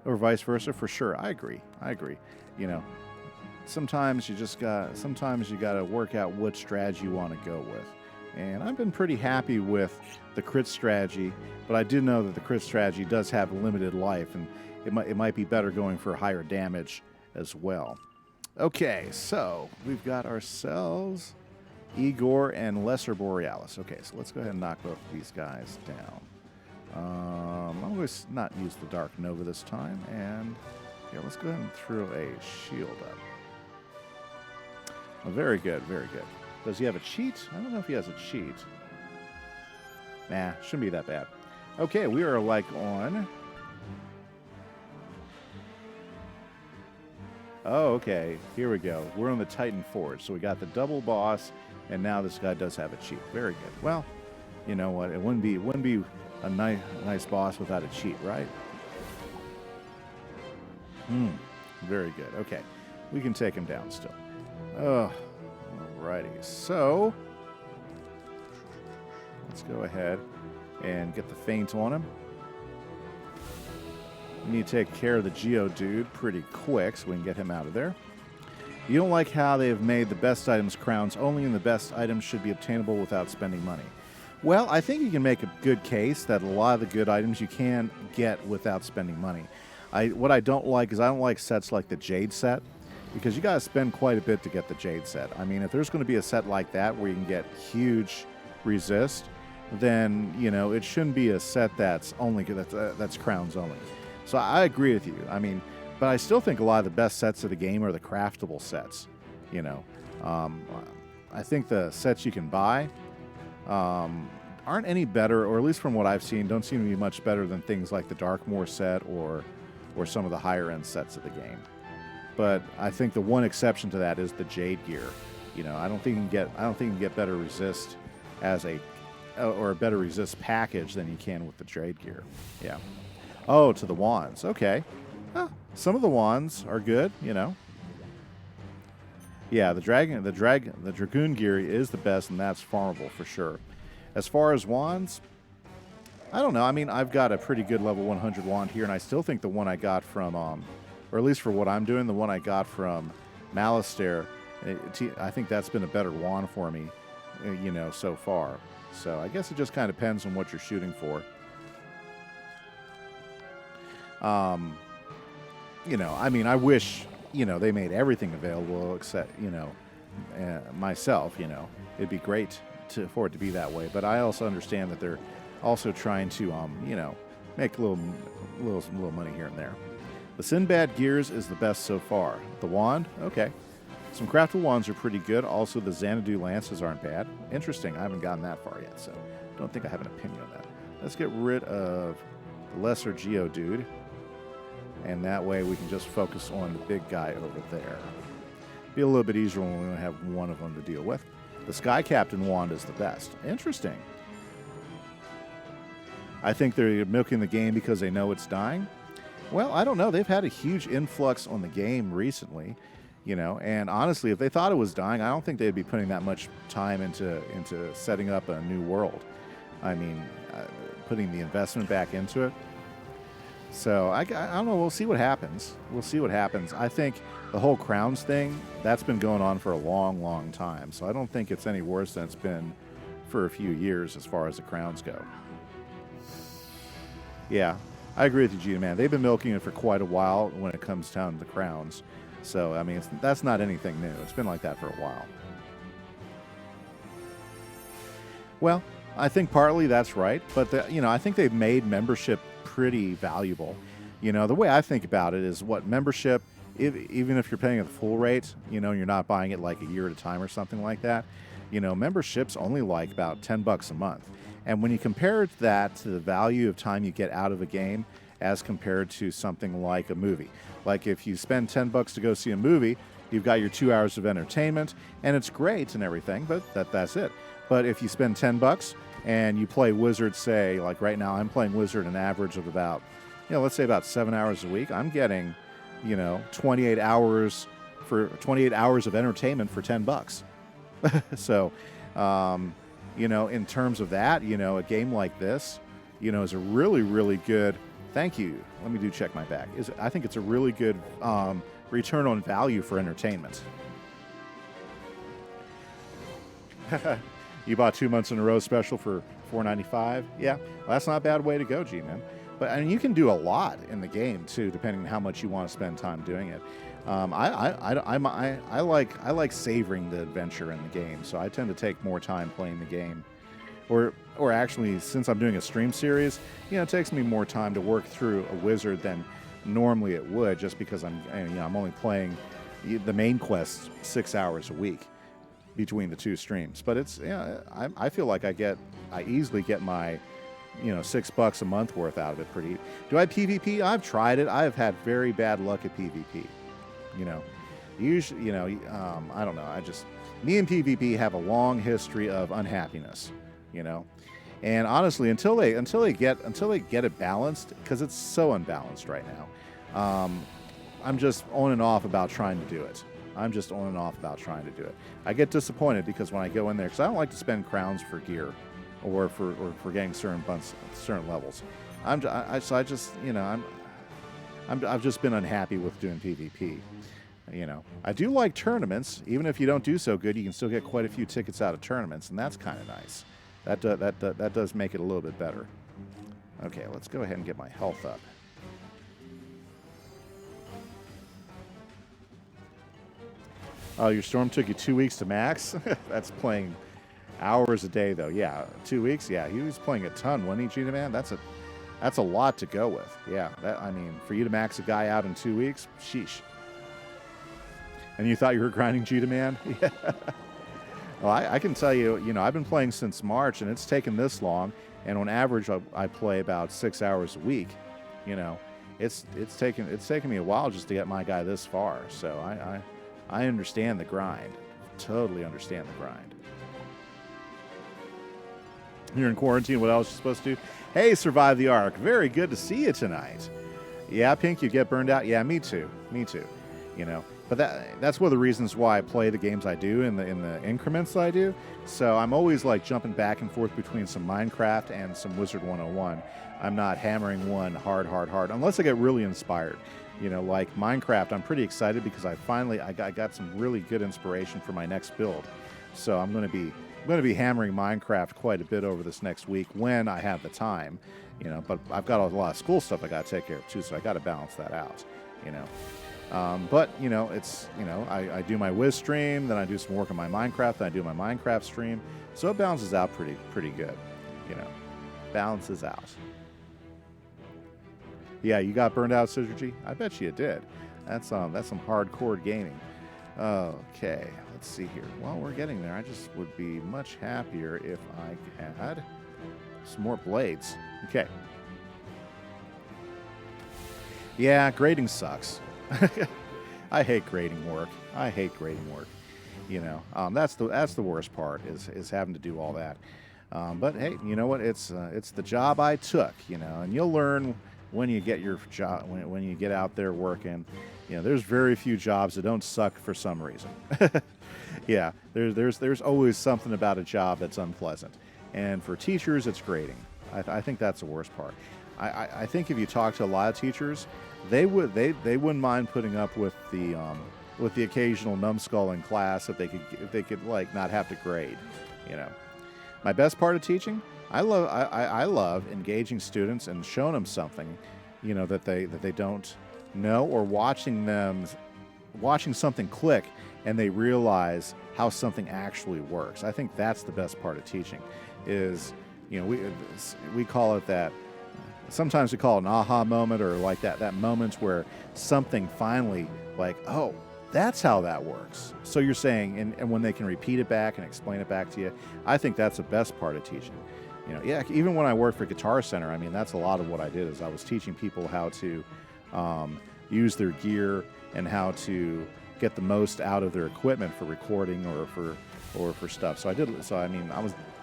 Or vice versa, for sure. I agree. You know, sometimes you gotta work out what strategy you want to go with. And I've been pretty happy with the crit strategy, but I do know that the crit strategy does have limited life, and it might be better going for higher damage as well. Okay, so we've got ourselves Igor and Lesser Borealis. Okay, so let's go ahead and knock both of these guys down. I'm going to not use the Dark Nova this time, and yeah, let's go ahead and throw a shield up. Oh, very good, very good. Does he have a cheat? I don't know if he has a cheat. Nah, shouldn't be that bad. Okay, we are like on... Oh, okay. Here we go. We're on the Titan Forge. So we got the double boss, and now this guy does have a cheat. Very good. Well, you know what? It wouldn't be a nice boss without a cheat, right? Very good. Okay. We can take him down still. Alrighty, so let's go ahead and get the feint on him. We need to take care of the Geodude pretty quick so we can get him out of there. You don't like how they have made the best items crowns only, and the best items should be obtainable without spending money. Well, I think you can make a good case that a lot of the good items you can get without spending money. What I don't like is I don't like sets like the Jade set, because you got to spend quite a bit to get the Jade set. I mean, if there's going to be a set like that where you can get huge resist, then, you know, it shouldn't be a set that's crowns only. So I agree with you. I mean, but I still think a lot of the best sets of the game are the craftable sets. You know, I think the sets you can buy aren't any better, or at least from what I've seen, don't seem to be much better than things like the Darkmoor set or some of the higher end sets of the game. But I think the one exception to that is the Jade gear. You know, I don't think you can get better resist as a better resist package than you can with the Jade gear. Yeah. Oh, to the wands. Okay. Some of the wands are good, you know. Yeah, the Dragoon gear is the best, and that's farmable for sure. As far as wands, I don't know. I mean, I've got a pretty good level 100 wand here, and I still think the one I got from, or at least for what I'm doing, the one I got from Malistaire, I think that's been a better wand for me, you know, so far. So I guess it just kind of depends on what you're shooting for. You know, I mean, I wish, you know, they made everything available except, you know, myself, you know. It'd be great for it to be that way. But I also understand that they're also trying to, you know, make a little money here and there. The Sinbad Gears is the best so far. The wand, okay. Some craftable wands are pretty good. Also, the Xanadu Lances aren't bad. Interesting. I haven't gotten that far yet, so don't think I have an opinion on that. Let's get rid of the Lesser Geodude. And that way we can just focus on the big guy over there. Be a little bit easier when we only have one of them to deal with. The Sky Captain wand is the best. Interesting. I think they're milking the game because they know it's dying. Well, I don't know. They've had a huge influx on the game recently. you know. And honestly, if they thought it was dying, I don't think they'd be putting that much time into setting up a new world. I mean, putting the investment back into it. So I don't know. We'll see what happens. We'll see what happens. I think the whole crowns thing, that's been going on for a long, long time. So I don't think it's any worse than it's been for a few years as far as the crowns go. Yeah, I agree with you, Gina, man. They've been milking it for quite a while when it comes down to the crowns. So, I mean, that's not anything new. It's been like that for a while. Well, I think partly that's right. But, you know, I think they've made membership pretty valuable. You know, the way I think about it is what membership, even if you're paying at the full rate, you know, you're not buying it like a year at a time or something like that, you know, membership's only like about $10 a month. And when you compare that to the value of time you get out of a game as compared to something like a movie, like if you spend $10 to go see a movie, you've got your 2 hours of entertainment and it's great and everything, but that's it. But if you spend $10 and you play Wizard, say, like right now, I'm playing Wizard an average of about, you know, let's say about 7 hours a week. I'm getting, you know, 28 hours of entertainment for $10. So, you know, in terms of that, you know, a game like this, you know, is a really, really good. Thank you. Let me check my back. I think it's a really good return on value for entertainment. You bought 2 months in a row special for $4.95. Yeah, well, that's not a bad way to go, G-Man. But I mean, you can do a lot in the game too, depending on how much you want to spend time doing it. I like savoring the adventure in the game, so I tend to take more time playing the game. Or actually, since I'm doing a stream series, you know, it takes me more time to work through a wizard than normally it would, just because I'm only playing the main quest 6 hours a week between the two streams. But it's, I feel like I easily get my, you know, $6 a month worth out of it pretty. Do I PvP? I've tried it. I've had very bad luck at PvP. You know, usually, you know, I don't know. Me and PvP have a long history of unhappiness, you know. And honestly, until they get it balanced, because it's so unbalanced right now, I'm just on and off about trying to do it. I get disappointed because when I go in there, because I don't like to spend crowns for gear, or for getting certain levels. I've just been unhappy with doing PvP. You know, I do like tournaments. Even if you don't do so good, you can still get quite a few tickets out of tournaments, and that's kind of nice. That does make it a little bit better. Okay, let's go ahead and get my health up. Oh, your storm took you 2 weeks to max? That's playing hours a day, though. Yeah, 2 weeks? Yeah, he was playing a ton, wasn't he, Gina Man? That's a lot to go with. Yeah, I mean, for you to max a guy out in 2 weeks, sheesh. And you thought you were grinding Gina Man? Yeah. Well, I can tell you, you know, I've been playing since March, and it's taken this long. And on average, I play about 6 hours a week. You know, it's taken me a while just to get my guy this far. So I understand the grind. Totally understand the grind. You're in quarantine. What else are you supposed to do? Hey, Survive the Ark. Very good to see you tonight. Yeah, Pink, you get burned out? Yeah, me too. You know, but that's one of the reasons why I play the games I do in the increments I do. So I'm always like jumping back and forth between some Minecraft and some Wizard101. I'm not hammering one hard unless I get really inspired. You know, like Minecraft, I'm pretty excited because I got some really good inspiration for my next build. So I'm going to be hammering Minecraft quite a bit over this next week when I have the time. You know, but I've got a lot of school stuff I got to take care of too, so I got to balance that out. You know, but you know, it's, you know, I do my Wiz stream, then I do some work on my Minecraft, then I do my Minecraft stream, so it balances out pretty good. You know, balances out. Yeah, you got burned out, Synergy? I bet you did. That's some hardcore gaming. Okay, let's see here. Well, we're getting there. I just would be much happier if I had some more blades. Okay. Yeah, grading sucks. I hate grading work. You know, that's the worst part is having to do all that. But hey, you know what? It's the job I took. You know, and you'll learn when you get your job, when you get out there working, you know, there's very few jobs that don't suck for some reason. Yeah, there's always something about a job that's unpleasant, and for teachers, it's grading. I think that's the worst part. I think if you talk to a lot of teachers, they wouldn't mind putting up with the occasional numbskull in class if they could like not have to grade, you know. My best part of teaching, I love engaging students and showing them something, you know, that they don't know, or watching something click and they realize how something actually works. I think that's the best part of teaching, is, you know, we call it that. Sometimes we call it an aha moment, or like that moment where something finally, like, oh, that's how that works. So you're saying, and when they can repeat it back and explain it back to you, I think that's the best part of teaching. You know, yeah, even when I worked for Guitar Center, I mean, that's a lot of what I did, is I was teaching people how to use their gear and how to get the most out of their equipment for recording or for stuff. So I mean,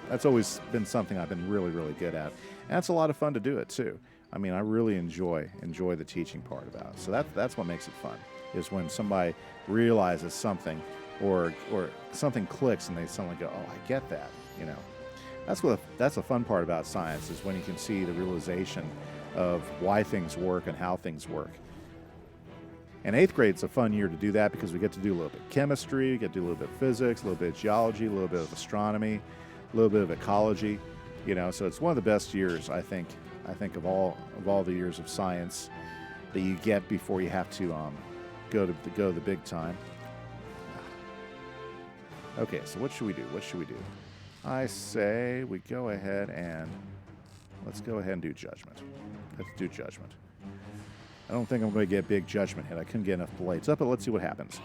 that's always been something I've been really, really good at. And it's a lot of fun to do it too. I mean, I really enjoy the teaching part about it. So that's what makes it fun, is when somebody realizes something or something clicks and they suddenly go, oh, I get that, you know. That's the fun part about science, is when you can see the realization of why things work and how things work. And 8th grade's a fun year to do that, because we get to do a little bit of chemistry, we get to do a little bit of physics, a little bit of geology, a little bit of astronomy, a little bit of ecology, you know. So it's one of the best years, I think of all the years of science that you get before you have to go to the big time. Okay, so what should we do? I say we go ahead and let's go ahead and do judgment. Let's do judgment. I don't think I'm going to get big judgment hit. I couldn't get enough blades up, but let's see what happens.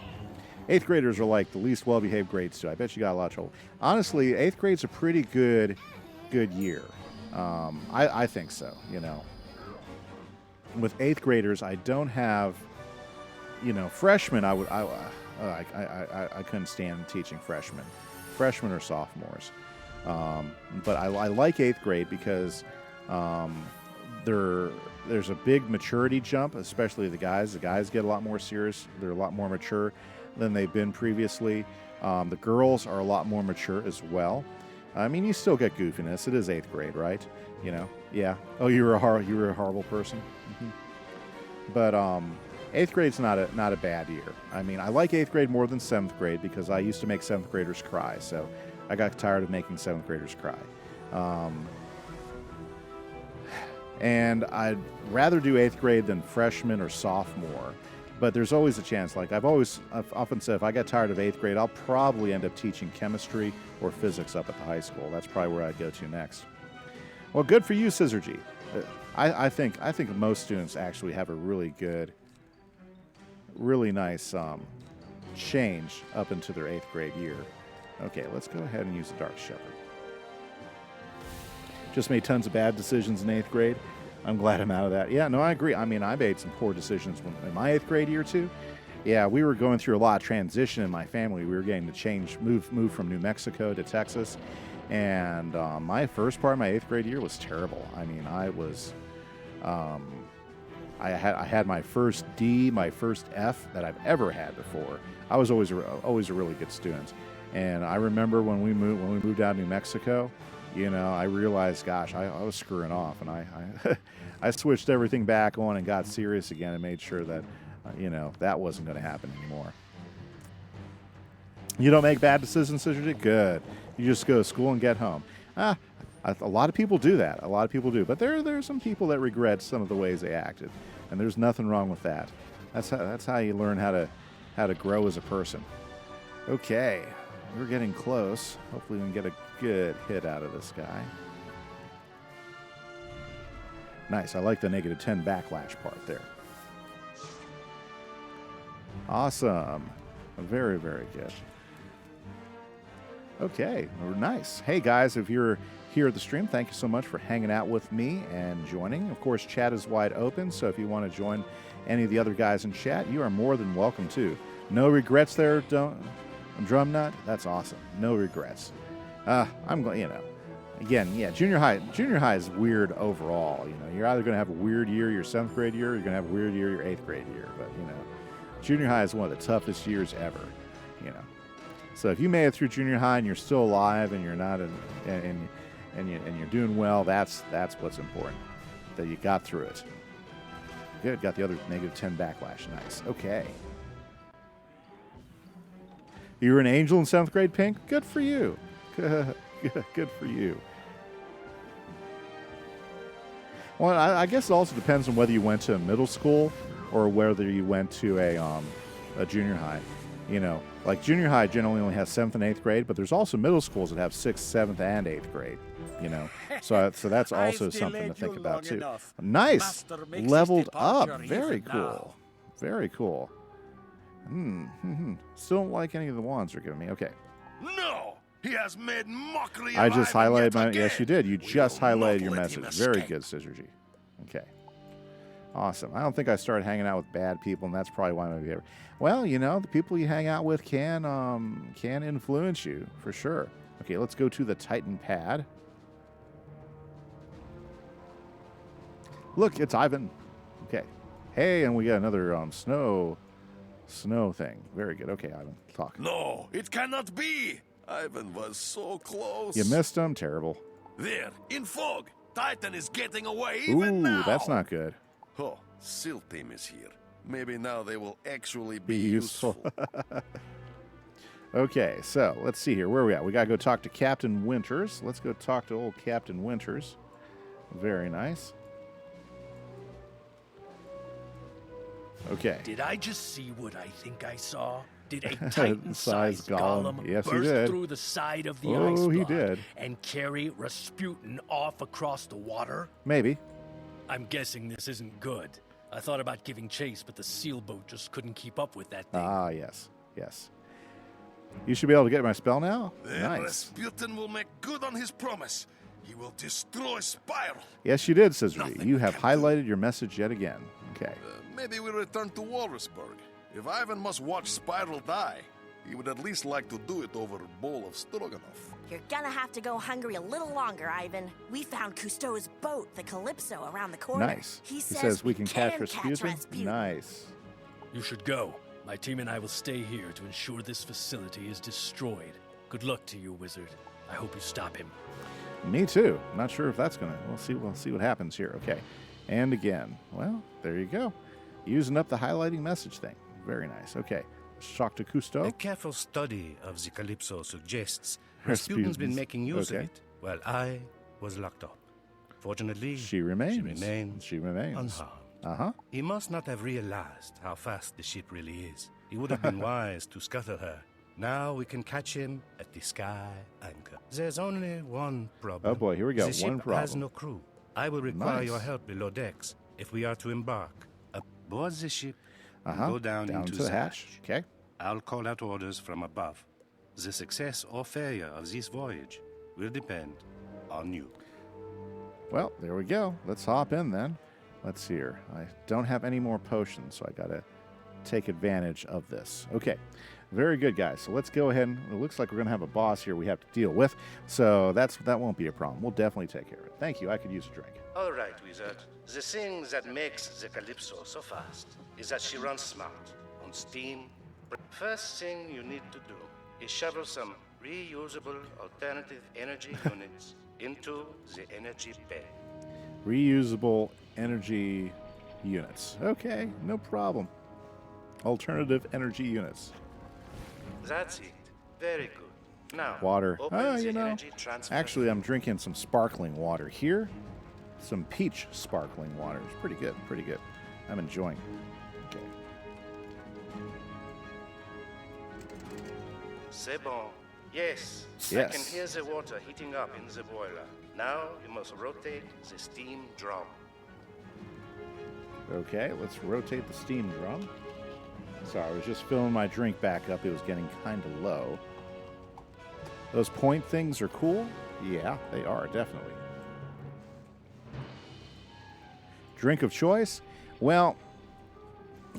8th graders are like the least well-behaved grades too. I bet you got a lot of trouble. Honestly, 8th grade's a pretty good year. I think so, you know. With 8th graders, I don't have, you know, freshmen. I couldn't stand teaching freshmen or sophomores. But I like 8th grade because there's a big maturity jump, especially the guys. The guys get a lot more serious. They're a lot more mature than they've been previously. The girls are a lot more mature as well. I mean, you still get goofiness. It is 8th grade, right? You know, yeah. Oh, you were a horrible person. Mm-hmm. But 8th grade's not a bad year. I mean, I like 8th grade more than 7th grade because I used to make 7th graders cry. So I got tired of making 7th graders cry. And I'd rather do 8th grade than freshman or sophomore. But there's always a chance. Like I've often said, if I get tired of 8th grade, I'll probably end up teaching chemistry or physics up at the high school. That's probably where I'd go to next. Well, good for you, Scissor G. I think most students actually have a really good, really nice change up into their 8th grade year. Okay, let's go ahead and use the Dark Shepherd. Just made tons of bad decisions in 8th grade. I'm glad I'm out of that. Yeah, no, I agree. I mean, I made some poor decisions in my 8th grade year, too. Yeah, we were going through a lot of transition in my family. We were getting to move from New Mexico to Texas. And my first part of my 8th grade year was terrible. I mean, I had my first D, my first F that I've ever had before. I was always a really good student. And I remember when we moved out of New Mexico, you know, I realized, gosh, I was screwing off, and I switched everything back on and got serious again and made sure that, you know, that wasn't going to happen anymore. You don't make bad decisions, Sister? Good. You just go to school and get home. A lot of people do that. A lot of people do. But there are some people that regret some of the ways they acted, and there's nothing wrong with that. That's how you learn how to grow as a person. Okay, we're getting close. Hopefully we can get a good hit out of this guy. Nice. I like the -10 backlash part there. Awesome. Very, very good. Okay, nice. Hey guys, if you're here at the stream, thank you so much for hanging out with me and joining. Of course, chat is wide open, so if you want to join any of the other guys in chat, you are more than welcome to. No regrets there, Drum Nut? That's awesome. No regrets. I'm going, you know, Again, yeah, junior high is weird overall. You know, you're either going to have a weird year your 7th grade year, or you're going to have a weird year your 8th grade year. But, you know, junior high is one of the toughest years ever, you know. So if you made it through junior high and you're still alive and you're not and you're doing well, that's what's important, that you got through it. Good, got the other -10 backlash. Nice. Okay. You were an angel in 7th grade, Pink? Good for you. Good for you. Well, I guess it also depends on whether you went to a middle school or whether you went to a junior high. You know, like junior high generally only has 7th and 8th grade, but there's also middle schools that have 6th, 7th, and 8th grade. You know, so that's also something to think about too. Nice, leveled up. Very cool. Very cool. Still don't like any of the wands they're giving me. Okay. No, he has made mockery. I just Ivan highlighted my. yet again. Yes, you did. You just highlighted your let message. him Very escape. good, Scissor G. Okay. Awesome. I don't think I started hanging out with bad people, and that's probably why I'm here. Well, you know, the people you hang out with can influence you for sure. Okay, let's go to the Titan pad. Look, it's Ivan. Okay. Hey, and we got another snow thing. Very good. Okay, Ivan, talk. No, it cannot be. Ivan was so close. You missed him. Terrible. There, in fog. Titan is getting away Ooh, even now. that's not good. Oh, SEAL team is here. Maybe now they will actually be Useful. useful. Okay, so let's see here. Where are we at? We got to go talk to Captain Winters. Let's go talk to old Captain Winters. Very nice. Okay. Did I just see what I think I saw? Did a Titan-sized Golem. golem Yes, he burst did. through the side of the Oh, ice he block did. and carry Rasputin off across the water? Maybe. I'm guessing this isn't good. I thought about giving chase, but the seal boat just couldn't keep up with that thing. Ah, yes. Yes. You should be able to get my spell now? Then Nice. Rasputin will make good on his promise. He will destroy Spiral. Yes, you did, Scissor G. You have highlighted your message yet again. Okay. Maybe we return to Walrusburg. If Ivan must watch Spiral die, he would at least like to do it over a bowl of stroganoff. You're gonna have to go hungry a little longer, Ivan. We found Cousteau's boat, the Calypso, around the corner. Nice. He He says, says we can catch Rasputin. Rasputin. Nice. You should go. My team and I will stay here to ensure this facility is destroyed. Good luck to you, Wizard. I hope you stop him. Me too. Not sure if that's gonna. We'll see what happens here. Okay. And again. Well, there you go. Using up the highlighting message thing. Very nice. Okay. Let's talk to Cousteau. A careful study of the Calypso suggests Rasputin's been making use of Okay. it while I was locked up. Fortunately, She remains. She remains unharmed. Uh-huh. He must not have realized how fast the ship really is. He would have been wise to scuttle her. Now we can catch him at the sky anchor. There's only one problem. Oh boy, here we go. The ship One problem. has no crew. I will require Nice. your help below decks if we are to embark aboard the ship and Uh-huh. go down into to the hatch. Okay. I'll call out orders from above. The success or failure of this voyage will depend on you. Well, there we go. Let's hop in then. Let's see here. I don't have any more potions, so I got to take advantage of this. Okay. Very good, guys. So let's go ahead and it looks like we're going to have a boss here we have to deal with. So that won't be a problem. We'll definitely take care of it. Thank you. I could use a drink. All right, Wizard. The thing that makes the Calypso so fast is that she runs smart, on steam. First thing you need to do is shovel some reusable alternative energy units into the energy bay. Reusable energy units. Okay, no problem. Alternative energy units. That's it. Very good. Now, Water. open Oh, the you know. energy transfer. Actually, I'm drinking some sparkling water here. Some peach sparkling water. It's pretty good. Pretty good. I'm enjoying it. Okay. C'est bon. Yes. I Yes. can hear the water heating up in the boiler. Now you must rotate the steam drum. Okay, let's rotate the steam drum. Sorry, I was just filling my drink back up. It was getting kind of low. Those point things are cool. Yeah, they are, definitely. Drink of choice? Well,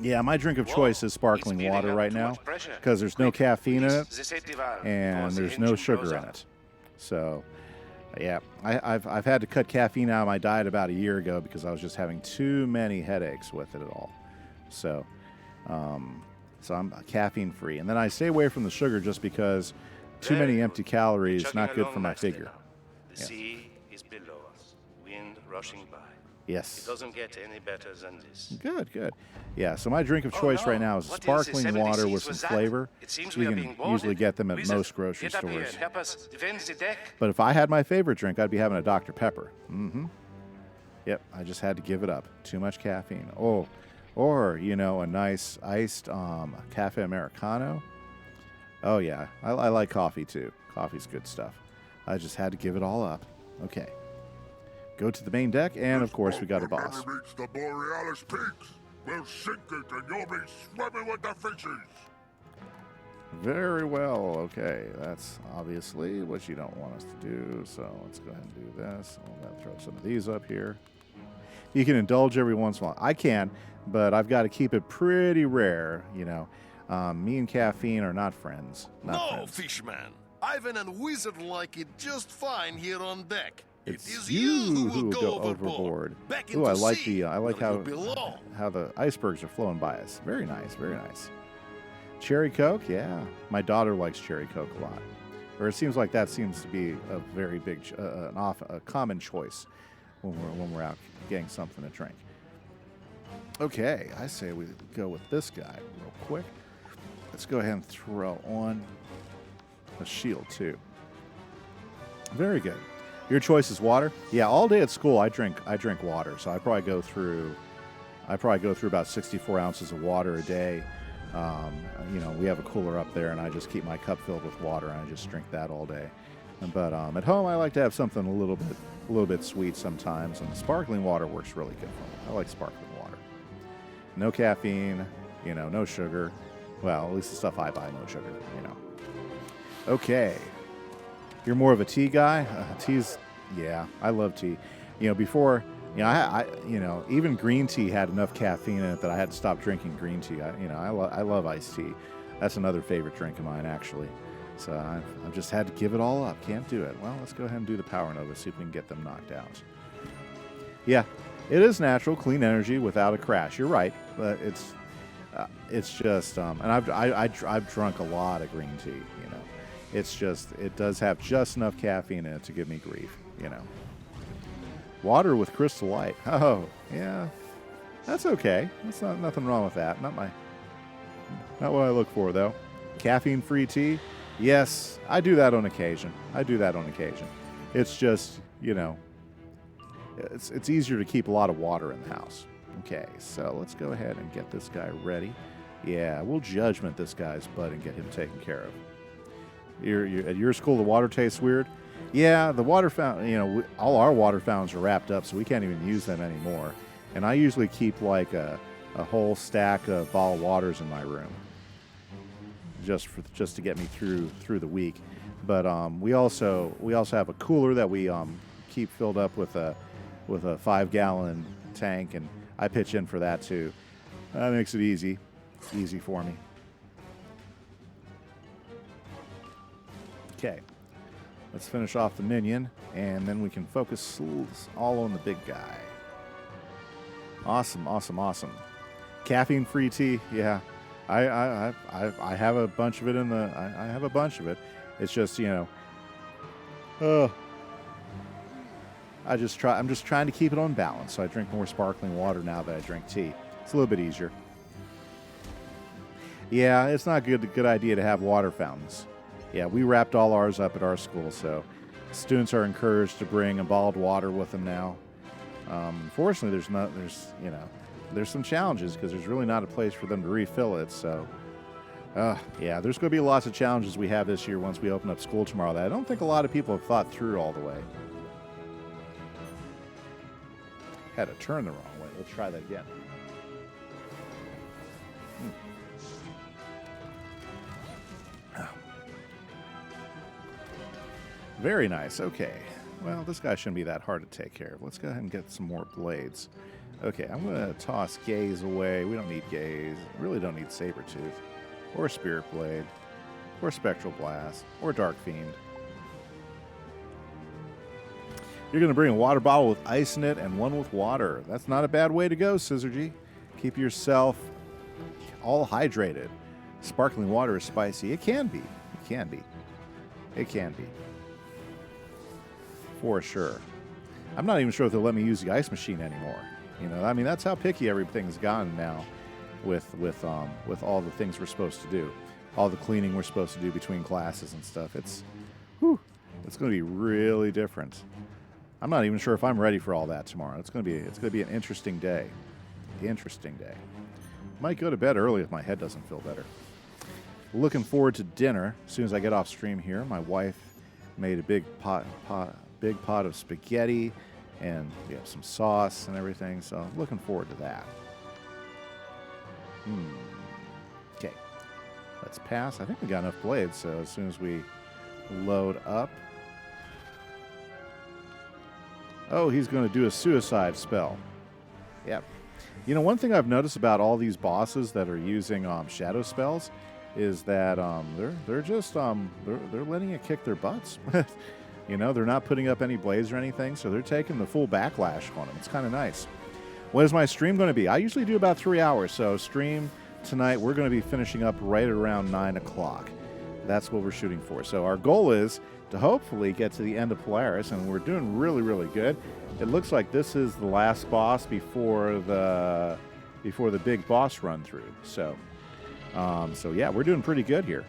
yeah, my drink of choice is sparkling water right now because there's no caffeine in it and there's no sugar in it. So Yeah, I've had to cut caffeine out of my diet about a year ago because I was just having too many headaches with it at all. So, so I'm caffeine free, and then I stay away from the sugar just because too many empty calories not good for my figure. The sea is below us, wind rushing by. Yes. It doesn't get any better than this. Good, good. Yeah, so my drink of choice right now is sparkling water with some flavor. You can usually get them at most grocery stores. But if I had my favorite drink, I'd be having a Dr. Pepper. Yep, I just had to give it up. Too much caffeine. Oh, or, you know, a nice iced cafe Americano. Oh, yeah, I like coffee, too. Coffee's good stuff. I just had to give it all up. Okay. Go to the main deck, and of course, we got a boss. Reach the Borealis peaks. We'll sink it, and you'll be swimming with the fishes. Very well. Okay, that's obviously what you don't want us to do. So let's go ahead and do this. I'm going to throw some of these up here. You can indulge every once in a while. I can, but I've got to keep it pretty rare. You know, me and caffeine are not friends. Not No, friends. Fishman. Ivan and Wizard like it just fine here on deck. It's you who will go overboard. Ooh, I like how the icebergs are flowing by us. Very nice, very nice. Cherry Coke, yeah. My daughter likes cherry Coke a lot, or it seems like that seems to be a very big, a common choice when we're out getting something to drink. Okay, I say we go with this guy real quick. Let's go ahead and throw on a shield too. Very good. Your choice is water. Yeah, all day at school I drink water, so I probably go through about 64 ounces of water a day. You know, we have a cooler up there, and I just keep my cup filled with water, and I just drink that all day. But at home, I like to have something a little bit sweet sometimes, and sparkling water works really good for me. I like sparkling water. No caffeine, you know, no sugar. Well, at least the stuff I buy, no sugar. You know. Okay. You're more of a tea guy? Tea's, yeah, I love tea. You know, before, you know, I you know, even green tea had enough caffeine in it that I had to stop drinking green tea. I love iced tea. That's another favorite drink of mine, actually. So I've just had to give it all up. Can't do it. Well, let's go ahead and do the Power Nova, see if we can get them knocked out. Yeah, it is natural, clean energy without a crash. You're right, but it's just, and I've drunk a lot of green tea, you know. It's just, it does have just enough caffeine in it to give me grief, you know. Water with Crystal Light. Oh, yeah. That's okay. That's nothing wrong with that. Not what I look for, though. Caffeine-free tea? Yes, I do that on occasion. It's just, you know, it's easier to keep a lot of water in the house. Okay, so let's go ahead and get this guy ready. Yeah, we'll judgment this guy's butt and get him taken care of. At your school, the water tastes weird? Yeah, the water fountain, you know, all our water fountains are wrapped up, so we can't even use them anymore. And I usually keep like a whole stack of bottled waters in my room, just to get me through the week. But we also have a cooler that we keep filled up with a 5-gallon tank, and I pitch in for that too. That makes it easy for me. Okay, let's finish off the minion, and then we can focus all on the big guy. Awesome. Caffeine-free tea, yeah. I have a bunch of it in the. I have a bunch of it. It's just, you know. I'm just trying to keep it on balance. So I drink more sparkling water now that I drink tea. It's a little bit easier. Yeah, it's not a good idea to have water fountains. Yeah, we wrapped all ours up at our school, so students are encouraged to bring a bottled water with them now. Fortunately, there's some challenges because there's really not a place for them to refill it. So, yeah, there's going to be lots of challenges we have this year once we open up school tomorrow that I don't think a lot of people have thought through all the way. Had to turn the wrong way. Let's try that again. Very nice. Okay. Well, this guy shouldn't be that hard to take care of. Let's go ahead and get some more blades. Okay, I'm going to toss Gaze away. We don't need Gaze. Really don't need Sabertooth. Or Spirit Blade. Or Spectral Blast. Or Dark Fiend. You're going to bring a water bottle with ice in it and one with water. That's not a bad way to go, Scissorgy. Keep yourself all hydrated. Sparkling water is spicy. It can be. It can be. It can be. For sure. I'm not even sure if they'll let me use the ice machine anymore. You know, I mean, that's how picky everything's gotten now with all the things we're supposed to do. All the cleaning we're supposed to do between classes and stuff. It's going to be really different. I'm not even sure if I'm ready for all that tomorrow. It's going to be an interesting day. Interesting day. Might go to bed early if my head doesn't feel better. Looking forward to dinner as soon as I get off stream here. My wife made a big pot of spaghetti, and we have some sauce and everything. So looking forward to that. Okay, let's pass. I think we got enough blades. So as soon as we load up, oh, he's going to do a suicide spell. Yep. You know, one thing I've noticed about all these bosses that are using shadow spells is that they're just they're letting it kick their butts. You know, they're not putting up any blades or anything, so they're taking the full backlash on them. It's kind of nice. What is my stream going to be? I usually do about 3 hours, so stream tonight we're going to be finishing up right around 9 o'clock. That's what we're shooting for. So our goal is to hopefully get to the end of Polaris, and we're doing really, really good. It looks like this is the last boss before the big boss run through. So yeah, we're doing pretty good here.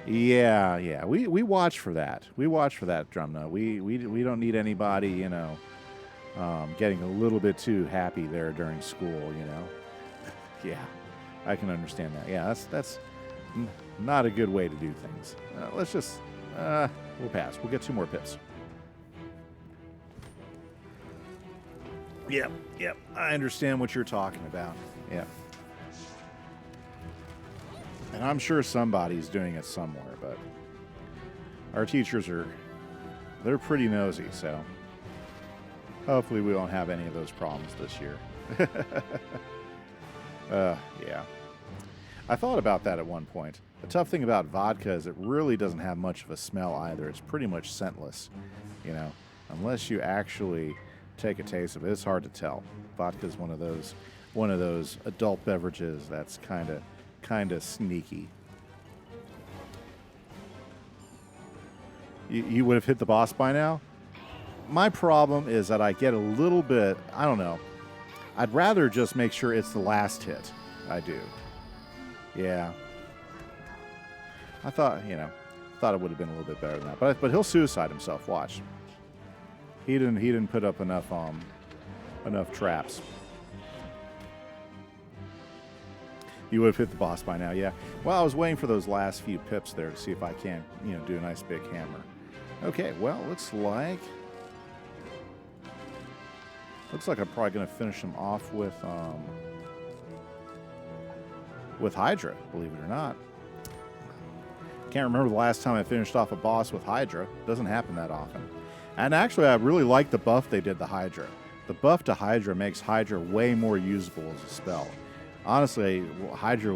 Yeah. We watch for that. We watch for that, Drumna. We don't need anybody, you know, getting a little bit too happy there during school, you know. Yeah, I can understand that. Yeah, that's not a good way to do things. Let's just we'll pass. We'll get 2 more pips. Yep. I understand what you're talking about. Yeah. And I'm sure somebody's doing it somewhere, but our teachers they're pretty nosy, so hopefully we won't have any of those problems this year. Yeah. I thought about that at one point. The tough thing about vodka is it really doesn't have much of a smell either. It's pretty much scentless, you know, unless you actually take a taste of it. It's hard to tell. Vodka is one of those adult beverages that's kind of sneaky. You would have hit the boss by now? My problem is that I get a little bit, I don't know. I'd rather just make sure it's the last hit. I do. Yeah. I thought it would have been a little bit better than that. But he'll suicide himself, watch. He didn't put up enough traps. You would have hit the boss by now, yeah. Well, I was waiting for those last few pips there to see if I can, do a nice big hammer. Okay, well, looks like I'm probably going to finish him off with Hydra, believe it or not. Can't remember the last time I finished off a boss with Hydra. Doesn't happen that often. And actually, I really like the buff they did to Hydra. The buff to Hydra makes Hydra way more usable as a spell. Honestly, Hydra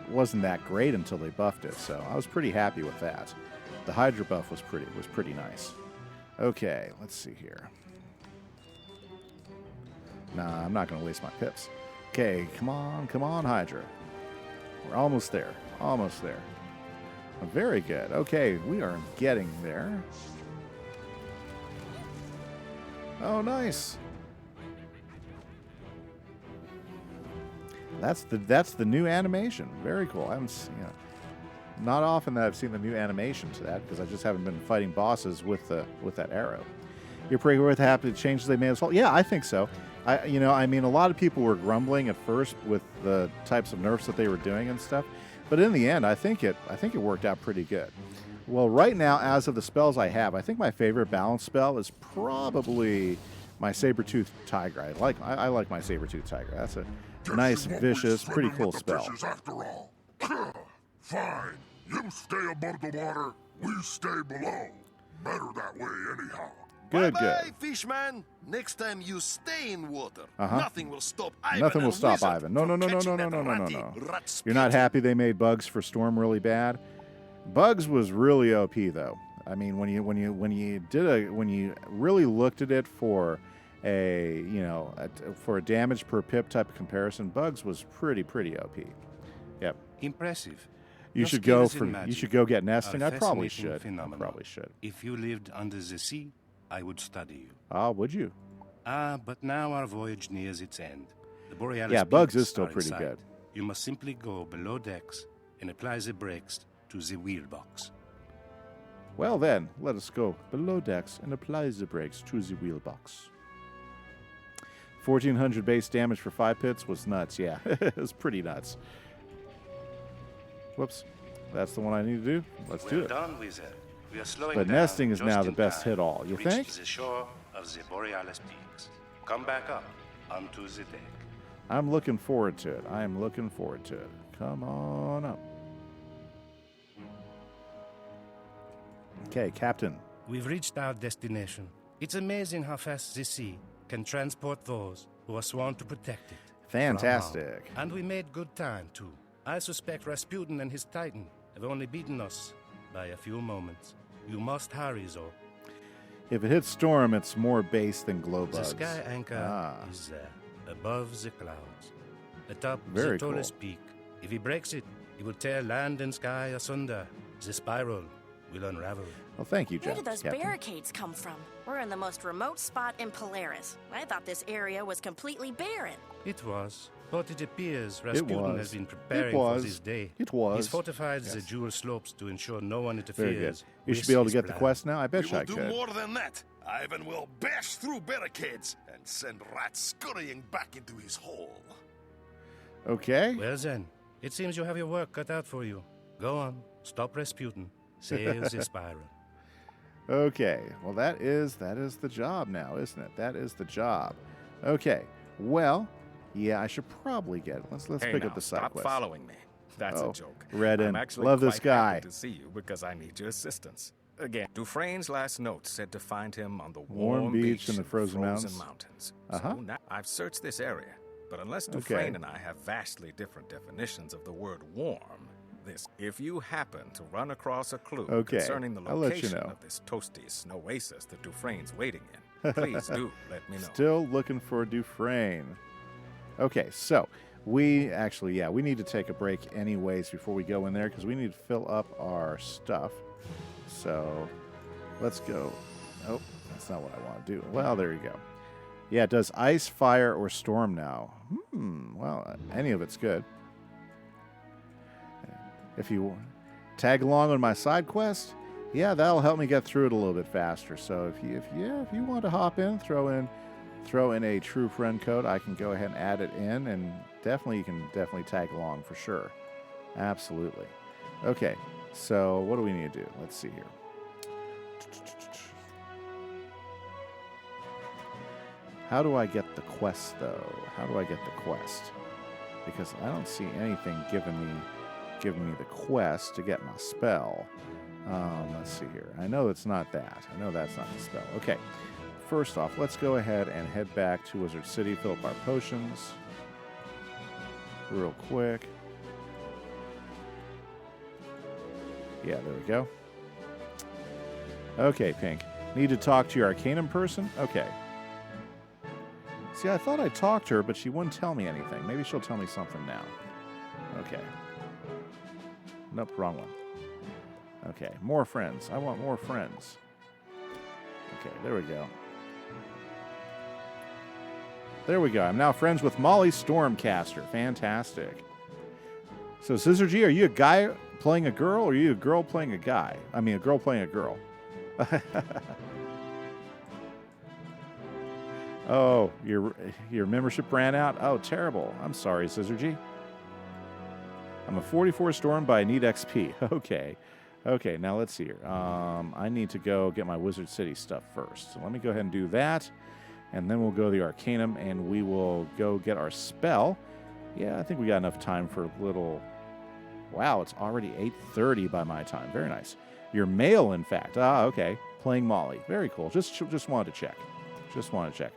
wasn't that great until they buffed it, so I was pretty happy with that. The Hydra buff was pretty nice. Okay, let's see here. Nah, I'm not going to waste my pips. Okay, come on, Hydra. We're almost there. Very good. Okay, we are getting there. Oh, nice. That's the new animation. Very cool. Not often that I've seen the new animation to that because I just haven't been fighting bosses with that arrow. You're pretty happy with the changes they made as well? Yeah, I think so. A lot of people were grumbling at first with the types of nerfs that they were doing and stuff, but in the end, I think it worked out pretty good. Well, right now, as of the spells I have, I think my favorite balance spell is probably my Saber-Tooth Tiger. I like my Saber-Tooth Tiger. That's a nice, vicious, pretty cool spell. After all. Fine. You stay above the water, we stay below. Better that way anyhow. Good, Bye-bye, good. fishman. Next time you stay in water, Uh-huh. nothing will stop Ivan Nothing will and stop Wizard Ivan. No, from no, no, no, catching no, no, that no, no, ratty no. rat You're not Sputum. happy they made Bugs for Storm really bad? Bugs was really OP though. I mean, when you really looked at it for for a damage per pip type of comparison, Bugs was pretty OP. Yep. Impressive. You Your should skills go in You magic should go get nesting. are I probably fascinating should. phenomena. Probably should. If you lived under the sea, I would study you. Ah, would you? But now our voyage nears its end. The Borealis Yeah, Bugs peaks is still are in pretty sight. good. You must simply go below decks and apply the brakes to the wheel box. Well then, let us go below decks and apply the brakes to the wheel box. 1,400 base damage for 5 pits was nuts. Yeah, it was pretty nuts. Whoops. That's the one I need to do. Let's do it. Done, Wizard. We are slowing But down nesting is just now the in best time hit all. to You reach think? the shore of the Borealis peaks. Come back up onto the deck. I'm looking forward to it. I am looking forward to it. Come on up. Okay, Captain. We've reached our destination. It's amazing how fast the sea can transport those who are sworn to protect it. Fantastic. And we made good time, too. I suspect Rasputin and his Titan have only beaten us by a few moments. You must hurry, though. If it hits storm, it's more base than glow The bugs. sky anchor Ah. is there, above the clouds, atop Very the tallest peak. If he breaks it, he will tear land and sky asunder. The spiral will unravel. Well, thank you, Where did those Captain. barricades come from? We're in the most remote spot in Polaris. I thought this area was completely barren. It was, but it appears Rasputin was. has been It preparing for was. this day. It was. He's fortified the Yes. jewel slopes to ensure no one Very good. interferes. You should with be able to his get the plan. quest now. I bet We you will I do could. more than that. Ivan will bash through barricades and send rats scurrying back into his hole. Okay. Well then, it seems you have your work cut out for you. Go on, stop Rasputin, sail the spiral. Okay. Well, that is the job now, isn't it? That is the job. Okay. Well, yeah, I should probably get it. Let's Hey, pick now, up the side stop quest. following me. That's Oh, a joke. Redden. I'm actually Love this quite happy guy. to see you because I need your assistance. Again, Dufresne's last note said to find him on the Warm warm beach in the in frozen mountains. mountains. Uh-huh. So now I've searched this area, but unless Okay. Dufresne and I have vastly different definitions of the word warm, if you happen to run across a clue Okay, concerning the I'll let you location know. of this toasty snow oasis that Dufresne's waiting in, please do let me know. Still looking for Dufresne. Okay, so we need to take a break anyways before we go in there because we need to fill up our stuff. So let's go. Oh, that's not what I want to do. Well, there you go. Yeah, it does ice, fire, or storm now. Well, any of it's good. If you tag along on my side quest, yeah, that'll help me get through it a little bit faster. So if you want to hop in, throw in a true friend code, I can go ahead and add it in, and you can definitely tag along for sure. Absolutely. Okay, so what do we need to do? Let's see here. How do I get the quest though? How do I get the quest? Because I don't see anything giving me the quest to get my spell. Let's see here. I know it's not that. I know that's not the spell. Okay. First off, let's go ahead and head back to Wizard City, fill up our potions real quick. Yeah, there we go. Okay, Pink. Need to talk to your Arcanum person? Okay. See, I thought I talked to her, but she wouldn't tell me anything. Maybe she'll tell me something now. Okay. Nope, wrong one. Okay, more friends. I want more friends. Okay, there we go. There we go. I'm now friends with Molly Stormcaster. Fantastic. So, Scissor G, are you a guy playing a girl, or are you a girl playing a guy? I mean, a girl playing a girl. Oh, your membership ran out? Oh, terrible. I'm sorry, Scissor G. I'm a 44 storm, but I need XP. Okay. Okay, now let's see here. I need to go get my Wizard City stuff first. So let me go ahead and do that. And then we'll go to the Arcanum, and we will go get our spell. Yeah, I think we got enough time for a little Wow, it's already 8:30 by my time. Very nice. You're male, in fact. Ah, okay. Playing Molly. Very cool. Just wanted to check. Just wanted to check.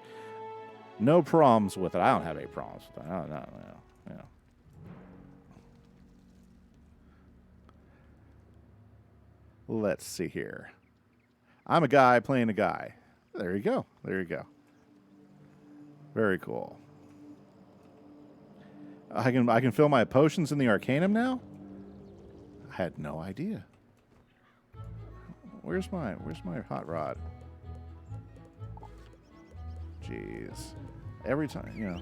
No problems with it. I don't have any problems with it. No. Let's see here. I'm a guy playing a guy. There you go. There you go. Very cool. I can fill my potions in the Arcanum now? I had no idea. Where's my hot rod? Jeez. Every time, you know,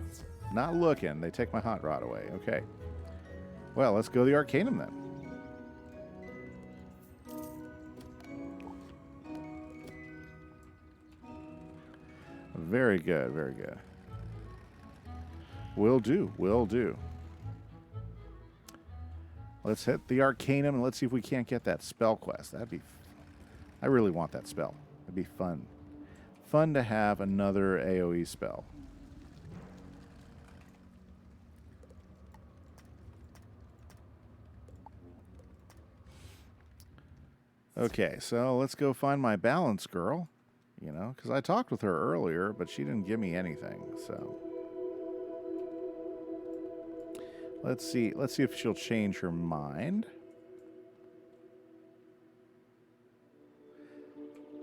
not looking, they take my hot rod away. Okay. Well, let's go to the Arcanum then. Very good, very good. Will do, will do. Let's hit the Arcanum and let's see if we can't get that spell quest. That'd be... I really want that spell. It'd be fun. Fun to have another AoE spell. Okay, so let's go find my balance girl. You know, because I talked with her earlier, but she didn't give me anything, so... Let's see if she'll change her mind.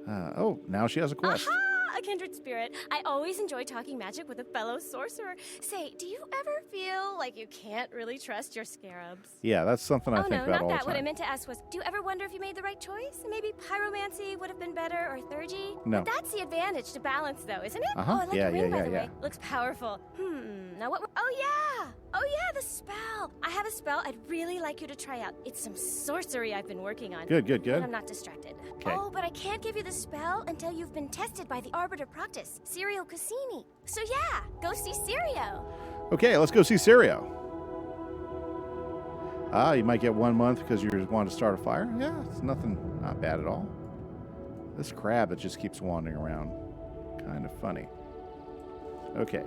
Oh, now she has a quest. Aha! A kindred spirit. I always enjoy talking magic with a fellow sorcerer. Say, do you ever feel like you can't really trust your scarabs? Yeah, that's something I think about all the time. Oh, no, not that. What I meant to ask was, do you ever wonder if you made the right choice? Maybe pyromancy would have been better, or Theurgy? No. But that's the advantage to balance, though, isn't it? Uh-huh. Oh, I like Yeah, the ring, yeah, by the yeah, way. Looks powerful. Now what... Oh, yeah! Oh, yeah, the spell! I have a spell I'd really like you to try out. It's some sorcery I've been working on. Good. But I'm not distracted. Okay. Oh, but I can't give you the spell until you've been tested by the Arbiter Proctus, Sirio Cassini. So yeah, go see Sirio. Okay, let's go see Sirio. You might get 1 month because you want to start a fire. Yeah, it's nothing, not bad at all. This crab that just keeps wandering around. Kind of funny. Okay,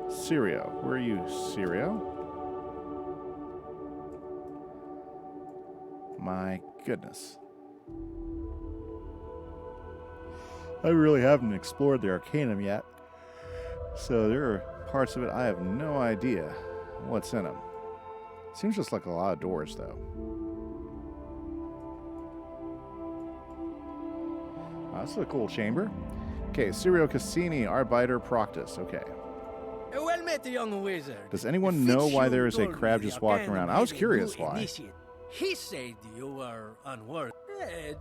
Sirio. Where are you, Sirio? My goodness. I really haven't explored the Arcanum yet. So there are parts of it I have no idea what's in them. Seems just like a lot of doors, though. This is a cool chamber. Okay, Sirio Cassini, Arbiter Proctus. Okay. Well met, young wizard. Does anyone know why there is a crab just walking around? I was curious why. He said you were unworthy.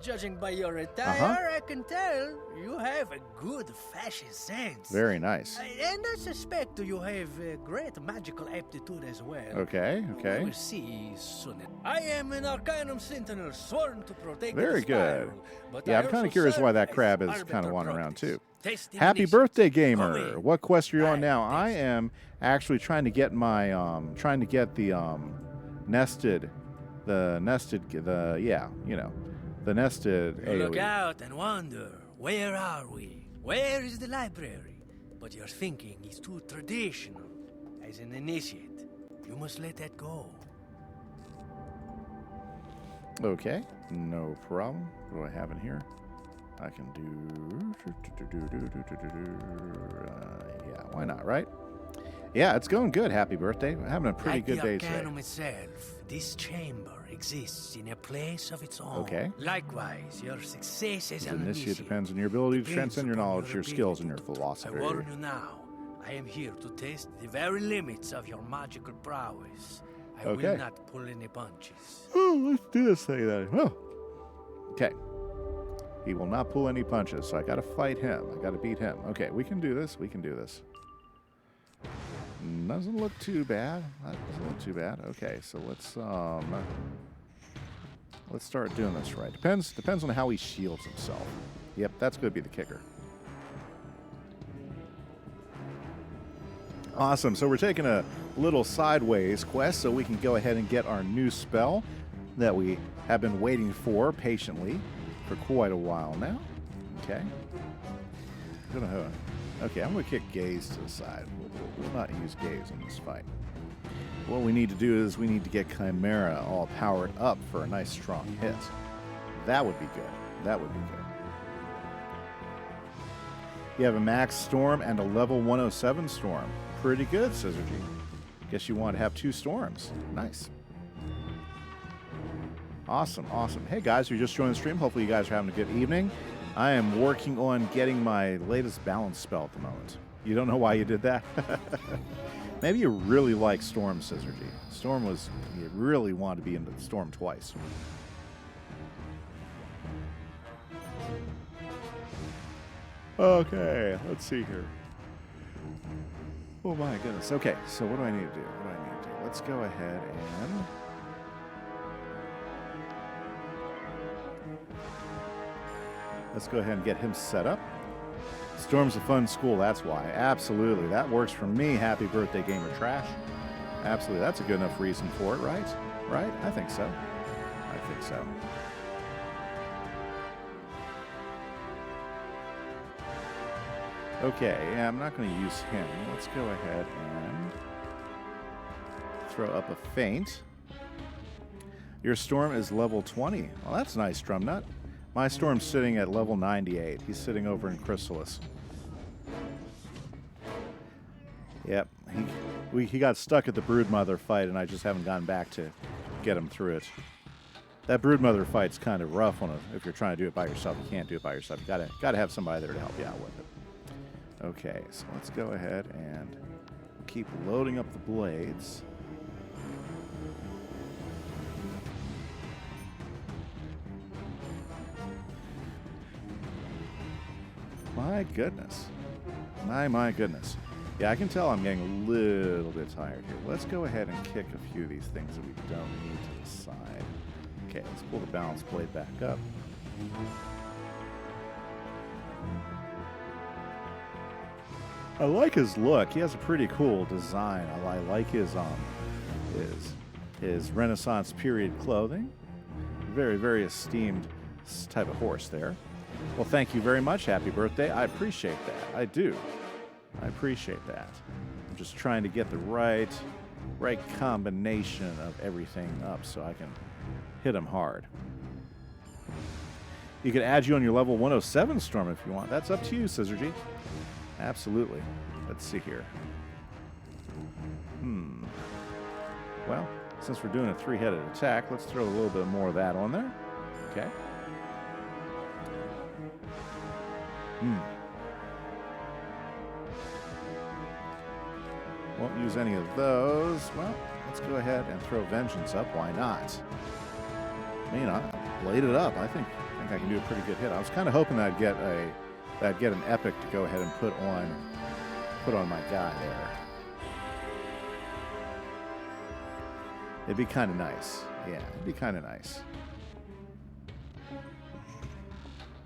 Judging by your attire, I can tell you have a good fashion sense. Very nice. And I suspect you have a great magical aptitude as well. Okay. We will see soon. I am an Arcanum Sentinel sworn to protect Very the good. spiral, but Yeah, I I'm kind of also curious why serve that crab as is kind of Arbiter wandering around Proctus. too. Test Happy initiates. birthday, Come gamer! in. What quest are you on now? I am actually trying to get my nested You look AoE. out and wonder, where are we? Where is the library? But your thinking is too traditional. As an initiate, you must let that go. Okay, no problem. What do I have in here? I can do... yeah, why not, right? Yeah, it's going good. Happy birthday. We're having a pretty good day Like the today. Arcanum itself, this chamber exists in a place of its own. Okay. Likewise, your success as The an initiate initiate depends on your ability to depends transcend your upon knowledge, your skills, and your I philosophy. warn you now, I am here to test the very limits of your magical prowess. I Okay. will not pull any punches. Oh, let's do this thing then. Oh. Okay. He will not pull any punches, so I gotta fight him. I gotta beat him. Okay, we can do this. We can do this. Doesn't look too bad. That doesn't look too bad. Okay, so let's start doing this right. Depends on how he shields himself. Yep, that's gonna be the kicker. Awesome. So we're taking a little sideways quest so we can go ahead and get our new spell that we have been waiting for patiently for quite a while now. Okay. Okay, I'm going to kick Gaze to the side. We'll not use Gaze in this fight. what we need to do is we need to get Chimera all powered up for a nice strong hit. That would be good. That would be good. You have a max storm and a level 107 storm. Pretty good, Scissor G. Guess you want to have 2 storms. Nice. Awesome, awesome. Hey guys, you're just joining the stream. Hopefully you guys are having a good evening. I am working on getting my latest balance spell at the moment. You don't know why you did that? Maybe you really like Storm, Scissor G. Storm was, you really wanted to be in the Storm twice. Okay, let's see here. Oh my goodness. Okay, so what do I need to do? What do I need to do? Let's go ahead and... let's go ahead and get him set up. Storm's a fun school, that's why. Absolutely. That works for me. Happy birthday, Gamer Trash. Absolutely. That's a good enough reason for it, right? Right? I think so. I think so. Okay, yeah, I'm not going to use him. Let's go ahead and throw up a feint. Your Storm is level 20. Well, that's nice, Drumnut. My Storm's sitting at level 98. He's sitting over in Chrysalis. Yep, he got stuck at the Broodmother fight, and I just haven't gone back to get him through it. That Broodmother fight's kind of rough if you're trying to do it by yourself. You can't do it by yourself. You gotta have somebody there to help you out with it. Okay, so let's go ahead and keep loading up the blades. My goodness. My goodness. Yeah, I can tell I'm getting a little bit tired here. Let's go ahead and kick a few of these things that we don't need to the side. Okay, let's pull the balance blade back up. I like his look. He has a pretty cool design. I like his Renaissance period clothing. Very, very esteemed type of horse there. Well, thank you very much. Happy birthday. I appreciate that. I do. I appreciate that. I'm just trying to get the right combination of everything up so I can hit him hard. You can add you on your level 107 Storm if you want. That's up to you, Scissor G. Absolutely. Let's see here. Well, since we're doing a 3-headed attack, let's throw a little bit more of that on there. Okay. Won't use any of those. Well, let's go ahead and throw Vengeance up. Why not? I mean, I blade it up. I think I can do a pretty good hit. I was kind of hoping that I'd get an epic to go ahead and put on my guy there. It'd be kind of nice. Yeah, it'd be kind of nice.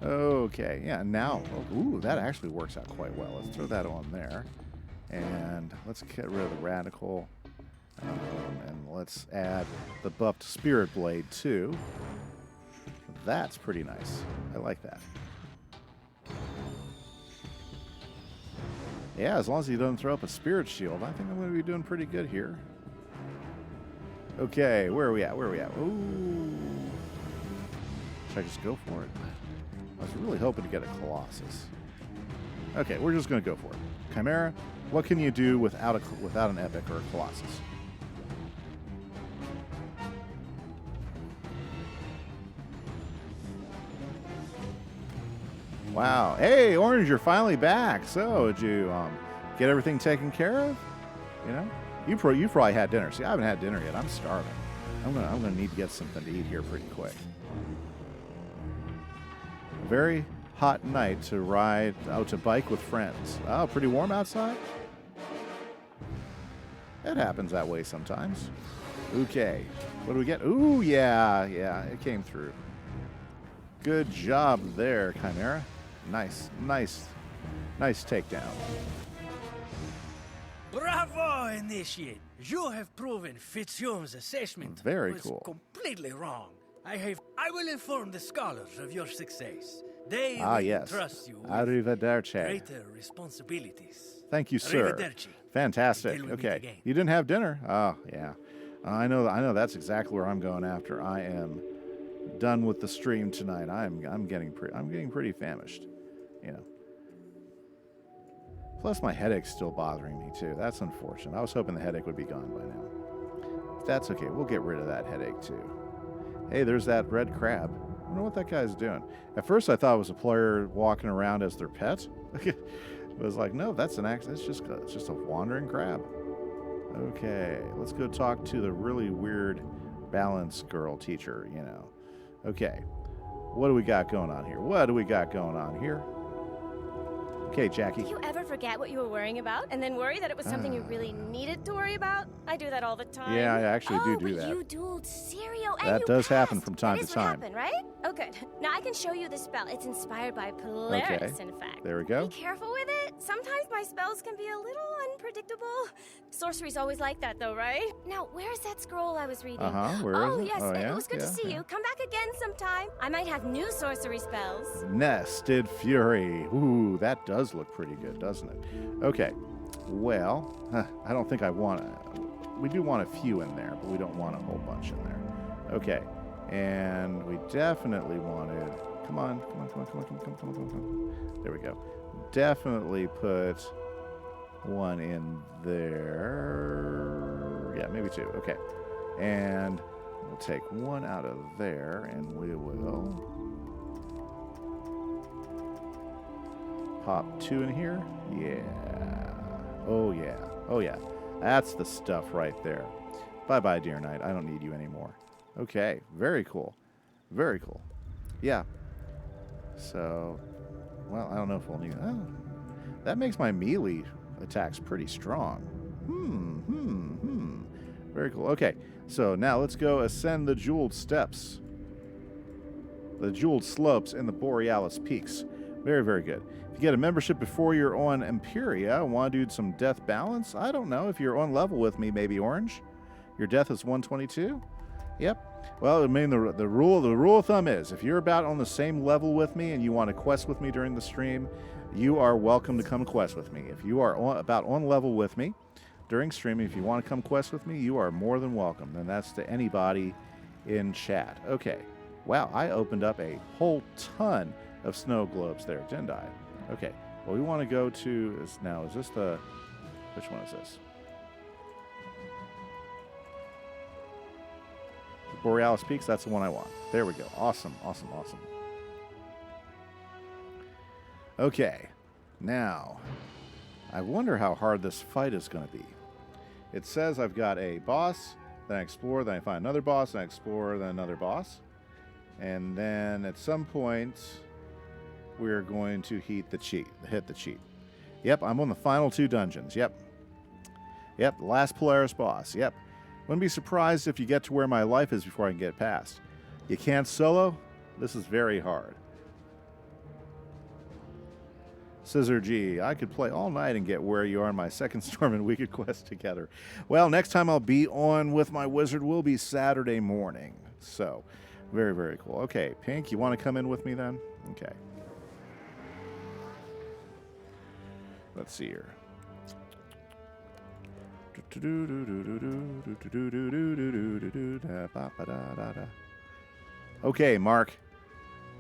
Okay, yeah, now, ooh, that actually works out quite well. Let's throw that on there. And let's get rid of the Radical. And let's add the buffed Spirit Blade, too. That's pretty nice. I like that. Yeah, as long as he doesn't throw up a Spirit Shield, I think I'm going to be doing pretty good here. Okay, where are we at? Ooh. Should I just go for it? I was really hoping to get a Colossus. Okay, we're just going to go for it. Chimera, what can you do without an Epic or a Colossus? Wow. Hey, Orange, you're finally back. So, did you get everything taken care of? You know? You probably had dinner. See, I haven't had dinner yet. I'm starving. I'm gonna need to get something to eat here pretty quick. A very hot night to ride out to bike with friends. Oh, pretty warm outside? It happens that way sometimes. Okay. What do we get? Ooh, yeah, it came through. Good job there, Chimera. Nice takedown. Bravo, Initiate! You have proven Fitzhume's assessment Very was cool. completely wrong. I will inform the scholars of your success. They Ah, will yes. trust you with Arrivederci. greater responsibilities. Thank you, sir. Arrivederci. Fantastic. Until we meet Okay. again. You didn't have dinner? Oh, yeah. I know that's exactly where I'm going after. I am done with the stream tonight. I'm getting pretty famished, you know. Plus my headache's still bothering me too. That's unfortunate. I was hoping the headache would be gone by now. That's okay. We'll get rid of that headache too. Hey, there's that red crab. I wonder what that guy's doing. At first I thought it was a player walking around as their pet. It was like, no, that's an accident. It's just a wandering crab. Okay, let's go talk to the really weird balance girl teacher, you know. Okay, what do we got going on here? Okay, Jackie. Do you ever forget what you were worrying about and then worry that it was something you really needed to worry about? I do that all the time. Yeah, I actually do but that. You dueled Sirio and That you does happen passed. from time That to is what time. happened, right? Oh, good. Now I can show you the spell. It's inspired by Polaris, in fact. There we go. Be careful with it. Sometimes my spells can be a little unpredictable. Sorcery's always like that, though, right? Now, where's that scroll I was reading? Where is it? Yes, Oh, yeah? it was good to see you. Come back again sometime. I might have new sorcery spells. Nested Fury. Ooh, that does look pretty good, doesn't it? Okay. Well, I don't think I want we do want a few in there, but we don't want a whole bunch in there. Okay. And we definitely wanted, come on. There we go. Definitely put one in there. Yeah, maybe two. Okay. And we'll take one out of there, and we will pop two in here. Yeah. Oh, yeah. Oh, yeah. That's the stuff right there. Bye-bye, dear knight. I don't need you anymore. Okay. Very cool. Very cool. Yeah. So, well, I don't know if we'll need... Oh, that makes my melee attacks pretty strong. Very cool. Okay. So now let's go ascend the jeweled steps. The jeweled slopes in the Borealis Peaks. Very, very good. If you get a membership before you're on Imperia, want to do some death balance? I don't know. If you're on level with me, maybe orange. Your death is 122? Yep. Well, I mean, the rule of thumb is, if you're about on the same level with me and you want to quest with me during the stream, you are welcome to come quest with me. If you are about on level with me during streaming, if you want to come quest with me, you are more than welcome. And that's to anybody in chat. Okay. Wow, I opened up a whole ton of snow globes there, didn't I? Okay. Well, we want to go to... is this the... which one is this? Borealis Peaks, that's the one I want. There we go. Awesome, awesome, awesome. Okay. Now, I wonder how hard this fight is going to be. It says I've got a boss, then I explore, then I find another boss, then I explore, then another boss. And then at some point, we're going to hit the cheat. Yep, I'm on the final two dungeons. Yep, last Polaris boss. Yep. Wouldn't be surprised if you get to where my life is before I can get past. You can't solo? This is very hard. Scissor G, I could play all night and get where you are in my second storm and we could quest together. Well, next time I'll be on with my wizard will be Saturday morning. So, very, very cool. Okay, Pink, you want to come in with me then? Okay. Let's see here. Okay, Mark.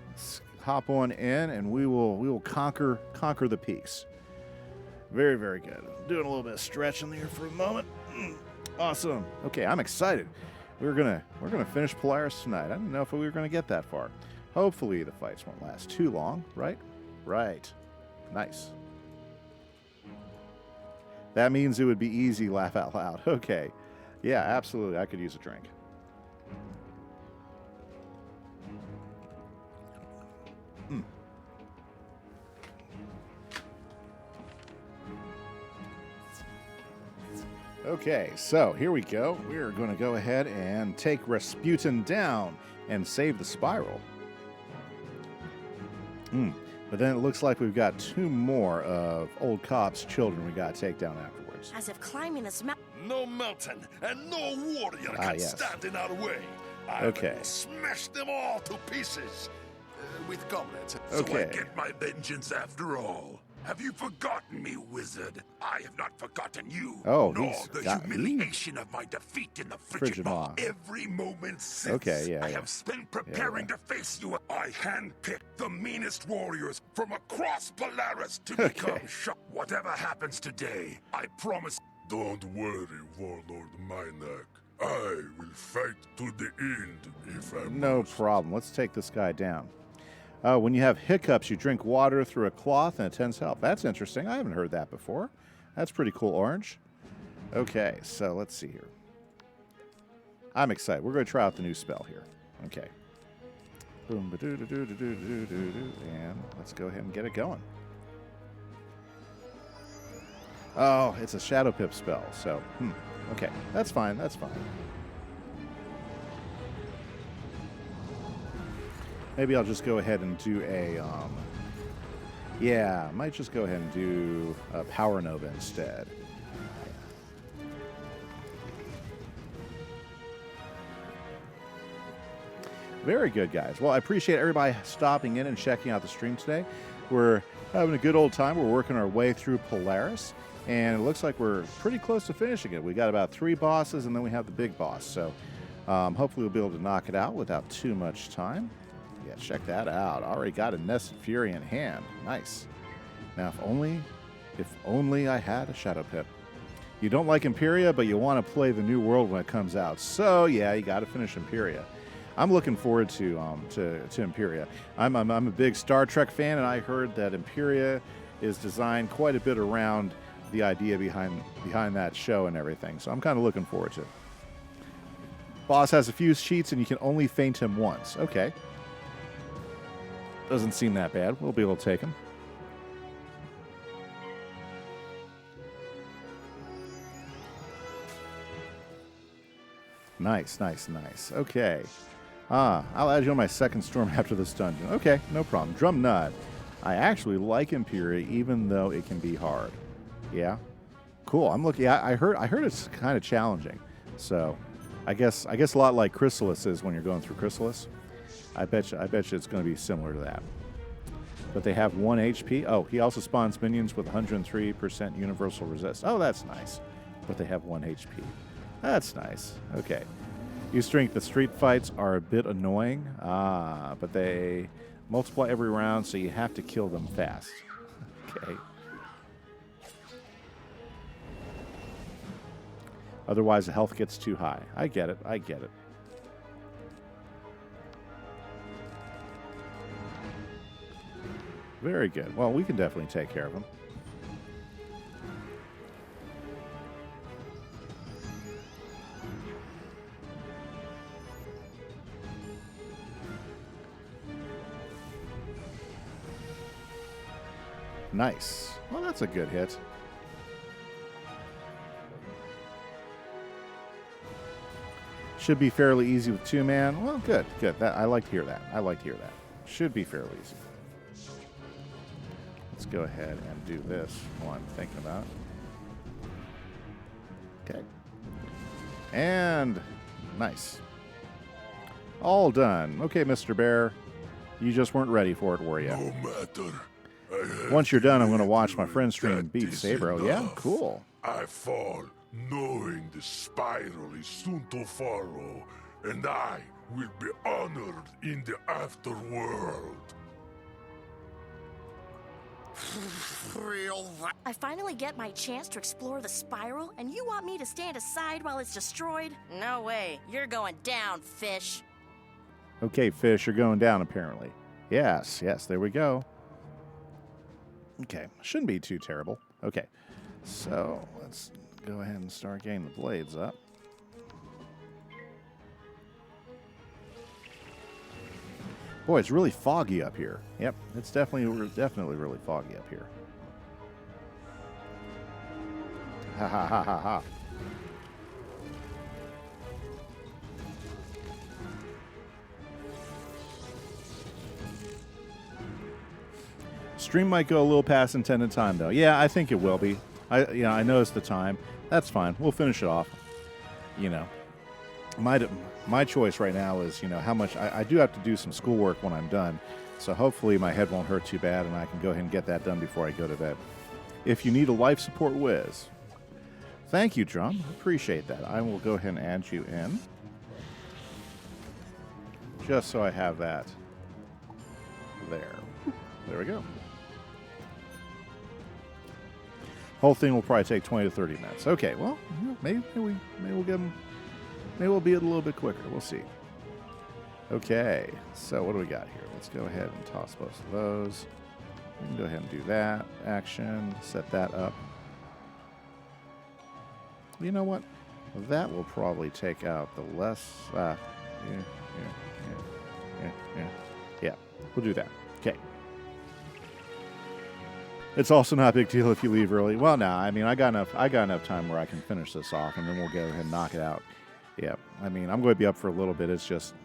Let's hop on in and we will conquer the peaks. Very, very good. Doing a little bit of stretching here for a moment. Awesome. Okay, I'm excited. We're gonna finish Polaris tonight. I didn't know if we were gonna get that far. Hopefully the fights won't last too long, right? Right. Nice. That means it would be easy, laugh out loud. Okay. Yeah, absolutely. I could use a drink. Okay, so here we go. We're going to go ahead and take Rasputin down and save the spiral. But then it looks like we've got two more of Old Cobb's children we got to take down afterwards. As if climbing this mountain. No mountain and no warrior can stand in our way. I will smash them all to pieces with goblets. So I get my vengeance after all. Have you forgotten me, wizard? I have not forgotten you. Oh, nor he's the got humiliation of my defeat in the frigid maw. Every moment since Okay, yeah, I have spent preparing to face you. I handpicked the meanest warriors from across Polaris to become shocked. Whatever happens today, I promise. Don't worry, Warlord Mynak. I will fight to the end if I No problem. Let's take this guy down. When you have hiccups, you drink water through a cloth and it tends to help. That's interesting. I haven't heard that before. That's pretty cool, Orange. Okay, so let's see here. I'm excited. We're going to try out the new spell here. Okay. Boom, ba-doo-doo-doo-doo-doo-doo-doo. And let's go ahead and get it going. Oh, it's a Shadow Pip spell. So, okay. That's fine. That's fine. Maybe I'll just go ahead and do a, yeah, I might just go ahead and do a Power Nova instead. Very good, guys. Well, I appreciate everybody stopping in and checking out the stream today. We're having a good old time. We're working our way through Polaris, and it looks like we're pretty close to finishing it. We got about 3 bosses, and then we have the big boss. So hopefully we'll be able to knock it out without too much time. Yeah, check that out. Already got a Nested Fury in hand. Nice. Now, if only I had a Shadow Pip. You don't like Imperia, but you want to play the new world when it comes out. So, yeah, you got to finish Imperia. I'm looking forward to Imperia. I'm a big Star Trek fan, and I heard that Imperia is designed quite a bit around the idea behind that show and everything. So I'm kind of looking forward to it. Boss has a few sheets, and you can only feint him once. Okay. Doesn't seem that bad. We'll be able to take him. Nice, nice, nice. Okay. I'll add you on my second storm after this dungeon. Okay, no problem. Drum Nut. I actually like Imperia, even though it can be hard. Yeah. Cool. I'm looking. I heard it's kind of challenging. So, I guess a lot like Chrysalis is when you're going through Chrysalis. I bet you it's going to be similar to that. But they have 1 HP. Oh, he also spawns minions with 103% universal resist. Oh, that's nice. But they have 1 HP. That's nice. Okay. You think the street fights are a bit annoying, but they multiply every round, so you have to kill them fast. Okay. Otherwise, the health gets too high. I get it. I get it. Very good. Well, we can definitely take care of him. Nice. Well, that's a good hit. Should be fairly easy with 2-man. Well, good, good. I like to hear that. I like to hear that. Should be fairly easy. Let's go ahead and do this while I'm thinking about it. Okay. And nice. All done. Okay, Mr. Bear. You just weren't ready for it, were you? No matter. Once you're done, I'm going to watch my friend stream Beat Sabro. Yeah, cool. I fall, knowing the spiral is soon to follow, and I will be honored in the afterworld. I finally get my chance to explore the spiral, and you want me to stand aside while it's destroyed? No way. You're going down, fish. Okay, fish, you're going down, apparently. Yes, yes, there we go. Okay, shouldn't be too terrible. Okay, so let's go ahead and start getting the blades up. Boy, it's really foggy up here. Yep, it's definitely really foggy up here. Ha ha ha ha ha. Stream might go a little past intended time, though. Yeah, I think it will be. I noticed the time. That's fine. We'll finish it off. You know. my choice right now is, you know, how much I do have to do some schoolwork when I'm done. So hopefully my head won't hurt too bad and I can go ahead and get that done before I go to bed. If you need a life support whiz, thank you, Drum. Appreciate that. I will go ahead and add you in. Just so I have that there. There we go. Whole thing will probably take 20 to 30 minutes. Okay, well, maybe we'll get them. Maybe we'll be a little bit quicker. We'll see. Okay, so what do we got here? Let's go ahead and toss both of those. We can go ahead and do that. Action. Set that up. You know what? That will probably take out the less. Yeah, we'll do that. Okay. It's also not a big deal if you leave early. Well, no, I mean, I got enough time where I can finish this off, and then we'll go ahead and knock it out. Yeah, I mean, I'm going to be up for a little bit. It's just,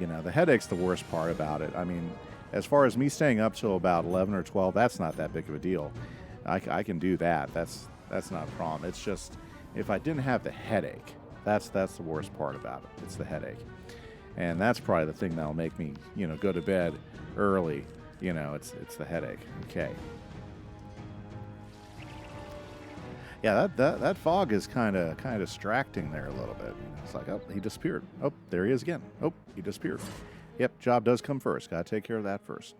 you know, the headache's the worst part about it. I mean, as far as me staying up till about 11 or 12, that's not that big of a deal. I can do that. That's not a problem. It's just, if I didn't have the headache, that's the worst part about it. It's the headache. And that's probably the thing that'll make me, you know, go to bed early. You know, it's the headache. Okay. Yeah, that fog is kind of distracting there a little bit. It's like, oh, he disappeared. Oh, there he is again. Oh, he disappeared. Yep, job does come first. Got to take care of that first.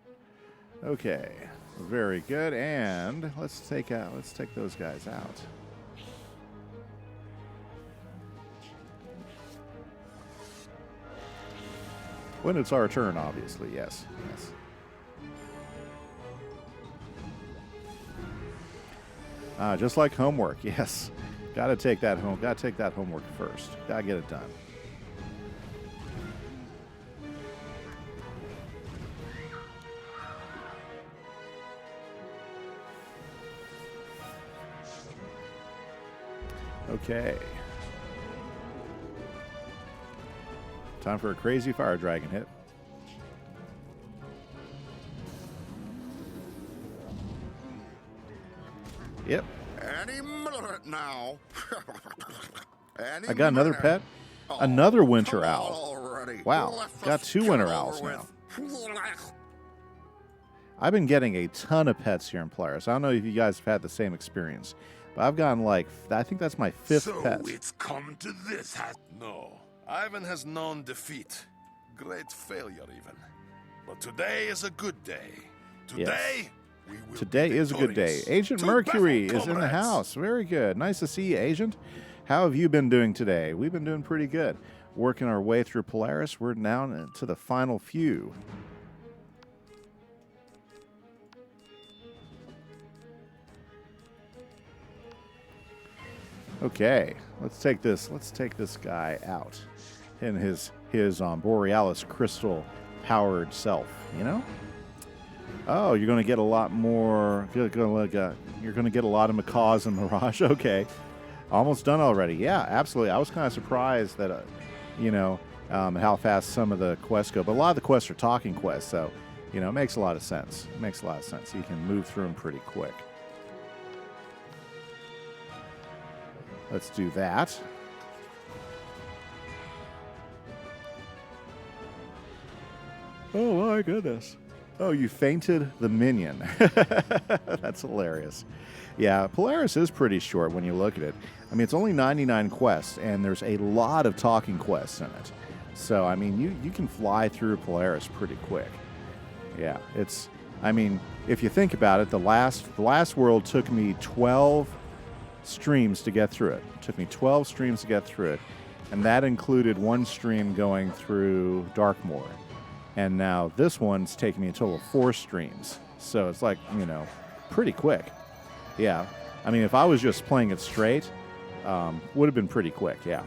Okay, very good. And let's take those guys out. When it's our turn, obviously. Yes. Just like homework, yes. Gotta take that homework first. Gotta get it done. Okay. Time for a crazy fire dragon hit. Yep. Any minute now. I got another pet. Another winter owl. Wow. Got 2 winter owls now. I've been getting a ton of pets here in Polaris. I don't know if you guys have had the same experience, but I've gotten I think that's my 5th pet. So it's come to this, No. Ivan has known defeat. Great failure, even. But today is a good day. Today, we will Today is a good day. Agent Mercury is in the house. Very good. Nice to see you, Agent. How have you been doing today? We've been doing pretty good. Working our way through Polaris. We're now to the final few. Okay, let's take this guy out in his Borealis crystal powered self, you know? Oh, you're going to get a lot more. You're going to get a lot of macaws and Mirage. Okay, almost done already. Yeah, absolutely. I was kind of surprised that, how fast some of the quests go. But a lot of the quests are talking quests, so it makes a lot of sense. It makes a lot of sense. You can move through them pretty quick. Let's do that. Oh my goodness. Oh, you fainted the minion. That's hilarious. Yeah, Polaris is pretty short when you look at it. I mean, it's only 99 quests, and there's a lot of talking quests in it. So, I mean, you can fly through Polaris pretty quick. Yeah, if you think about it, the last world took me 12 streams to get through it. It took me 12 streams to get through it, and that included one stream going through Darkmoor. And now this one's taking me a total of 4 streams. So it's like, pretty quick. Yeah. I mean, if I was just playing it straight, would have been pretty quick, yeah.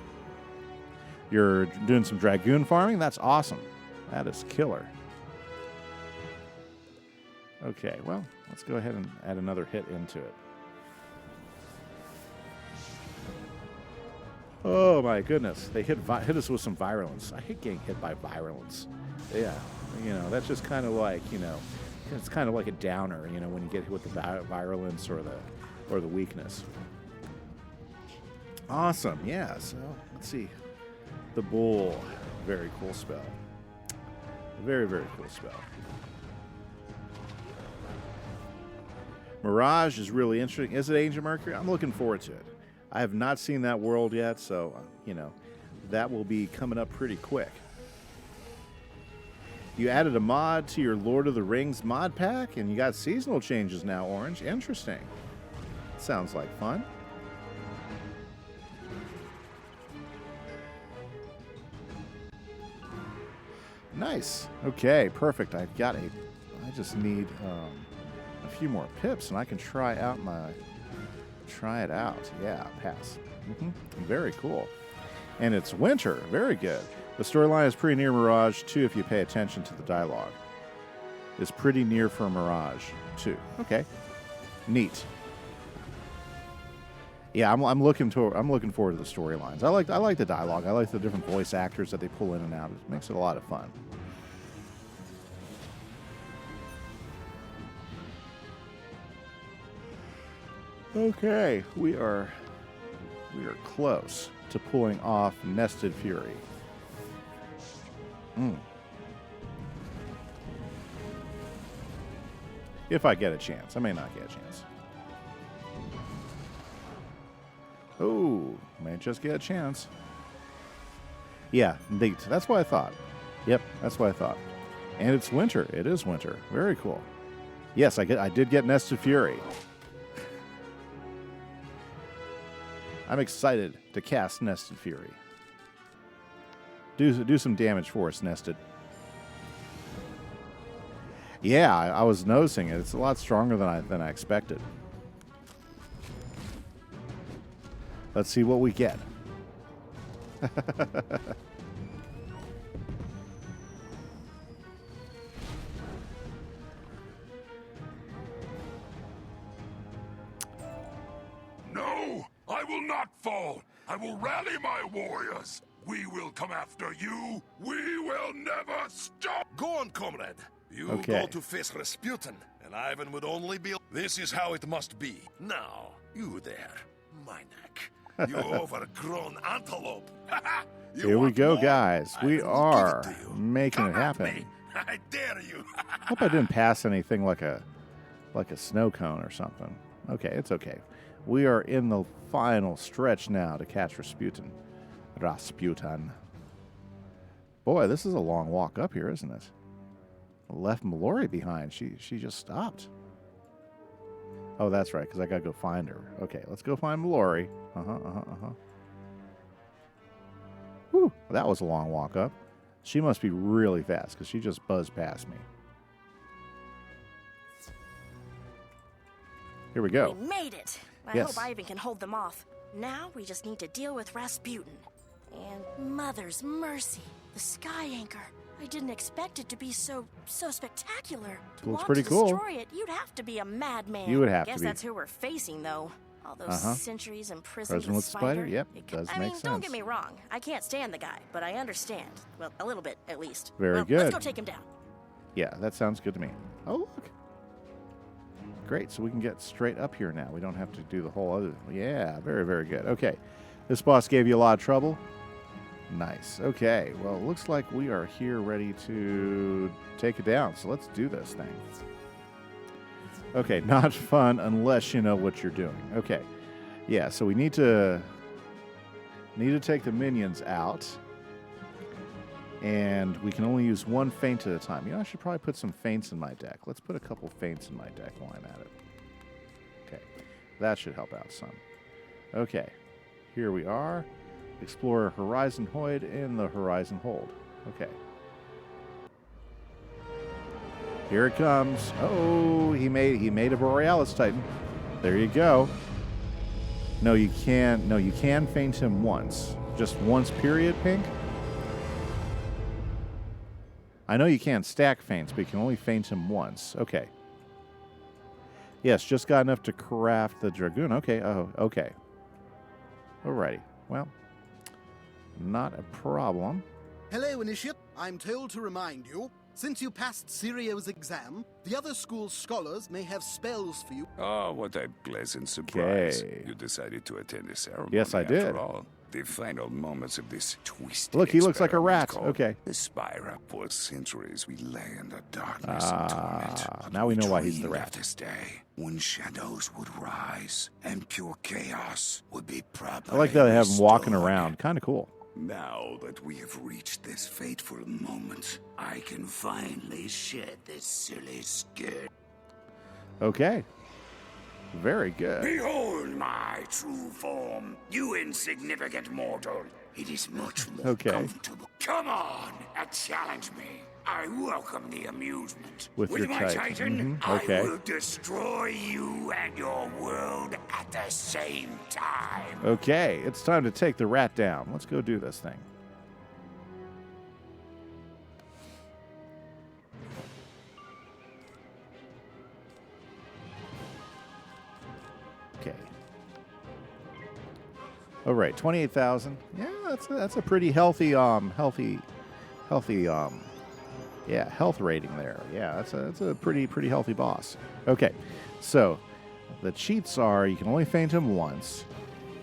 You're doing some Dragoon farming? That's awesome. That is killer. Okay, well, let's go ahead and add another hit into it. Oh, my goodness. They hit us with some virulence. I hate getting hit by virulence. Yeah, that's just kind of like, it's kind of like a downer, when you get hit with the virulence or the weakness. Awesome, yeah, so let's see. the Bull. Very cool spell. Very, very cool spell. Mirage is really interesting. Is it Ancient Mercury? I'm looking forward to it. I have not seen that world yet, so, that will be coming up pretty quick. You added a mod to your Lord of the Rings mod pack, and you got seasonal changes now, Orange. Interesting. Sounds like fun. Nice. Okay, perfect. I just need a few more pips, and I can try it out. Yeah, pass. Very cool. And it's winter. Very good. The storyline is pretty near Mirage, too, if you pay attention to the dialogue. It's pretty near for Mirage, too. Okay. Neat. Yeah, I'm looking forward to the storylines. I like the dialogue. I like the different voice actors that they pull in and out. It makes it a lot of fun. Okay, we are close to pulling off Nested Fury. If I get a chance. I may not get a chance. Oh, may just get a chance. Yeah, neat. That's what I thought. Yep, that's what I thought. And it's winter. It is winter. Very cool. Yes, I did get Nested Fury. I'm excited to cast Nested Fury. Do some damage for us, Nested. Yeah, I was noticing it. It's a lot stronger than I expected. Let's see what we get. No, I will not fall. I will rally my warriors. We will come after you. We will never stop. Go on, comrade. You Okay. go to face Rasputin, and Ivan would only be... This is how it must be. Now, you there, my neck. You overgrown antelope. Here we go, guys. We are making it happen. I dare you. Hope I didn't pass anything like a snow cone or something. Okay, it's okay. We are in the final stretch now to catch Rasputin. Boy, this is a long walk up here, isn't it? I left Mallory behind. She just stopped. Oh, that's right, because I got to go find her. Okay, let's go find Mallory. Whew, that was a long walk up. She must be really fast, because she just buzzed past me. Here we go. We made it. I hope Ivan can hold them off. Now we just need to deal with Rasputin. And Mother's mercy, the Sky Anchor. I didn't expect it to be so spectacular. To Looks want pretty to cool. destroy it, you'd have to be a madman. You would have to Guess be. that's who we're facing, though. All those centuries imprisoned President with Spider. Yep, does make sense. Don't get me wrong. I can't stand the guy, but I understand. Well, a little bit, at least. Very Well, good. Let's go take him down. Yeah, that sounds good to me. Oh, look. Great, so we can get straight up here now. We don't have to do the whole other... Yeah, very, very good. Okay, this boss gave you a lot of trouble. Nice. Okay, well, it looks like we are here ready to take it down, so let's do this thing. Okay, not fun unless you know what you're doing. Okay, yeah, so we need to take the minions out, and we can only use one feint at a time. You know, I should probably put some feints in my deck. Let's put a couple feints in my deck while I'm at it. Okay, that should help out some. Okay, here we are. Explore Horizon Void in the Horizon Hold. Okay. Here it comes. Oh, he made a Borealis Titan. There you go. No, you can feint him once. Just once, period, Pink? I know you can't stack feints, but you can only feint him once. Okay. Yes, just got enough to craft the Dragoon. Okay, oh, okay. Alrighty. Well, not a problem. Hello, Initiate. I'm told to remind you, since you passed Sirio's exam, the other school's scholars may have spells for you. Oh, what a pleasant surprise. Okay. You decided to attend the ceremony. Yes, I did. After all. the final moments of this twisted Look, he looks like a experiment rat. called Okay. The Spira. For centuries, we lay in the darkness and torment. Now we know why he's the dreamed rat. of this day when shadows would rise and pure chaos would be properly I like that they have him walking restored. around. Kind of cool. Now that we have reached this fateful moment, I can finally shed this silly skin. Okay. Very good. Behold my true form, you insignificant mortal. It is much more Okay. comfortable. Come on, challenge me. I welcome the amusement. With your my Titan. Titan, Okay. I will destroy you and your world at the same time. Okay, it's time to take the rat down. Let's go do this thing. Okay. All right, 28,000. Yeah, that's a pretty healthy yeah, health rating there. Yeah, that's a pretty healthy boss. Okay, so the cheats are you can only feint him once.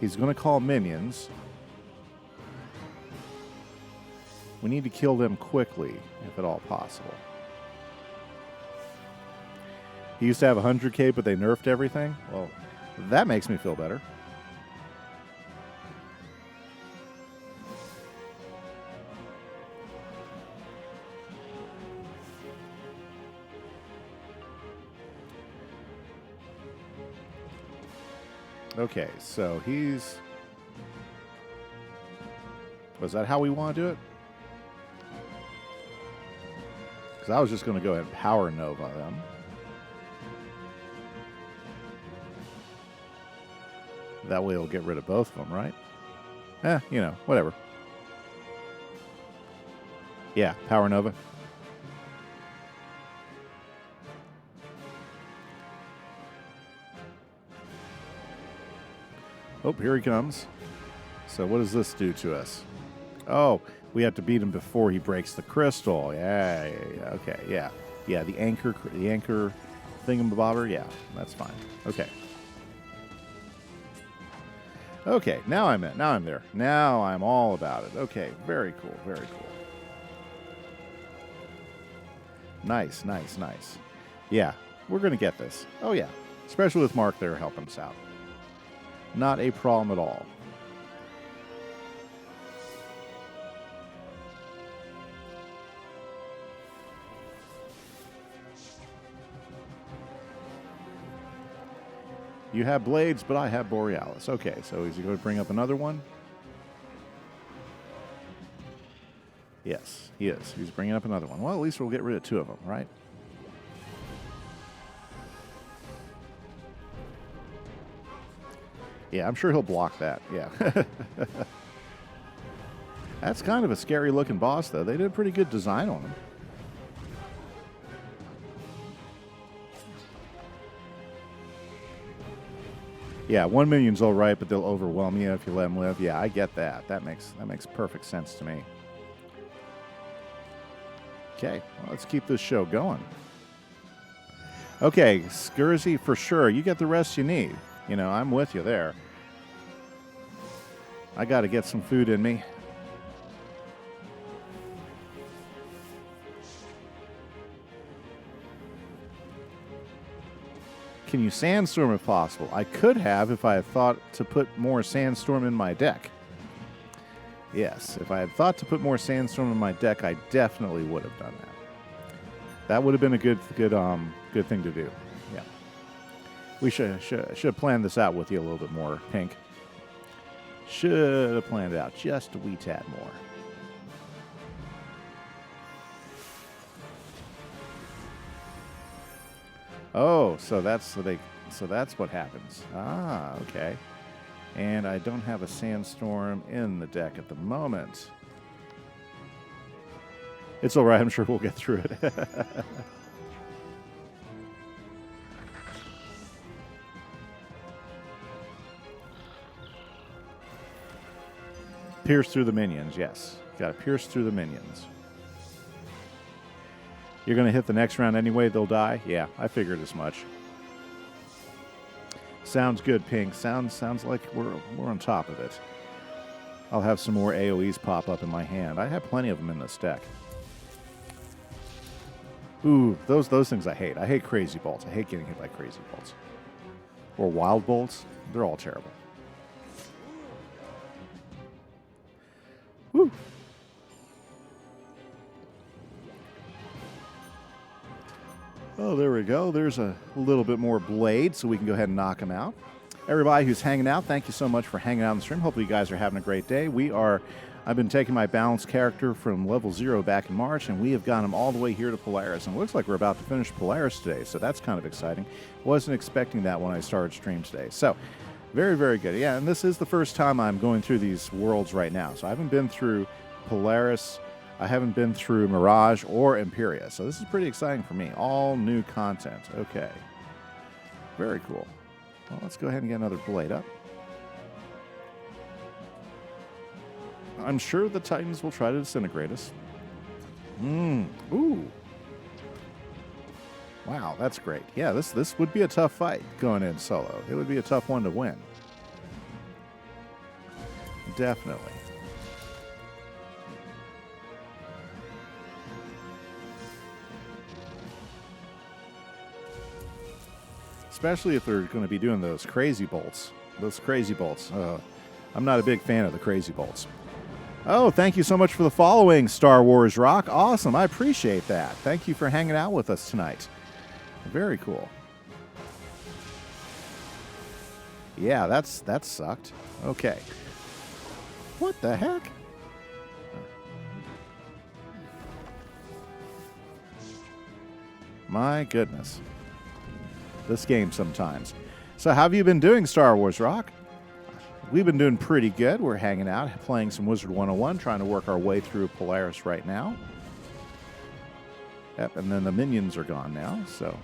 He's going to call minions. We need to kill them quickly, if at all possible. He used to have 100k, but they nerfed everything. Well, that makes me feel better. Okay, so he's... Was that how we want to do it? Because I was just going to go ahead and power Nova them. That way it'll get rid of both of them, right? You know, whatever. Yeah, power Nova. Oh, here he comes. So what does this do to us? Oh, we have to beat him before he breaks the crystal. Yeah, okay, yeah. Yeah, the anchor thingamabobber, yeah, that's fine. Okay. Okay, now I'm there. Now I'm all about it. Okay, very cool, very cool. Nice. Yeah, we're going to get this. Oh, yeah. Especially with Mark there helping us out. Not a problem at all. You have blades, but I have Borealis. Okay, so is he going to bring up another one? Yes, he is. He's bringing up another one. Well, at least we'll get rid of two of them, right? Yeah, I'm sure he'll block that. Yeah. That's kind of a scary looking boss, though. They did a pretty good design on him. Yeah, 1 minion's all right, but they'll overwhelm you if you let them live. Yeah, I get that. That makes perfect sense to me. Okay, well, let's keep this show going. Okay, Scurzy, for sure. You get the rest you need. You know, I'm with you there. I got to get some food in me. Can you sandstorm if possible? I could have if I had thought to put more sandstorm in my deck. Yes, if I had thought to put more sandstorm in my deck, I definitely would have done that. That would have been a good thing to do. Yeah, we should have planned this out with you a little bit more, Pink. Should have planned it out just a wee tad more. Oh, so that's what happens. Ah, okay. And I don't have a sandstorm in the deck at the moment. It's all right. I'm sure we'll get through it. Pierce through the minions, yes. Got to pierce through the minions. You're going to hit the next round anyway, they'll die? Yeah, I figured as much. Sounds good, Pink. Sounds like we're on top of it. I'll have some more AoEs pop up in my hand. I have plenty of them in this deck. Ooh, those things I hate. I hate crazy bolts. I hate getting hit by crazy bolts. Or wild bolts. They're all terrible. Woo. Oh, there we go. There's a little bit more blade, so we can go ahead and knock him out. Everybody who's hanging out, thank you so much for hanging out on the stream. Hopefully you guys are having a great day. I've been taking my balanced character from level 0 back in March, and we have gotten him all the way here to Polaris. And it looks like we're about to finish Polaris today, so that's kind of exciting. Wasn't expecting that when I started stream today. So, very, very good. Yeah, and this is the first time I'm going through these worlds right now. So I haven't been through Polaris, I haven't been through Mirage or Imperia. So this is pretty exciting for me. All new content. Okay. Very cool. Well, let's go ahead and get another blade up. I'm sure the Titans will try to disintegrate us. Ooh. Wow, that's great. Yeah, this would be a tough fight going in solo. It would be a tough one to win. Definitely. Especially if they're going to be doing those crazy bolts. Those crazy bolts. I'm not a big fan of the crazy bolts. Oh, thank you so much for the following, Star Wars Rock. Awesome. I appreciate that. Thank you for hanging out with us tonight. Very cool. Yeah, that sucked. Okay. What the heck? My goodness. This game sometimes. So how have you been doing, Star Wars Rock? We've been doing pretty good. We're hanging out, playing some Wizard101, trying to work our way through Polaris right now. Yep, and then the minions are gone now, so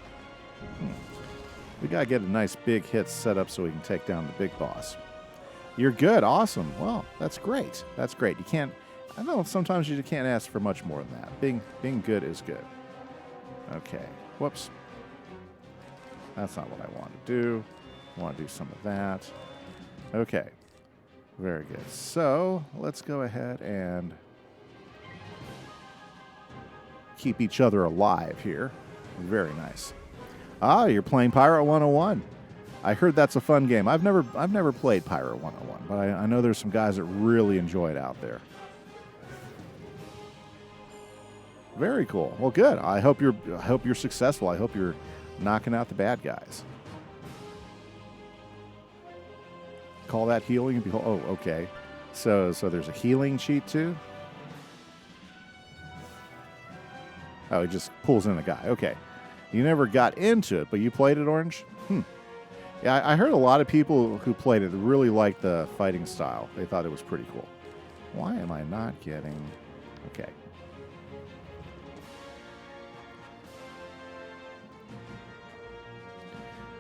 we got to get a nice big hit set up so we can take down the big boss. You're good. Awesome. Well, that's great. That's great. You can't, I know sometimes you can't ask for much more than that. Being good is good. Okay. Whoops. That's not what I want to do. I want to do some of that. Okay. Very good. So let's go ahead and keep each other alive here. Very nice. Ah, you're playing Pirate 101. I heard that's a fun game. I've never played Pirate 101, but I know there's some guys that really enjoy it out there. Very cool. Well, good. I hope you're successful. I hope you're knocking out the bad guys. Call that healing and behold. Oh, okay. So there's a healing cheat too. Oh, he just pulls in a guy. Okay. You never got into it, but you played it, Orange? Yeah, I heard a lot of people who played it really liked the fighting style. They thought it was pretty cool. Why am I not getting... Okay.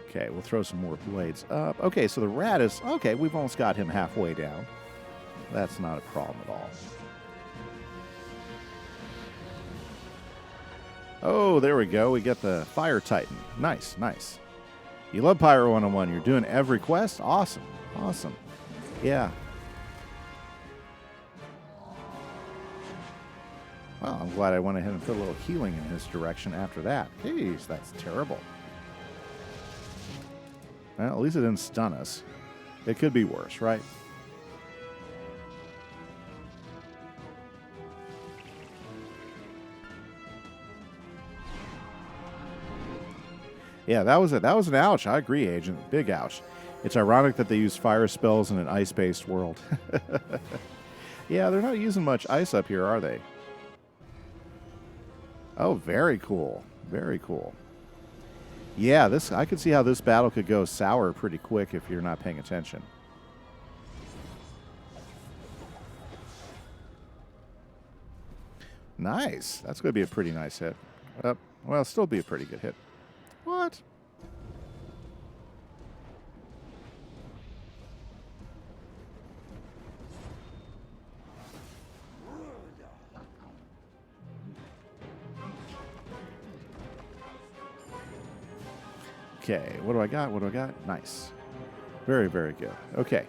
Okay, we'll throw some more blades up. Okay, so the rat is... Okay, we've almost got him halfway down. That's not a problem at all. Oh, there we go. We get the Fire Titan. Nice, nice. You love Pyro 101. You're doing every quest? Awesome. Awesome. Yeah. Well, I'm glad I went ahead and put a little healing in his direction after that. Jeez, that's terrible. Well, at least it didn't stun us. It could be worse, right? Yeah, that was an ouch. I agree, Agent. Big ouch. It's ironic that they use fire spells in an ice-based world. Yeah, they're not using much ice up here, are they? Oh, very cool. Very cool. Yeah, I could see how this battle could go sour pretty quick if you're not paying attention. Nice. That's going to be a pretty nice hit. Well, still be a pretty good hit. What? Okay, what do I got? What do I got? Nice. Very, very good. Okay.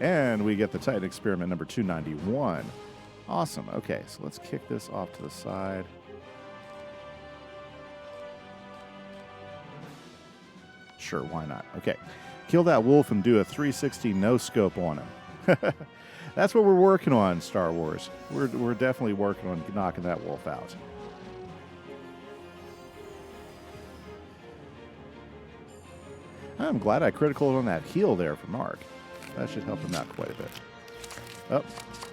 And we get the Titan experiment number 291. Awesome. Okay, so let's kick this off to the side. Sure, why not? Okay. Kill that wolf and do a 360 no-scope on him. That's what we're working on, Star Wars. We're definitely working on knocking that wolf out. I'm glad I critical on that heal there for Mark. That should help him out quite a bit. Oh,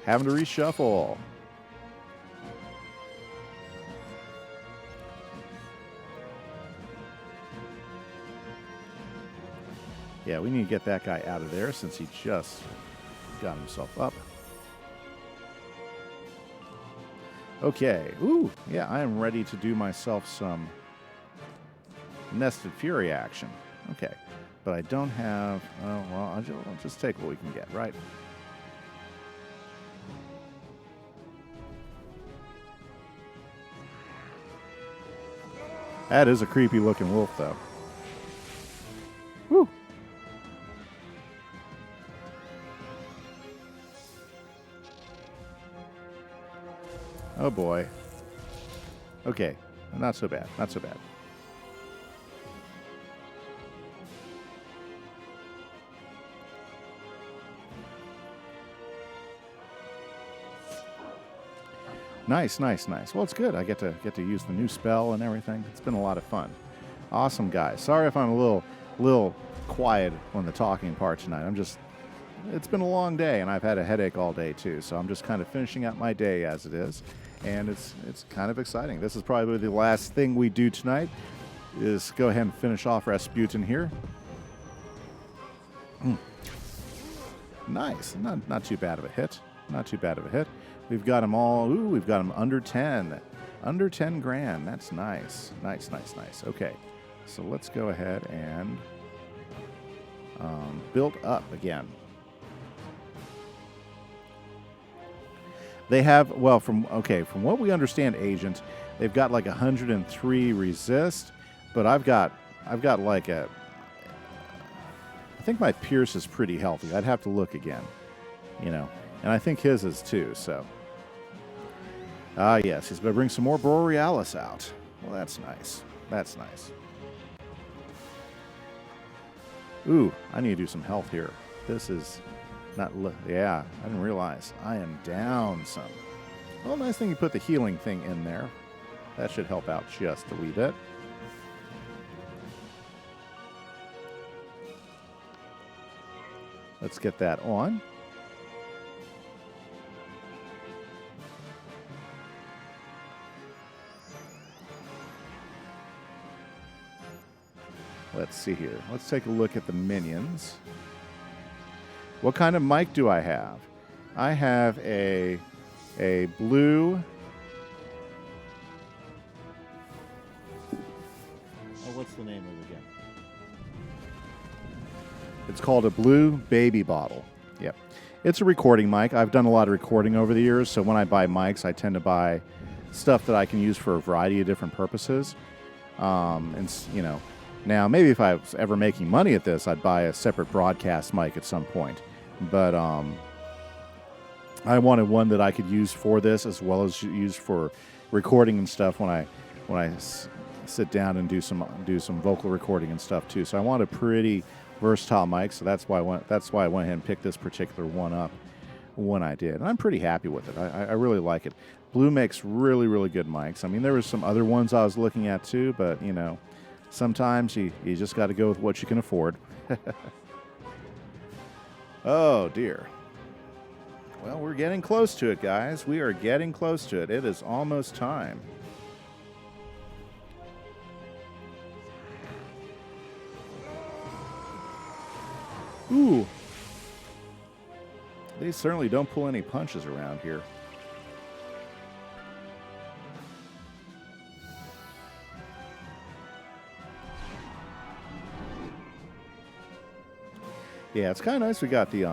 having to reshuffle. Yeah, we need to get that guy out of there since he just got himself up. Okay. Ooh, yeah, I am ready to do myself some Nested Fury action. Okay. But I don't have... Oh, well, I'll just take what we can get, right? That is a creepy-looking wolf, though. Whew. Oh, boy. Okay. Not so bad. Not so bad. Nice, nice, nice. Well, it's good. I get to use the new spell and everything. It's been a lot of fun. Awesome, guys. Sorry if I'm a little quiet on the talking part tonight. It's been a long day, and I've had a headache all day too. So I'm just kind of finishing out my day as it is, and it's kind of exciting. This is probably the last thing we do tonight. Is go ahead and finish off Rasputin here. Nice. Not too bad of a hit. Not too bad of a hit. We've got them all. Ooh, we've got them under 10. Under 10 grand. That's nice. Nice, nice, nice. Okay. So let's go ahead and build up again. They have, well, from what we understand, Agent, they've got like 103 resist, but I've got like I think my Pierce is pretty healthy. I'd have to look again, you know. And I think his is too, so. Yes, he's going to bring some more Borealis out. Well, that's nice. That's nice. Ooh, I need to do some health here. This is not, yeah, I didn't realize. I am down some. Well, nice thing you put the healing thing in there. That should help out just a wee bit. Let's get that on. Let's see here. Let's take a look at the minions. What kind of mic do I have? I have a blue... Oh, what's the name of it again? It's called a Blue Baby Bottle. Yep. It's a recording mic. I've done a lot of recording over the years, so when I buy mics, I tend to buy stuff that I can use for a variety of different purposes. And, you know... Now, maybe if I was ever making money at this, I'd buy a separate broadcast mic at some point. But I wanted one that I could use for this as well as use for recording and stuff when I sit down and do some vocal recording and stuff too. So I want a pretty versatile mic. So that's why I went ahead and picked this particular one up when I did. And I'm pretty happy with it. I really like it. Blue makes really, really good mics. I mean, there were some other ones I was looking at too, but you know. Sometimes you just got to go with what you can afford. Oh, dear. Well, we're getting close to it, guys. We are getting close to it. It is almost time. Ooh. They certainly don't pull any punches around here. Yeah, it's kind of nice we got the,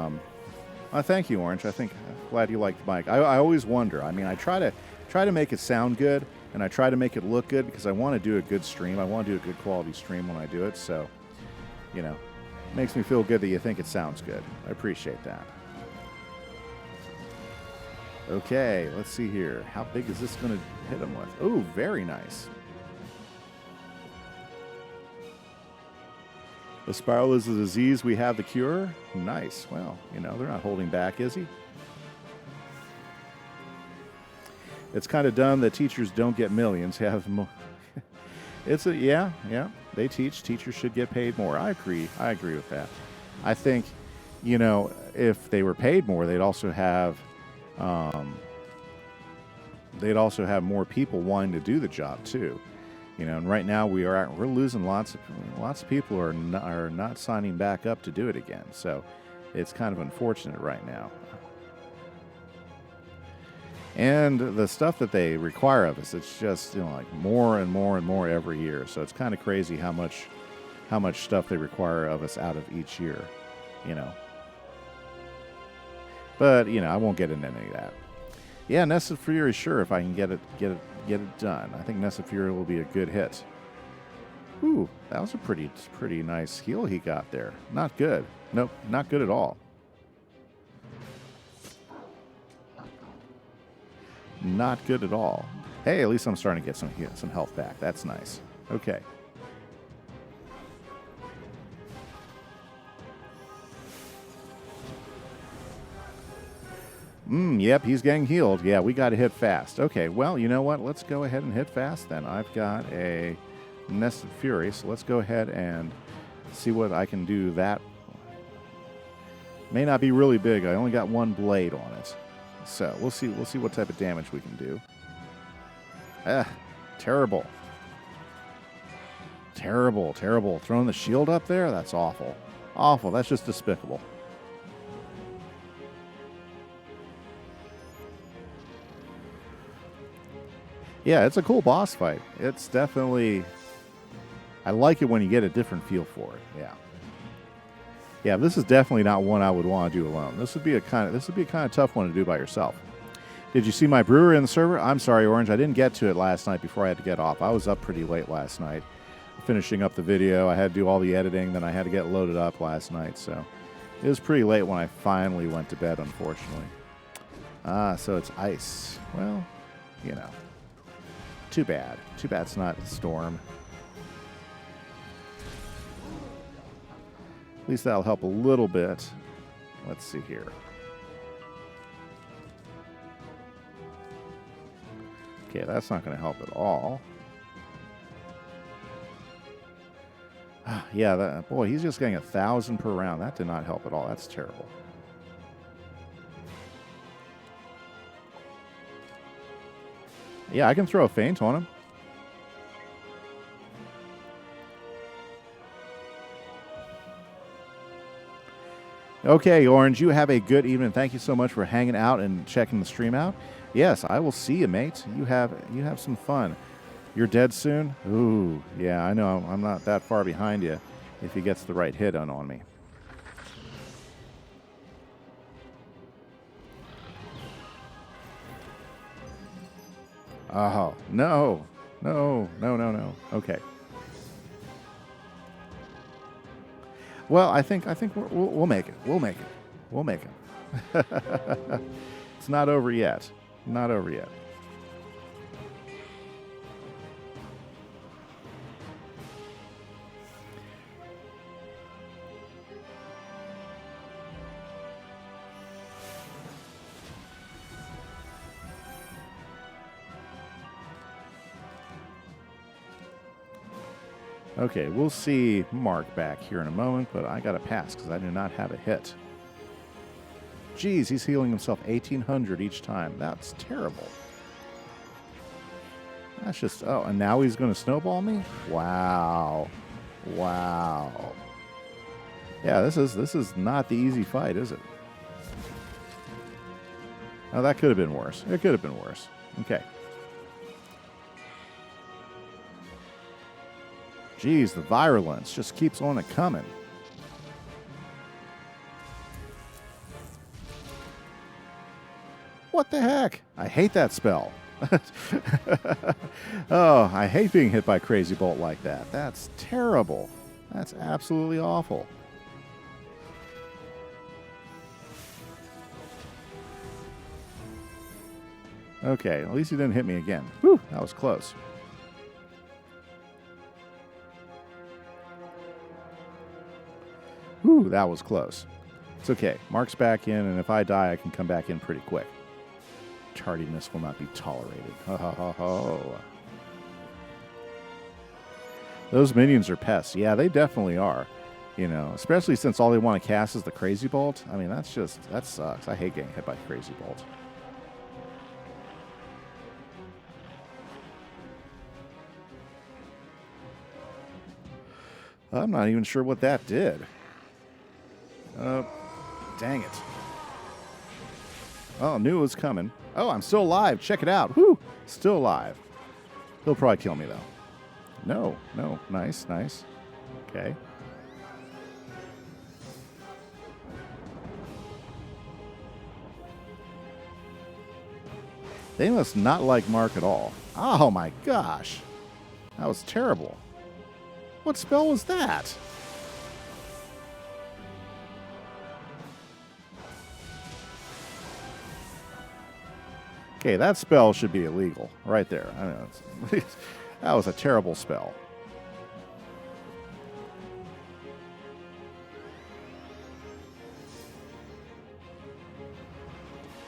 thank you, Orange. I'm glad you liked the mic. I always wonder. I mean, I try to make it sound good, and I try to make it look good because I want to do a good stream. I want to do a good quality stream when I do it, so, you know. Makes me feel good that you think it sounds good. I appreciate that. Okay, let's see here. How big is this going to hit him with? Oh, very nice. The spiral is a disease, we have the cure. Nice. Well, you know, they're not holding back, is he? It's kind of dumb that teachers don't get millions. It's a yeah. They teach. Teachers should get paid more. I agree with that. I think, you know, if they were paid more, they'd also have more people wanting to do the job too. You know, and right now we're losing lots of people are not signing back up to do it again. So it's kind of unfortunate right now. And the stuff that they require of us, it's just, you know, like more and more and more every year. So it's kind of crazy how much stuff they require of us out of each year, you know. But, you know, I won't get into any of that. Yeah, Nest of Fury, sure, if I can get it done. I think Nest of Fury will be a good hit. Ooh, that was a pretty nice heal he got there. Not good. Nope, not good at all. Not good at all. Hey, at least I'm starting to get some health back. That's nice. Okay. Yep, he's getting healed. Yeah, we got to hit fast. Okay, well, you know what? Let's go ahead and hit fast then. I've got a Nested Fury, so let's go ahead and see what I can do. That may not be really big. I only got one blade on it. So we'll see what type of damage we can do. Terrible. Terrible, terrible. Throwing the shield up there? That's awful. Awful. That's just despicable. Yeah, it's a cool boss fight. It's definitely... I like it when you get a different feel for it. Yeah. Yeah, this is definitely not one I would want to do alone. This would be a kind of tough one to do by yourself. Did you see my brewer in the server? I'm sorry, Orange. I didn't get to it last night before I had to get off. I was up pretty late last night, finishing up the video. I had to do all the editing, then I had to get loaded up last night. So it was pretty late when I finally went to bed, unfortunately. So it's ice. Well, you know, too bad. Too bad it's not storm. At least that'll help a little bit. Let's see here. Okay, that's not going to help at all. Yeah, boy, he's just getting 1,000 per round. That did not help at all. That's terrible. Yeah, I can throw a feint on him. Okay, Orange, you have a good evening. Thank you so much for hanging out and checking the stream out. Yes, I will see you, mate. You have some fun. You're dead soon? Ooh, yeah, I know. I'm not that far behind you if he gets the right hit on me. Oh, no. No. Okay. Well, I think we'll make it. We'll make it. It's not over yet. Not over yet. Okay, we'll see Mark back here in a moment, but I got to pass because I do not have a hit. Geez, he's healing himself 1,800 each time. That's terrible. That's just... Oh, and now he's going to snowball me? Wow. Wow. Yeah, this is not the easy fight, is it? Oh, that could have been worse. It could have been worse. Okay. Geez, the virulence just keeps on coming. What the heck? I hate that spell. Oh, I hate being hit by Crazy Bolt like that. That's terrible. That's absolutely awful. Okay, at least he didn't hit me again. Whew, that was close. Whew, that was close. It's okay. Mark's back in, and if I die, I can come back in pretty quick. Tardiness will not be tolerated. Ho, ho, ho, ho. Those minions are pests. Yeah, they definitely are. You know, especially since all they want to cast is the Crazy Bolt. I mean, that sucks. I hate getting hit by Crazy Bolt. I'm not even sure what that did. Dang it. Oh, knew it was coming. Oh, I'm still alive. Check it out. Whew. Still alive. He'll probably kill me, though. No. Nice. Okay. They must not like Mark at all. Oh, my gosh. That was terrible. What spell was that? Okay, that spell should be illegal right there. I mean, that was a terrible spell.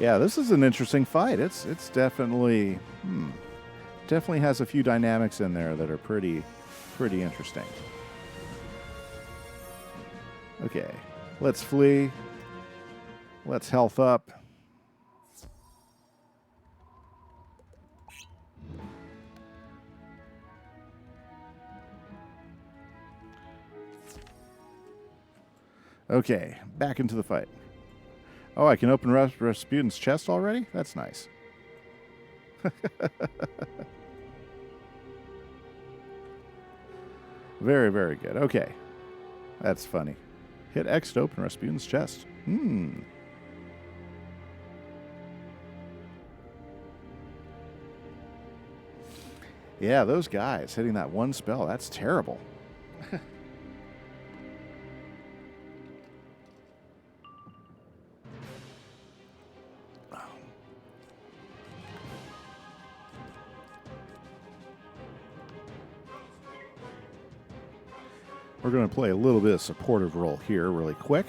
Yeah, this is an interesting fight. It's definitely definitely has a few dynamics in there that are pretty interesting. Okay, let's flee. Let's health up. Okay, back into the fight. Oh, I can open Rasputin's chest already? That's nice. Very, very good. Okay. That's funny. Hit X to open Rasputin's chest. Yeah, those guys hitting that one spell, that's terrible. We're going to play a little bit of supportive role here really quick.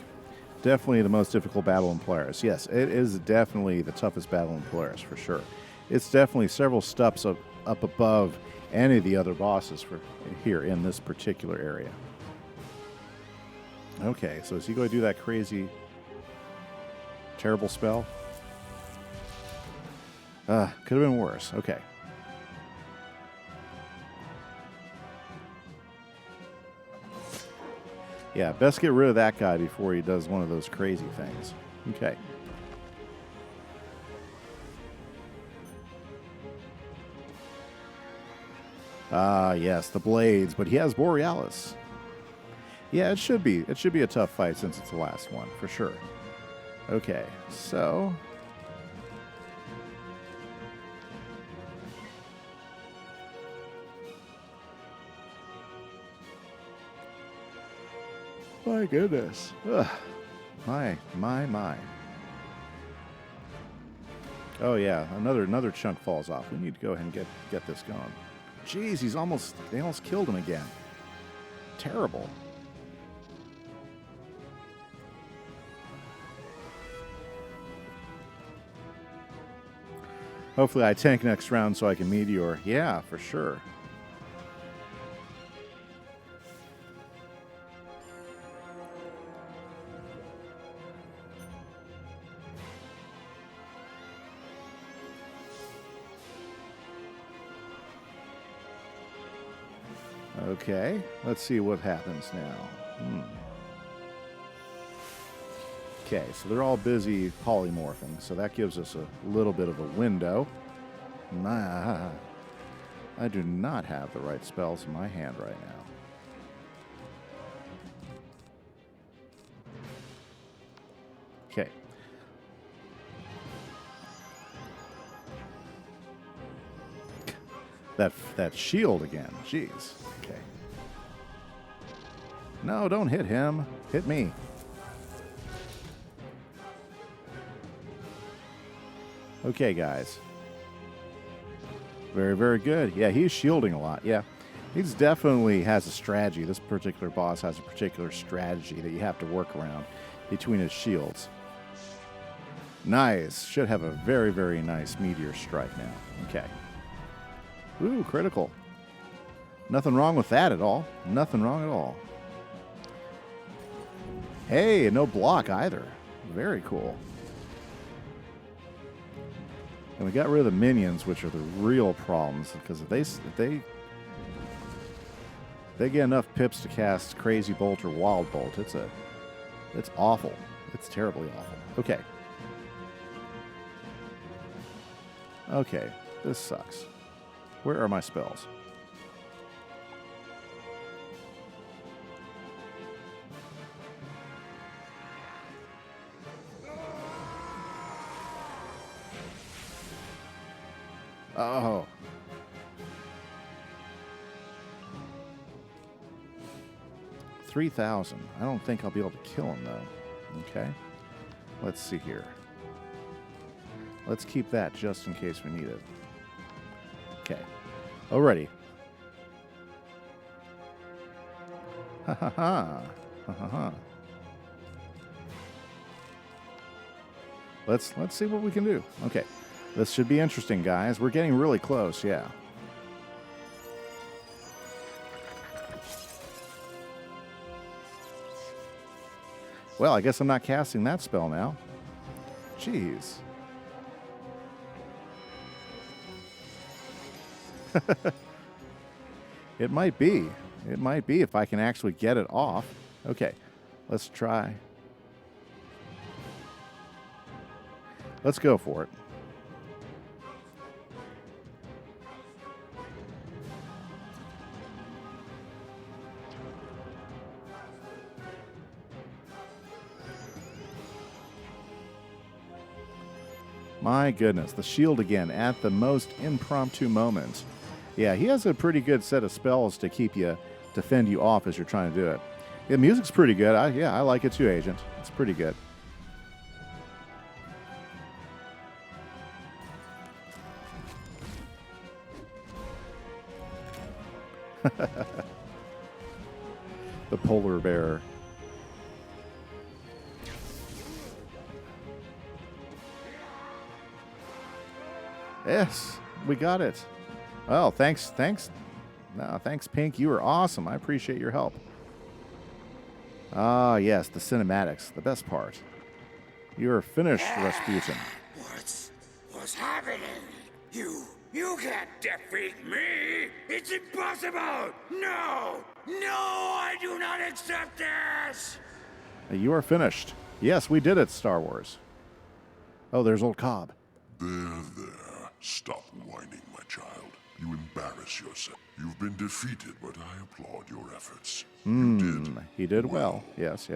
Definitely the most difficult battle in Polaris. Yes, it is definitely the toughest battle in Polaris for sure. It's definitely several steps up above any of the other bosses for here in this particular area. Okay, so is he going to do that crazy, terrible spell? Could have been worse. Okay. Yeah, best get rid of that guy before he does one of those crazy things. Okay. Yes, the blades, but he has Borealis. Yeah, it should be. It should be a tough fight since it's the last one, for sure. Okay, so... My goodness. Ugh. My. Oh yeah, another chunk falls off. We need to go ahead and get this going. Jeez, they almost killed him again. Terrible. Hopefully I tank next round so I can meteor. Yeah, for sure. Okay, let's see what happens now. Okay, so they're all busy polymorphing, so that gives us a little bit of a window. I do not have the right spells in my hand right now. Okay. That shield again. Jeez. Okay. No, don't hit him. Hit me. Okay, guys. Very, very good. Yeah, he's shielding a lot. Yeah, he's definitely has a strategy. This particular boss has a particular strategy that you have to work around between his shields. Nice. Should have a very, very nice meteor strike now. Okay. Ooh, critical. Nothing wrong with that at all. Nothing wrong at all. Hey, no block either. Very cool. And we got rid of the minions, which are the real problems, because if they get enough pips to cast Crazy Bolt or Wild Bolt, it's awful. It's terribly awful. Okay. Okay, this sucks. Where are my spells? Oh. $3,000. I don't think I'll be able to kill him, though. Okay. Let's see here. Let's keep that just in case we need it. Okay. Alrighty. Ha ha ha. Ha ha ha. Let's see what we can do. Okay. This should be interesting, guys. We're getting really close, yeah. Well, I guess I'm not casting that spell now. Jeez. It might be. It might be if I can actually get it off. Okay, let's try. Let's go for it. My goodness, the shield again at the most impromptu moment. Yeah, he has a pretty good set of spells to keep you, to fend you off as you're trying to do it. The music's pretty good. I like it too, Agent. It's pretty good. The polar bear. Yes, we got it. Well, thanks. No, thanks, Pink. You were awesome. I appreciate your help. Ah, yes, the cinematics, the best part. You are finished, Rasputin. What's happening? You can't defeat me! It's impossible! No! I do not accept this! You are finished. Yes, we did it, Star Wars. Oh, there's old Cobb. There. Stop whining, my child. You embarrass yourself. You've been defeated, but I applaud your efforts. He did well. Yes.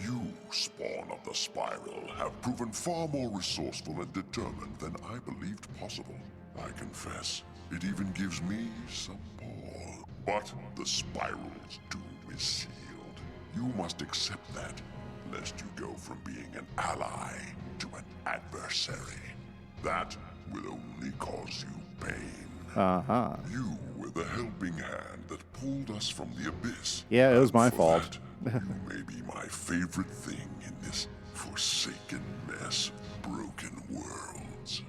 You, spawn of the Spiral, have proven far more resourceful and determined than I believed possible. I confess, it even gives me some pause. But the Spiral's doom is sealed. You must accept that, lest you go from being an ally to an adversary. That will only cause you pain. You were the helping hand that pulled us from the abyss. Yeah, it was my fault. You may be my favorite thing in this forsaken mess of broken worlds.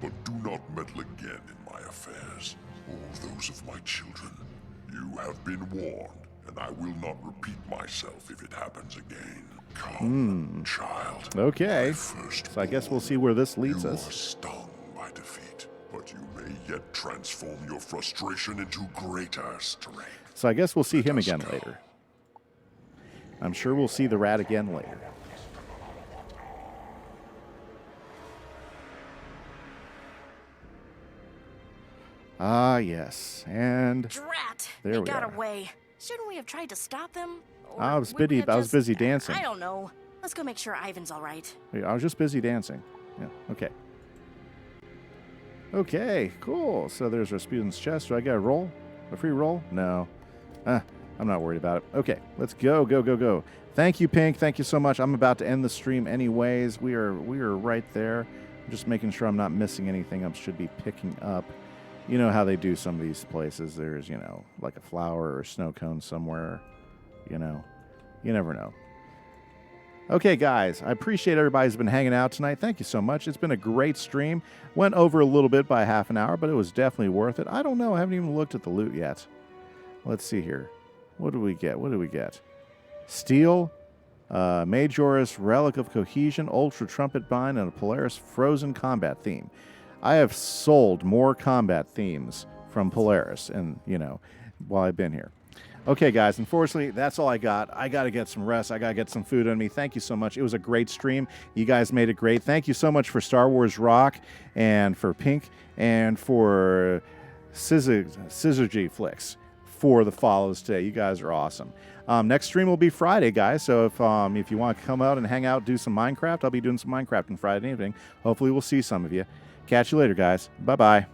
But do not meddle again in my affairs, or those of my children. You have been warned, and I will not repeat myself if it happens again. Come, child. Okay. So I guess we'll see where this leads us. You are stung by defeat, but you may yet transform your frustration into greater strength. So I guess we'll see him again later. I'm sure we'll see the rat again later. Ah, yes. And Drat! There we got are. away. Shouldn't we have tried to stop them? I was busy dancing. I don't know. Let's go make sure Ivan's all right. I was just busy dancing. Yeah, okay. Okay, cool. So there's Rasputin's chest. Do I get a roll? A free roll? No. I'm not worried about it. Okay, let's go. Thank you, Pink. Thank you so much. I'm about to end the stream anyways. We are right there. I'm just making sure I'm not missing anything I should be picking up. You know how they do some of these places. There's, you know, like a flower or a snow cone somewhere. You know, you never know. Okay, guys, I appreciate everybody's been hanging out tonight. Thank you so much. It's been a great stream. Went over a little bit by half an hour, but it was definitely worth it. I don't know. I haven't even looked at the loot yet. Let's see here. What do we get? What do we get? Steel, Majoris, Relic of Cohesion, Ultra Trumpet Bind, and a Polaris Frozen Combat theme. I have sold more combat themes from Polaris, and, you know, while I've been here. Okay, guys, unfortunately, that's all I got. I got to get some rest. I got to get some food on me. Thank you so much. It was a great stream. You guys made it great. Thank you so much for Star Wars Rock and for Pink and for Syzygy Flicks for the follows today. You guys are awesome. Next stream will be Friday, guys. So if you want to come out and hang out, do some Minecraft, I'll be doing some Minecraft on Friday evening. Hopefully we'll see some of you. Catch you later, guys. Bye-bye.